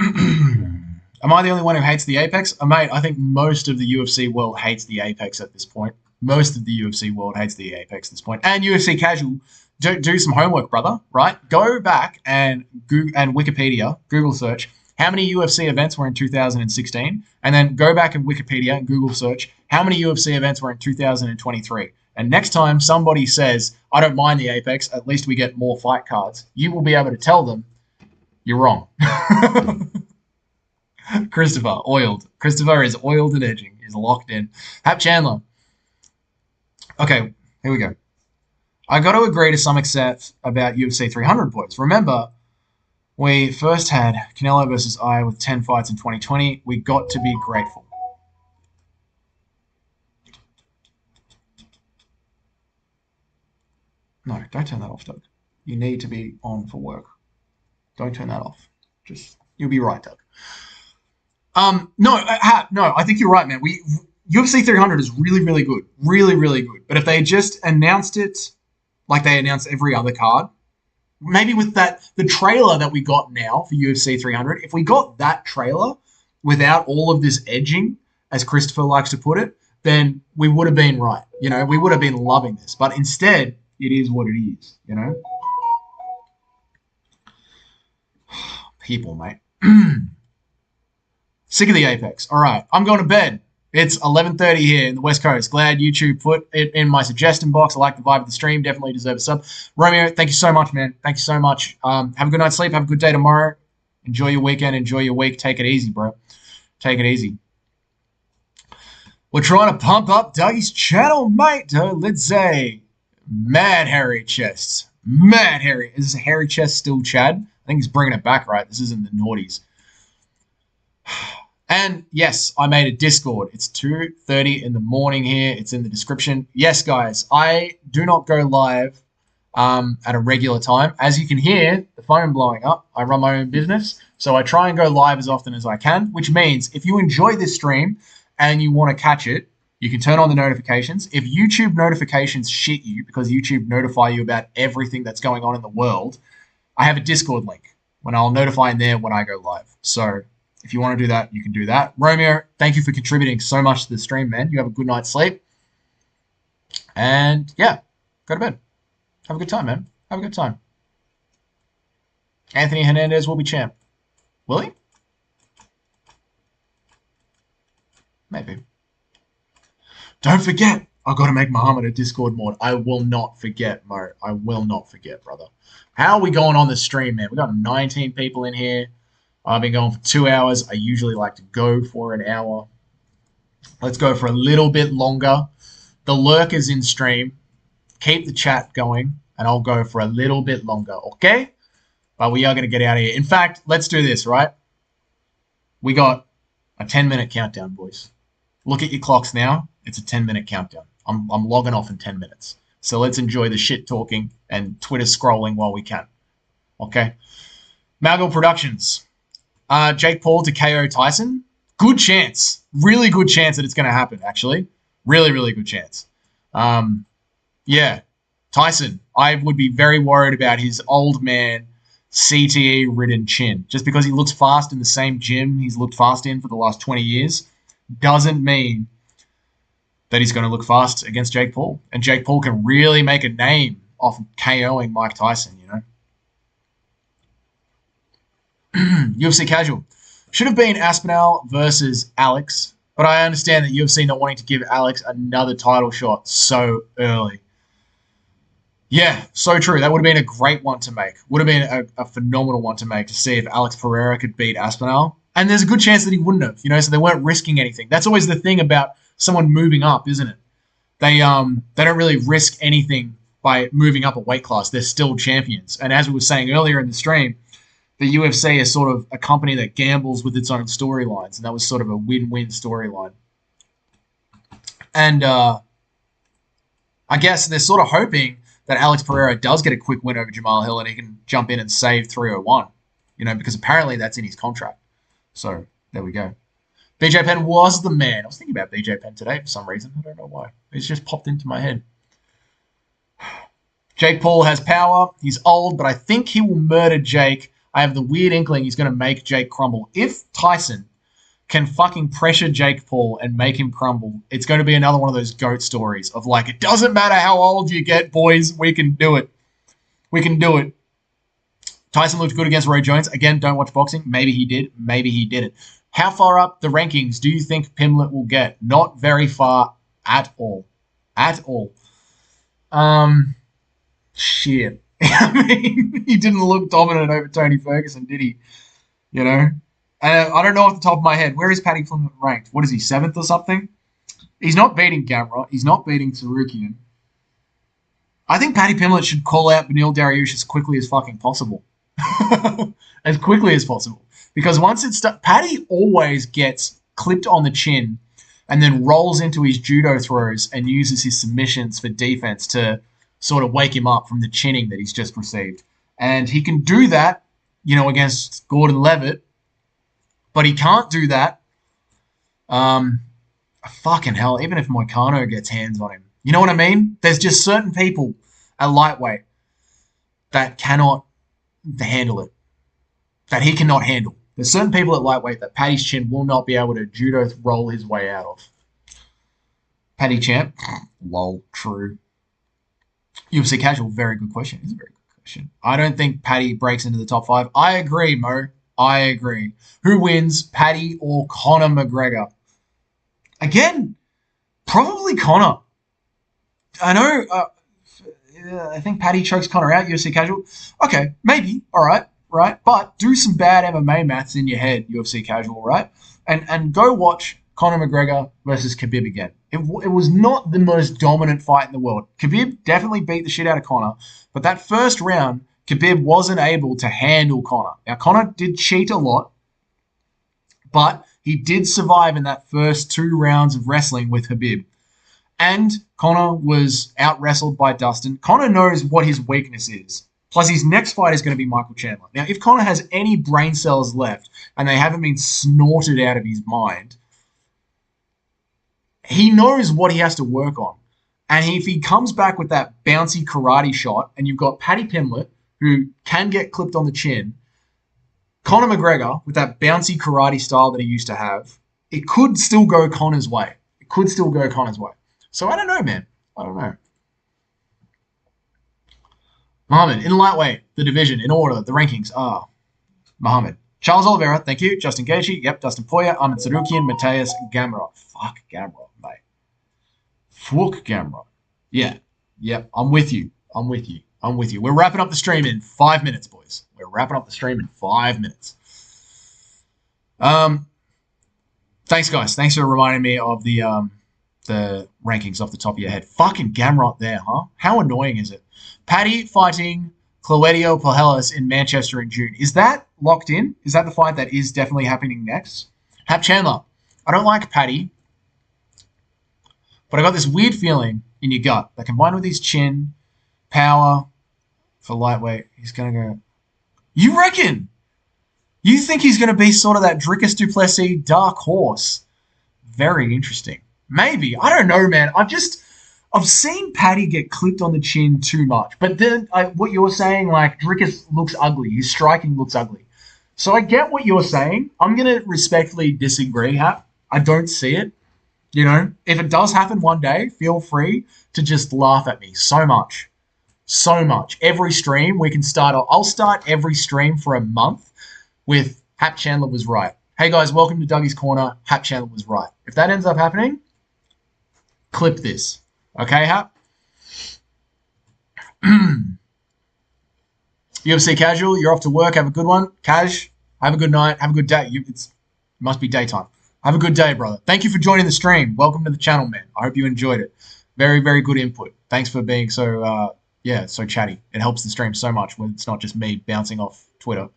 Am I the only one who hates the Apex? Mate, I think most of the UFC world hates the Apex at this point. Most of the UFC world hates the Apex at this point. And UFC Casual, do some homework, brother, right? Go back and Wikipedia, Google search, how many UFC events were in 2016, and then go back and Wikipedia and Google search, how many UFC events were in 2023. And next time somebody says, I don't mind the Apex, at least we get more fight cards, you will be able to tell them, you're wrong. Christopher, oiled. Christopher is oiled and edging. He's locked in. Hap Chandler. Okay, here we go. I got to agree to some extent about UFC 300, boys. Remember, we first had Canelo versus I with 10 fights in 2020. We got to be grateful. No, don't turn that off, Doug. You need to be on for work. Don't turn that off. You'll be right, Doug. No, I think you're right, man. UFC 300 is really, really good. Really, really good. But if they just announced it like they announce every other card, maybe with the trailer that we got now for UFC 300, if we got that trailer without all of this edging, as Christopher likes to put it, then we would have been right. We would have been loving this. But instead, it is what it is, People, mate. Sick of the Apex. All right, I'm going to bed. It's 11:30 here in the West Coast. Glad YouTube put it in my suggestion box. I like the vibe of the stream. Definitely deserve a sub. Romeo, thank you so much, man. Thank you so much. Have a good night's sleep. Have a good day tomorrow. Enjoy your weekend. Enjoy your week. Take it easy, bro. Take it easy. We're trying to pump up Dougie's channel, mate. Let's say mad hairy chests. Mad hairy. Is this a hairy chest still, Chad? I think he's bringing it back, right? This isn't the naughties. And yes, I made a Discord. It's 2:30 in the morning here. It's in the description. Yes, guys, I do not go live at a regular time. As you can hear, the phone blowing up. I run my own business, so I try and go live as often as I can, which means if you enjoy this stream and you want to catch it, you can turn on the notifications. If YouTube notifications shit you because YouTube notify you about everything that's going on in the world, I have a Discord link when I'll notify in there when I go live. So if you want to do that, you can do that. Romeo, thank you for contributing so much to the stream, man. You have a good night's sleep. And yeah, go to bed. Have a good time, man. Have a good time. Anthony Hernandez will be champ. Will he? Maybe. Don't forget, I've got to make Muhammad a Discord mod. I will not forget, Mo. I will not forget, brother. How are we going on the stream, man? We got 19 people in here. I've been going for 2 hours. I usually like to go for an hour. Let's go for a little bit longer. The lurkers in stream. Keep the chat going, and I'll go for a little bit longer, okay? But we are going to get out of here. In fact, let's do this, right? We got a 10-minute countdown, boys. Look at your clocks now. It's a 10-minute countdown. I'm logging off in 10 minutes. So let's enjoy the shit talking and Twitter scrolling while we can. Okay? Malgo Productions. Jake Paul to KO Tyson. Good chance. Really good chance that it's going to happen, actually. Really, really good chance. Yeah. Tyson. I would be very worried about his old man CTE-ridden chin. Just because he looks fast in the same gym he's looked fast in for the last 20 years doesn't mean that he's going to look fast against Jake Paul. And Jake Paul can really make a name off KOing Mike Tyson, you know. UFC Casual. Should have been Aspinall versus Alex, but I understand that UFC not wanting to give Alex another title shot so early. Yeah, so true. That would have been a great one to make. Would have been a phenomenal one to make to see if Alex Pereira could beat Aspinall. And there's a good chance that he wouldn't have, you know, so they weren't risking anything. That's always the thing about someone moving up, isn't it? They don't really risk anything by moving up a weight class. They're still champions. And as we were saying earlier in the stream, the UFC is sort of a company that gambles with its own storylines, and that was sort of a win-win storyline. And I guess they're sort of hoping that Alex Pereira does get a quick win over Jamahal Hill and he can jump in and save 301, you know, because apparently that's in his contract. So there we go. BJ Penn was the man. I was thinking about BJ Penn today for some reason. I don't know why. It's just popped into my head. Jake Paul has power. He's old, but I think he will murder Jake. I have the weird inkling he's going to make Jake crumble. If Tyson can fucking pressure Jake Paul and make him crumble, it's going to be another one of those GOAT stories of like, it doesn't matter how old you get, boys, we can do it. We can do it. Tyson looked good against Roy Jones. Again, don't watch boxing. Maybe he did. Maybe he didn't. How far up the rankings do you think Pimblett will get? Not very far at all. At all. Shit. I mean, he didn't look dominant over Tony Ferguson, did he? You know? I don't know off the top of my head. Where is Paddy Pimblett ranked? What is he, 7th or something? He's not beating Gamrot. He's not beating Sarukian. I think Paddy Pimblett should call out Beneil Dariush as quickly as fucking possible. As quickly as possible. Because once it's done, Paddy always gets clipped on the chin and then rolls into his judo throws and uses his submissions for defense to sort of wake him up from the chinning that he's just received. And he can do that, you know, against Gordon Levitt, but he can't do that. Fucking hell, even if Moicano gets hands on him. You know what I mean? There's just certain people at lightweight that cannot handle it, that he cannot handle. There's certain people at lightweight that Paddy's chin will not be able to judo roll his way out of. Paddy champ? Lol, true. UFC casual, very good question. It's a very good question. I don't think Paddy breaks into the top 5. I agree, Mo. I agree. Who wins, Paddy or Conor McGregor? Again, probably Conor. I know. I think Paddy chokes Conor out, UFC casual. Okay, maybe. All right, right. But do some bad MMA maths in your head, UFC casual, right? And go watch Conor McGregor versus Khabib again. It was not the most dominant fight in the world. Khabib definitely beat the shit out of Conor, but that first round, Khabib wasn't able to handle Conor. Now, Conor did cheat a lot, but he did survive in that first 2 rounds of wrestling with Khabib. And Conor was out-wrestled by Dustin. Conor knows what his weakness is. Plus, his next fight is going to be Michael Chandler. Now, if Conor has any brain cells left and they haven't been snorted out of his mind, he knows what he has to work on. And if he comes back with that bouncy karate shot, and you've got Paddy Pimblett, who can get clipped on the chin, Conor McGregor, with that bouncy karate style that he used to have, it could still go Conor's way. It could still go Conor's way. So I don't know, man. I don't know. Muhammad, in lightweight, the division, in order, the rankings are Muhammad. Charles Oliveira, thank you. Justin Gaethje, yep. Dustin Poirier, Ahmed Sarukian, Mateus Gamrot. Fuck Gamrot, mate. Fuck Gamrot. Yeah. Yep. I'm with you. I'm with you. I'm with you. We're wrapping up the stream in 5 minutes, boys. We're wrapping up the stream in 5 minutes. Thanks, guys. Thanks for reminding me of the rankings off the top of your head. Fucking Gamrot there, huh? How annoying is it? Paddy fighting Claudio Pujolas in Manchester in June. Is that locked in? Is that the fight that is definitely happening next? Hap Chandler. I don't like Paddy, but I got this weird feeling in your gut that combined with his chin, power for lightweight, he's going to go. You reckon? You think he's going to be sort of that Dricus du Plessis dark horse? Very interesting. Maybe. I don't know, man. I've seen Paddy get clipped on the chin too much. But then what you're saying, like, Dricus looks ugly. His striking looks ugly. So I get what you're saying. I'm going to respectfully disagree, Hap. I don't see it. You know, if it does happen one day, feel free to just laugh at me so much. So much. Every stream, we can start. I'll start every stream for a month with Hap Chandler was right. Hey, guys, welcome to Dougie's Corner. Hap Chandler was right. If that ends up happening, clip this. Okay, Hap? UFC casual, you're off to work. Have a good one. Cash, have a good night. Have a good day. It must be daytime. Have a good day, brother. Thank you for joining the stream. Welcome to the channel, man. I hope you enjoyed it. Very, very good input. Thanks for being so, so chatty. It helps the stream so much when it's not just me bouncing off Twitter.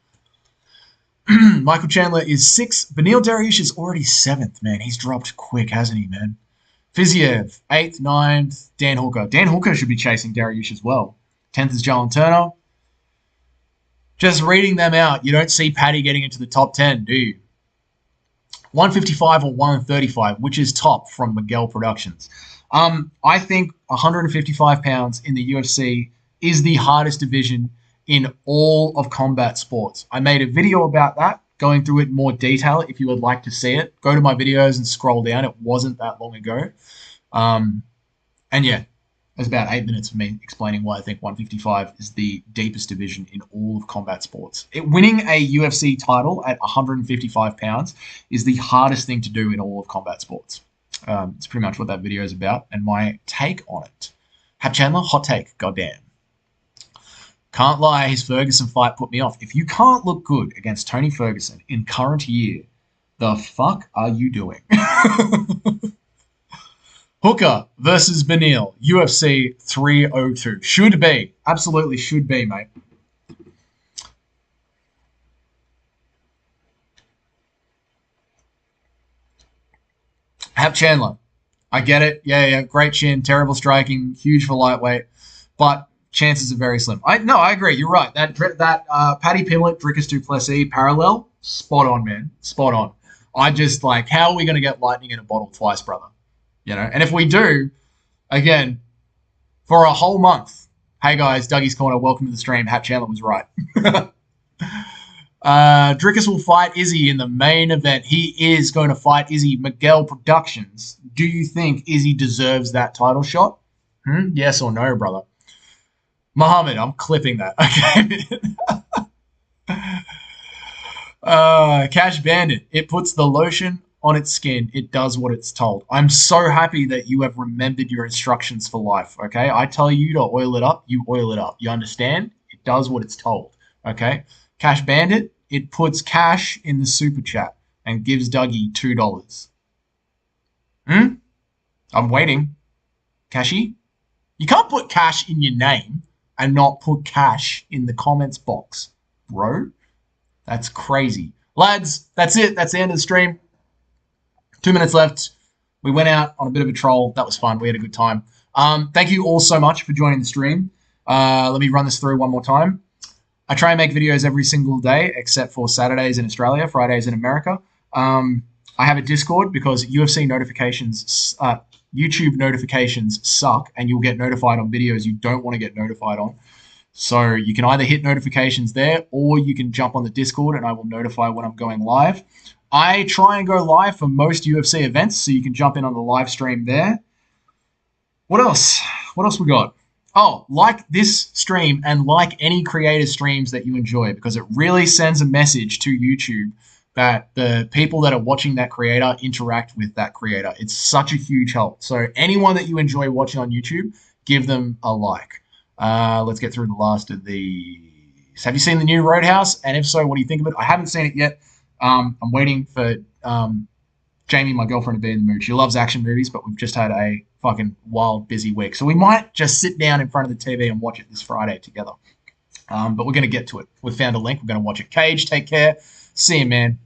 Michael Chandler is 6th. Beneil Dariush is already 7th, man. He's dropped quick, hasn't he, man? Fiziev, 8th, 9th. Dan Hooker. Dan Hooker should be chasing Dariush as well. 10th is Jalen Turner. Just reading them out, you don't see Paddy getting into the top 10, do you? 155 or 135, which is top from Miguel Productions. I think 155 pounds in the UFC is the hardest division in all of combat sports. I made a video about that, going through it in more detail. If you would like to see it, go to my videos and scroll down. It wasn't that long ago. And yeah, there's about 8 minutes of me explaining why I think 155 is the deepest division in all of combat sports. Winning a UFC title at 155 pounds is the hardest thing to do in all of combat sports. It's pretty much what that video is about and my take on it. Hap Chandler, hot take, goddamn. Can't lie, his Ferguson fight put me off. If you can't look good against Tony Ferguson in current year, the fuck are you doing? Hooker versus Beneil, UFC 302. Should be. Absolutely should be, mate. Hap Chandler. I get it. Yeah. Great chin, terrible striking, huge for lightweight. But chances are very slim. I agree. You're right. That Paddy Pimblett, Dricus du Plessis parallel, spot on, man. Spot on. I just like, how are we going to get lightning in a bottle twice, brother? You know, and if we do, again, for a whole month, hey guys, Dougie's Corner, welcome to the stream. Hap Chandler was right. Dricus will fight Izzy in the main event. He is going to fight Izzy. Miguel Productions. Do you think Izzy deserves that title shot? Yes or no, brother? Muhammad, I'm clipping that. Okay. Cash Bandit. It puts the lotion on its skin. It does what it's told. I'm so happy that you have remembered your instructions for life. Okay, I tell you to oil it up, you oil it up. You understand? It does what it's told. Okay. Cash Bandit. It puts cash in the super chat and gives Dougie $2. I'm waiting. Cashy? You can't put cash in your name and not put cash in the comments box, bro. That's crazy. Lads, that's it. That's the end of the stream. 2 minutes left. We went out on a bit of a troll. That was fun. We had a good time. Thank you all so much for joining the stream. Let me run this through one more time. I try and make videos every single day except for Saturdays in Australia, Fridays in America. I have a Discord because UFC notifications, YouTube notifications suck, and you'll get notified on videos you don't want to get notified on. So you can either hit notifications there, or you can jump on the Discord and I will notify when I'm going live. I try and go live for most UFC events, so you can jump in on the live stream there. What else? What else we got? Oh, like this stream and like any creator streams that you enjoy, because it really sends a message to YouTube that the people that are watching that creator interact with that creator. It's such a huge help. So anyone that you enjoy watching on YouTube, give them a like. Let's get through the last of these. Have you seen the new Roadhouse? And if so, what do you think of it? I haven't seen it yet. I'm waiting for Jamie, my girlfriend, to be in the mood. She loves action movies, but we've just had a fucking wild, busy week. So we might just sit down in front of the TV and watch it this Friday together. But we're going to get to it. We've found a link. We're going to watch it. Cage, take care. See you, man.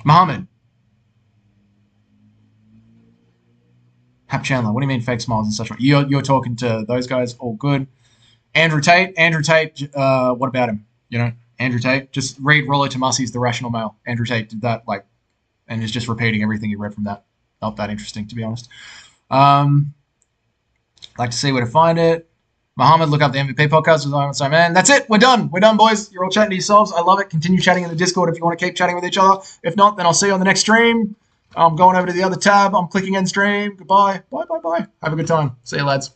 Muhammad. Hap Chandler. What do you mean fake smiles and such? You're talking to those guys. All good. Andrew Tate. What about him? You know, Andrew Tate. Just read Rollo Tomasi's The Rational Male. Andrew Tate did that, and is just repeating everything he read from that. Not that interesting, to be honest. Like to see where to find it. Muhammad, look up the MVP podcast. So, man, that's it. We're done. We're done, boys. You're all chatting to yourselves. I love it. Continue chatting in the Discord if you want to keep chatting with each other. If not, then I'll see you on the next stream. I'm going over to the other tab. I'm clicking end stream. Goodbye. Bye. Have a good time. See you, lads.